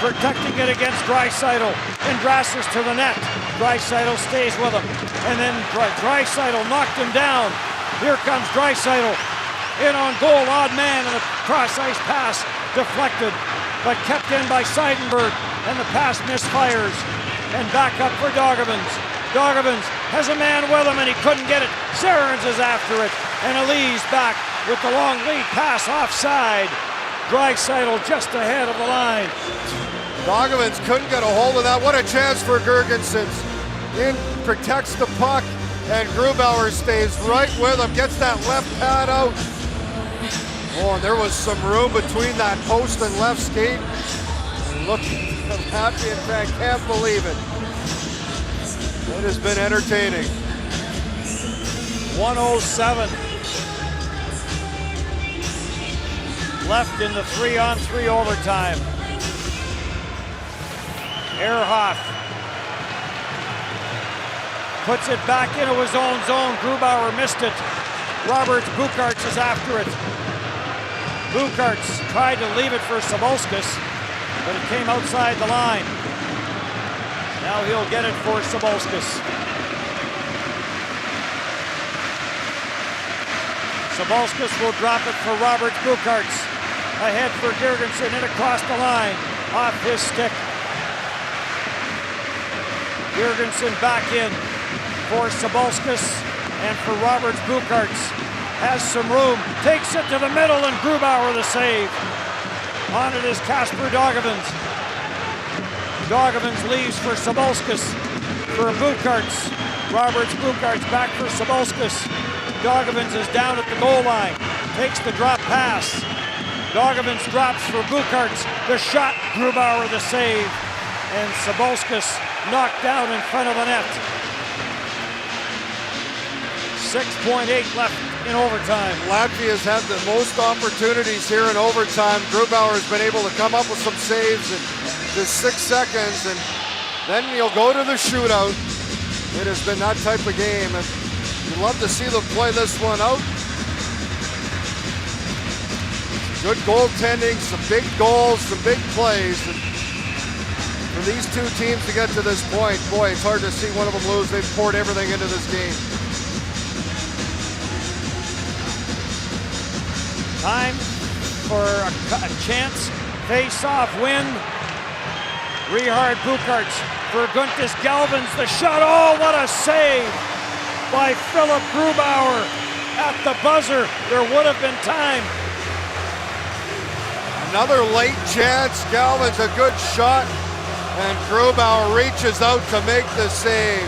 protecting it against Draisaitl. Indrasis to the net. Draisaitl stays with him. And then Draisaitl knocked him down. Here comes Draisaitl. In on goal, odd man, and the cross-ice pass deflected, but kept in by Seidenberg, and the pass misfires. And back up for Daugavins. Daugavins has a man with him, and he couldn't get it. Zarens is after it, and Elise back with the long lead pass offside. Draisaitl just ahead of the line. Daugavins couldn't get a hold of that. What a chance for Gergensen. In, protects the puck, and Grubauer stays right with him, gets that left pad out. Oh, and there was some room between that post and left skate. And look, the Latvian fan can't believe it. It has been entertaining. 1:07 left in the 3-on-3 overtime. Ehrhoff puts it back into his own zone. Grubauer missed it. Roberts Bukarts is after it. Bukarts tried to leave it for Sabolskis, but it came outside the line. Now he'll get it for Sabolskis. Sabolskis will drop it for Roberts Bukarts. Ahead for Gergensen, in across the line. Off his stick. Gergensen back in for Sabolskis and for Roberts Bukarts. Has some room, takes it to the middle, and Grubauer the save. On it is Kasper Daugavins. Daugavins leaves for Sabolskis, for Bukarts. Roberts Bukarts back for Sabolskis. Daugavins is down at the goal line, takes the drop pass. Daugavins drops for Bukarts. The shot, Grubauer the save. And Sabolskis knocked down in front of the net. 6.8 left in overtime. Latvia's had the most opportunities here in overtime. Grubauer has been able to come up with some saves in just 6 seconds, and then you'll go to the shootout. It has been that type of game, and you'd love to see them play this one out. Good goaltending, some big goals, some big plays. And for these two teams to get to this point, boy, it's hard to see one of them lose. They've poured everything into this game. Time for a chance. Face-off win. Richard Bukarts for Guntis Galvins. The shot. Oh, what a save by Philip Grubauer at the buzzer. There would have been time. Another late chance. Galvin's a good shot, and Grubauer reaches out to make the save.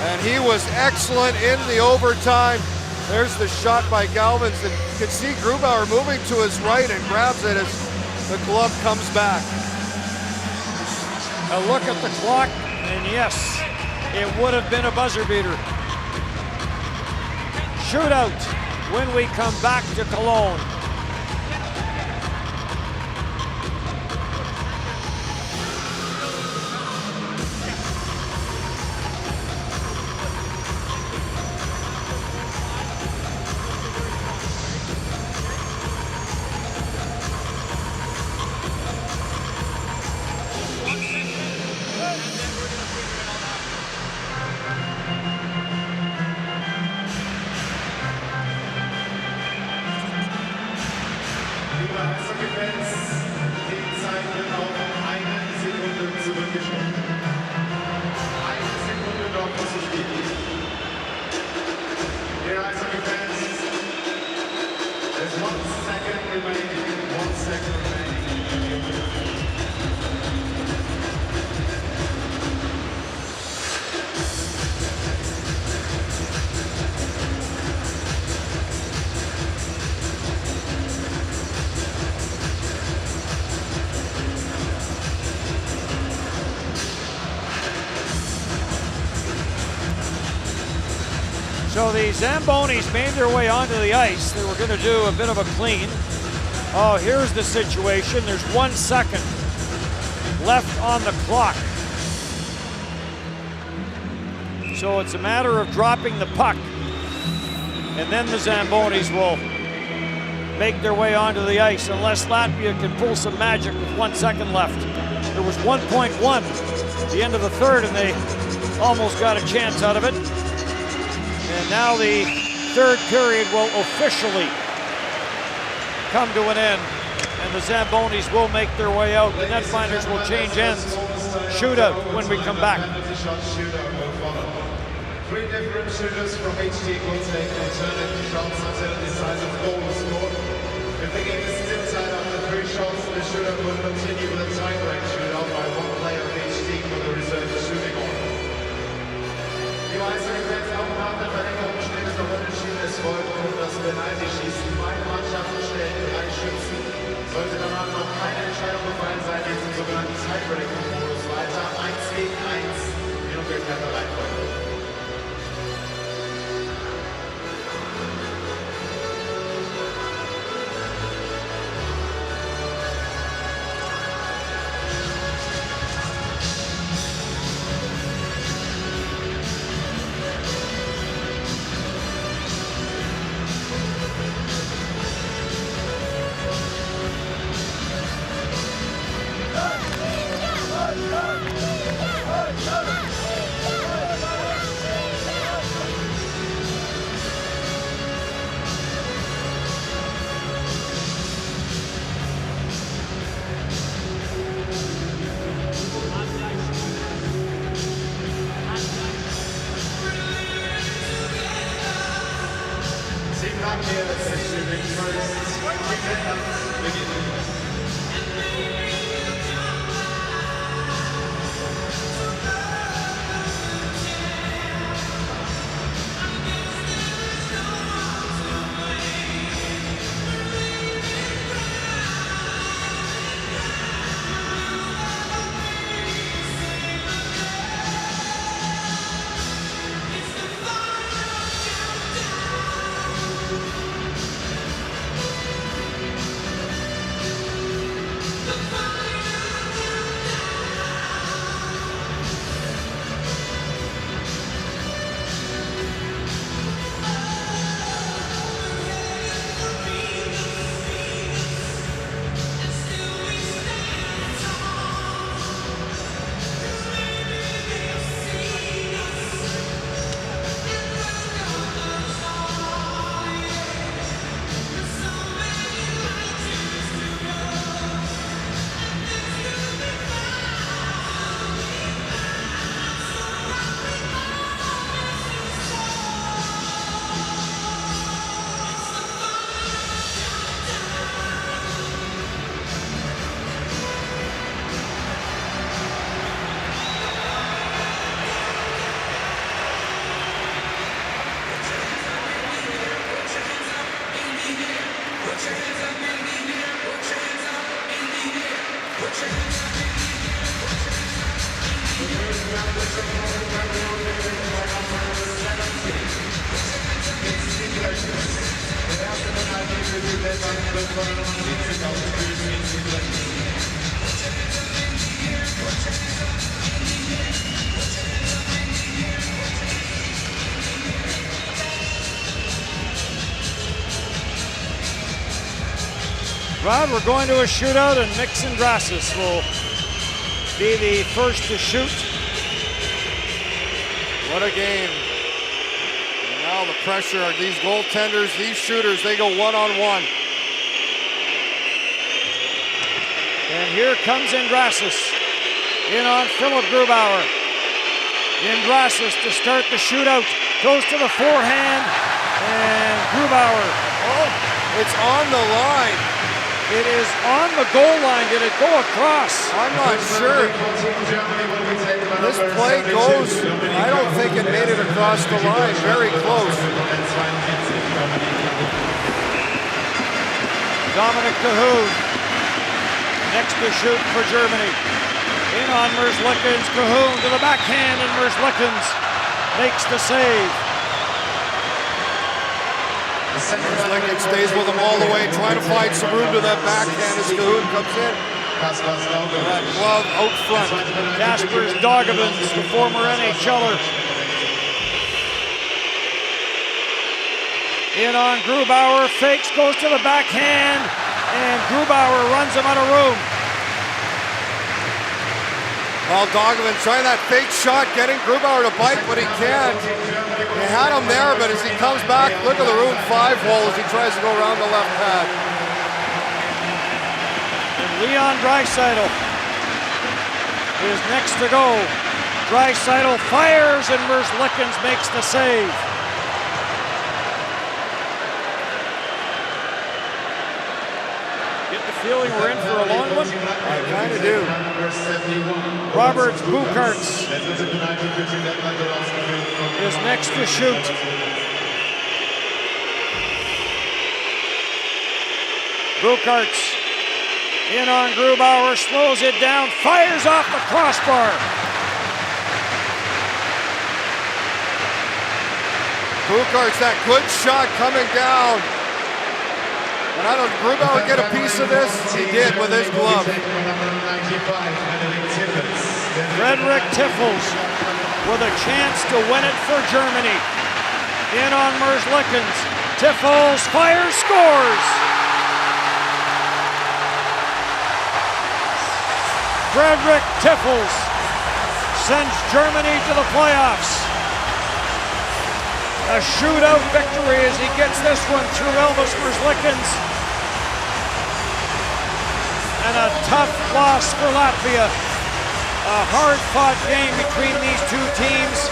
And he was excellent in the overtime. There's the shot by Galvins, and you can see Grubauer moving to his right and grabs it as the glove comes back. A look at the clock, and yes, it would have been a buzzer beater. Shootout when we come back to Cologne. Liebe Eishockey-Fans, die Zeit wird auf 1 Sekunde zurückgestellt. 1 Sekunde noch zu spielen. Dear Eishockey-Fans, there's 1 second remaining. 1 second remaining. So the Zambonis made their way onto the ice. They were going to do a bit of a clean. Oh, here's the situation. There's 1 second left on the clock. So it's a matter of dropping the puck. And then the Zambonis will make their way onto the ice unless Latvia can pull some magic with 1 second left. There was 1.1 at the end of the third, and they almost got a chance out of it. And now the third period will officially come to an end, and the Zambonis will make their way out. The netminders will change ends. Shootout when we come back. 3 different shooters from each team will take alternate shots until the decisive goal is scored. If the game is still tied after 3 shots, the shootout will continue with a tie-break shootout by 1 player of each team with a reserve shooting order. Die Eishockey-Fans auch nach der Verlängerung steht es noch unentschieden. Es folgt nun das Penalty-Schießen. Beide Mannschaften stellen 3 Schützen. Sollte danach noch keine Entscheidung gefallen sein, geht es im sogenannten Tiebreak-Modus weiter. 1 gegen 1 in umgekehrter Reihenfolge. Rod, we're going to a shootout, and Mixon Grasses will be the first to shoot. What a game. And now the pressure of these goaltenders, these shooters, they go one-on-one. And here comes Indrasis. In on Philip Grubauer. Indrasis to start the shootout. Goes to the forehand. And Grubauer. Oh, it's on the line. It is on the goal line. Did it go across? I'm not sure. This play goes, I don't think it made it across the line. Very close. Dominic Cahoon. Next to shoot for Germany. In on Merzlikins. Cahoon to the backhand, and Merzlikins makes the save. Merzlikins stays with him all the way, trying to find some room to that backhand as Cahoon comes in. That glove out front. Kaspers Dogevins, the former NHLer. In on Grubauer, fakes, goes to the backhand, and Grubauer runs him out of room. Well, Dogevin trying that fake shot, getting Grubauer to bite, but he can't. He had him there, but as he comes back, look at the room 5 hole as he tries to go around the left pad. And Leon Draisaitl is next to go. Draisaitl fires, and Merzlikins makes the save. Feeling we're in for a long one? I kind of do. Robert Bukarts is next to shoot. Bukarts in on Grubauer, slows it down, fires off the crossbar. Bukarts, that good shot coming down. And I don't, Grubauer get a piece of this? He did with his glove. Frederick Tiffels with a chance to win it for Germany. In on Merzlikins. Tiffels fires, scores! Frederick Tiffels sends Germany to the playoffs. A shootout victory as he gets this one through Elvis Merzlikins. And a tough loss for Latvia. A hard-fought game between these two teams.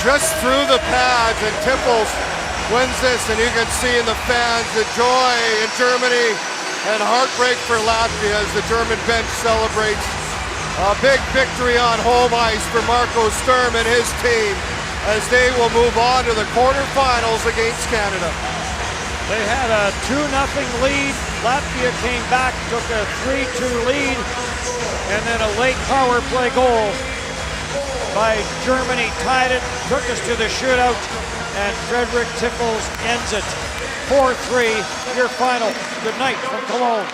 Just through the pads, and Tiffels wins this, and you can see in the fans the joy in Germany and heartbreak for Latvia as the German bench celebrates. A big victory on home ice for Marco Sturm and his team as they will move on to the quarterfinals against Canada. They had a 2-0 lead. Latvia came back, took a 3-2 lead, and then a late power play goal by Germany tied it, took us to the shootout, and Frederick Tiffels ends it. 4-3, your final. Good night from Cologne.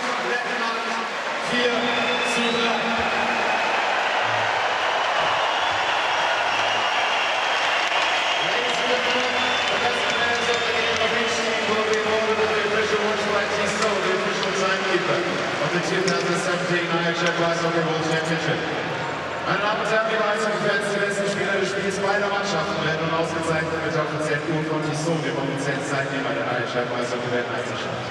Of the 2017 IIHF World Championship. Meine Damen und Herren, liebe Eishockey-Fans, die besten Spieler des Spiels beider Mannschaften werden nun ausgezeichnet mit der offiziellen Uhr von Tissot, dem offiziellen Zeitnehmer der IIHF Eishockey-Weltmeisterschaft.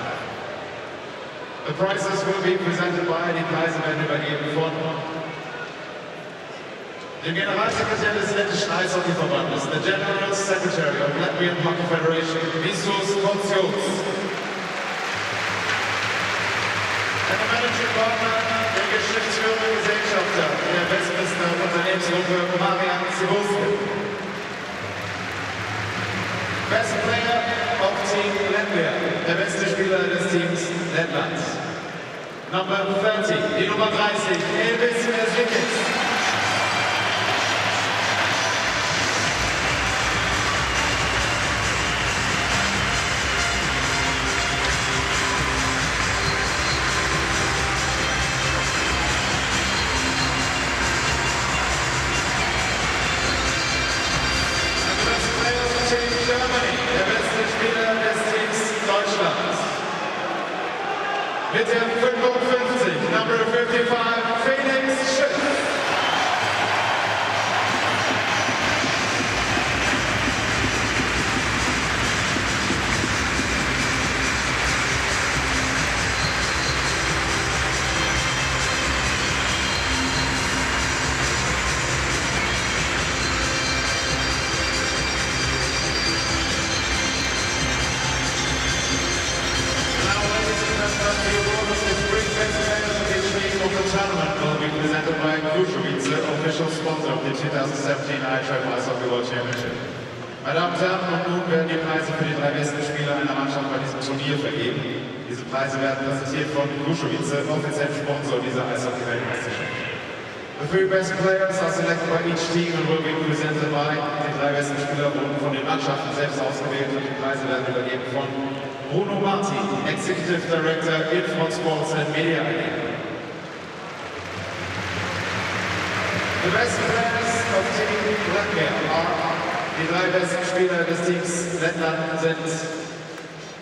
The prizes will be presented by, die Preise werden übergeben von dem Generalsekretär des lettischen Eishockeyverbandes, the General Secretary of Latvian Hockey Federation, Visus Kocios. Der Managing Partner, der geschäftsführende Gesellschafter der Westlister Unternehmensgruppe Marian Zivoske. Best Player of Team Latvia, der beste Spieler des Teams Lettlands. Number 30, die Nummer 30, Elvis Merzlikins. Der beste Spieler des Teams Deutschlands. Mit der 55, Number 55, Felix Schütz. sponsor of the 2017 IIHF Ice Hockey World Championship. Meine Damen und Herren, und nun werden die Preise für die 3 besten Spieler einer Mannschaft bei diesem Turnier vergeben. Diese Preise werden präsentiert von Krušovice, offiziellen Sponsor dieser Eishockey-Weltmeisterschaft. The 3 best players are selected by each team and will be presented by. Die 3 besten Spieler wurden von den Mannschaften selbst ausgewählt und die Preise werden übergeben von Bruno Marti, Executive Director Infront Sports and Media. The best players of Team Latvia are. Die 3 besten Spieler des Teams Lettland sind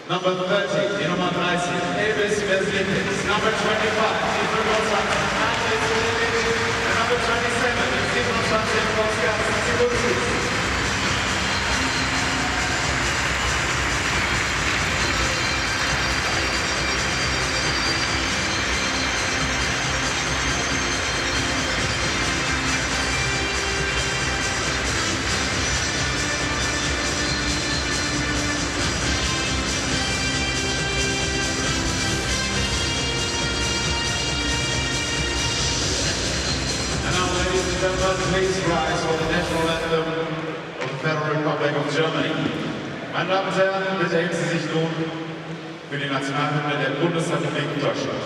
Number 30, die Nummer 30, Elvis Veslitis, Number 25, die 25, Andres Veslitis, Number 27, die 27, Oskar Sibulskis. Please rise for the national anthem of the Federal Republic of Germany. Meine Damen und Herren, bitte heben Sie sich nun für die Nationalhymne der Bundesrepublik Deutschland.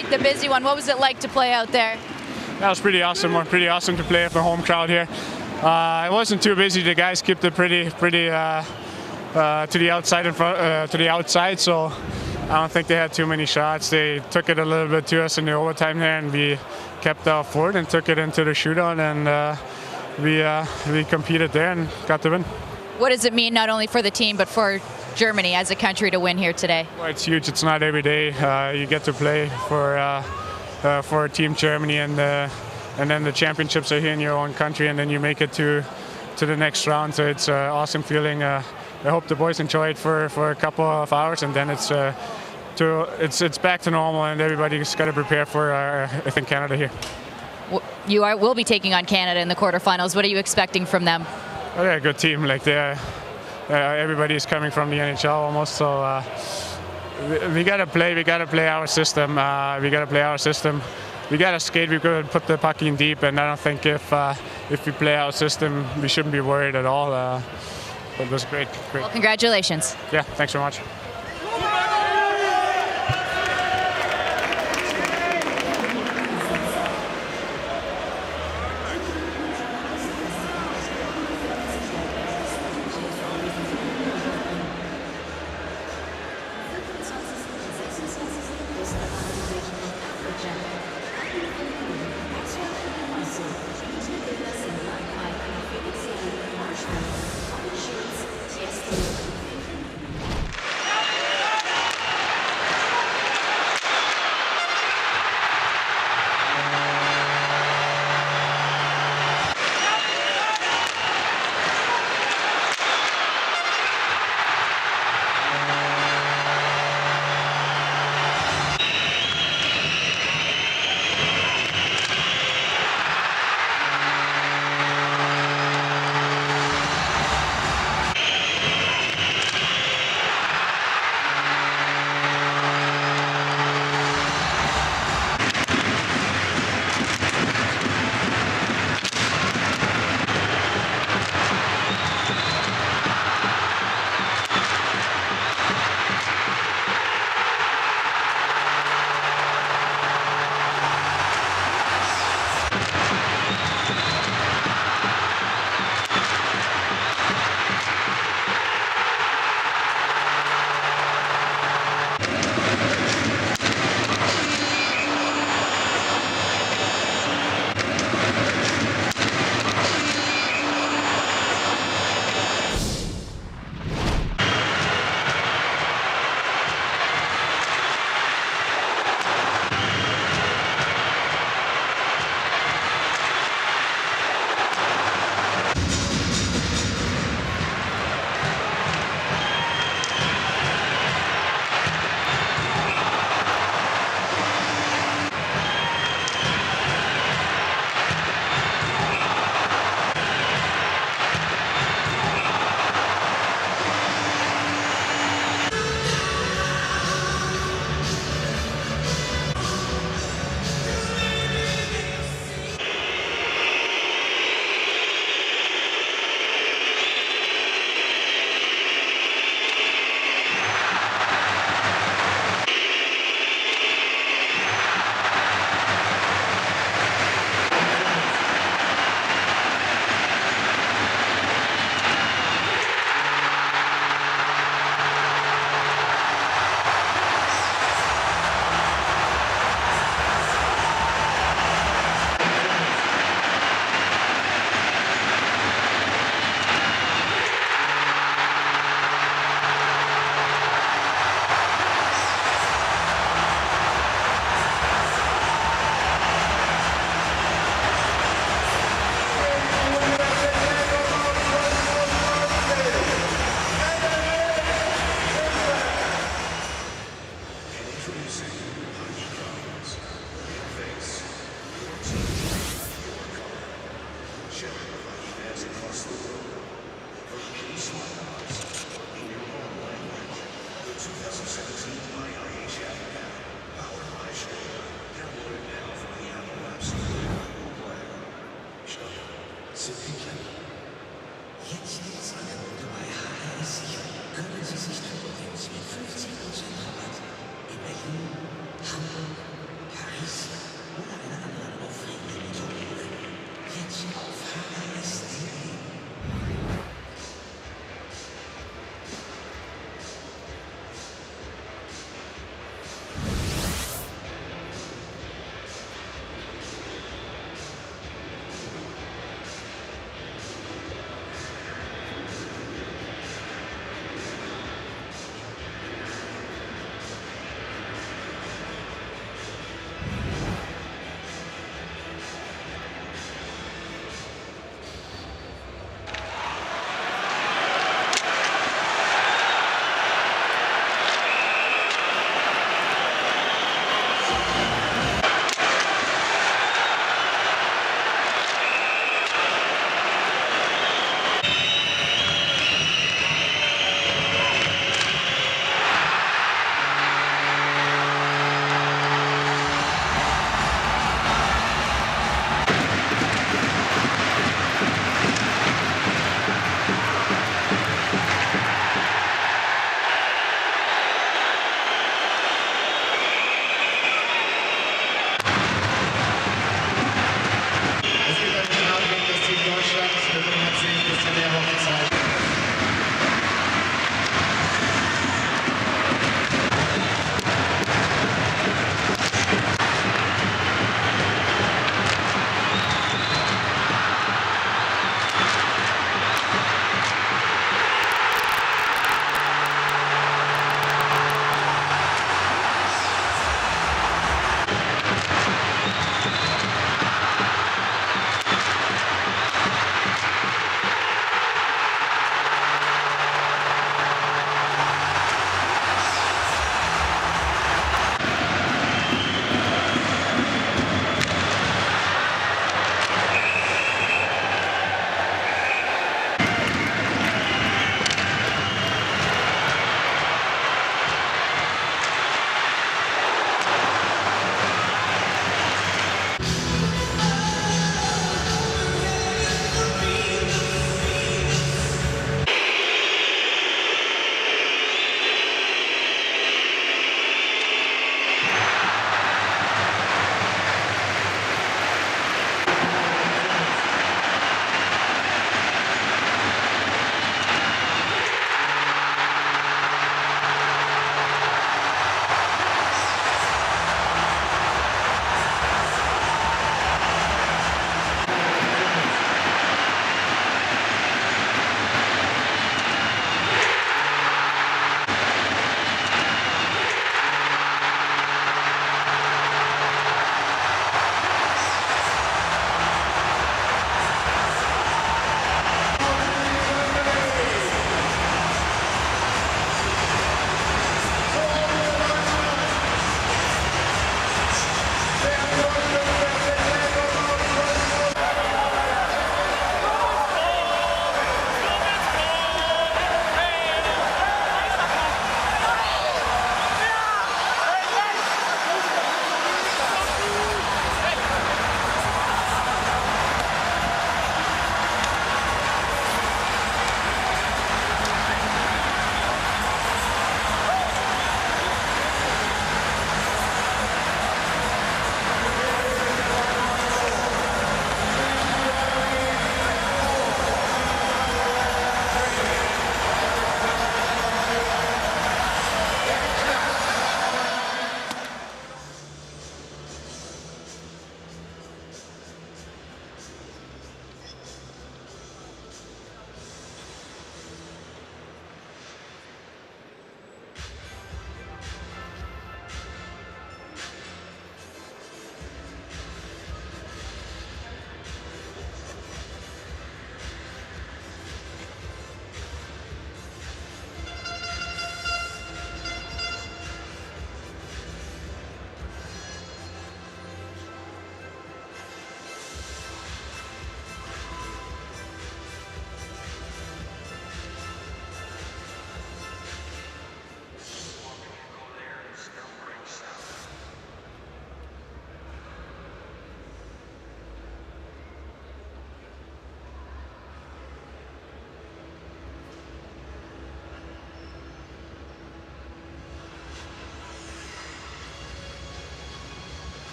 quite the busy one. What was it like to play out there? That was pretty awesome. Pretty awesome to play for home crowd here. It wasn't too busy. The guys kept it pretty to the outside to the outside. So I don't think they had too many shots. They took it a little bit to us in the overtime there, and we kept our fort and took it into the shootout, and we competed there and got the win. What does it mean not only for the team but for Germany as a country to win here today? Well, it's huge. It's not every day you get to play for Team Germany, and then the championships are here in your own country, and then you make it to the next round. So it's an awesome feeling. I hope the boys enjoy it for a couple of hours, and then it's back to normal, and everybody's got to prepare for I think Canada here. You will be taking on Canada in the quarterfinals. What are you expecting from them? Oh, they're a good team. Like everybody is coming from the NHL almost, so we gotta play. We gotta play our system. We gotta skate. We gotta put the puck in deep, and I don't think if we play our system, we shouldn't be worried at all. But it was great. Well, congratulations. Yeah, thanks so much. Jetzt gibt es Angebote bei IIHF. Können Sie sich übrigens mit 50% Rabatt in Berlin, Hamburg, Preis oder einer anderen aufregenden Methodik. Jetzt auf HRS.de.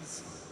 Saison.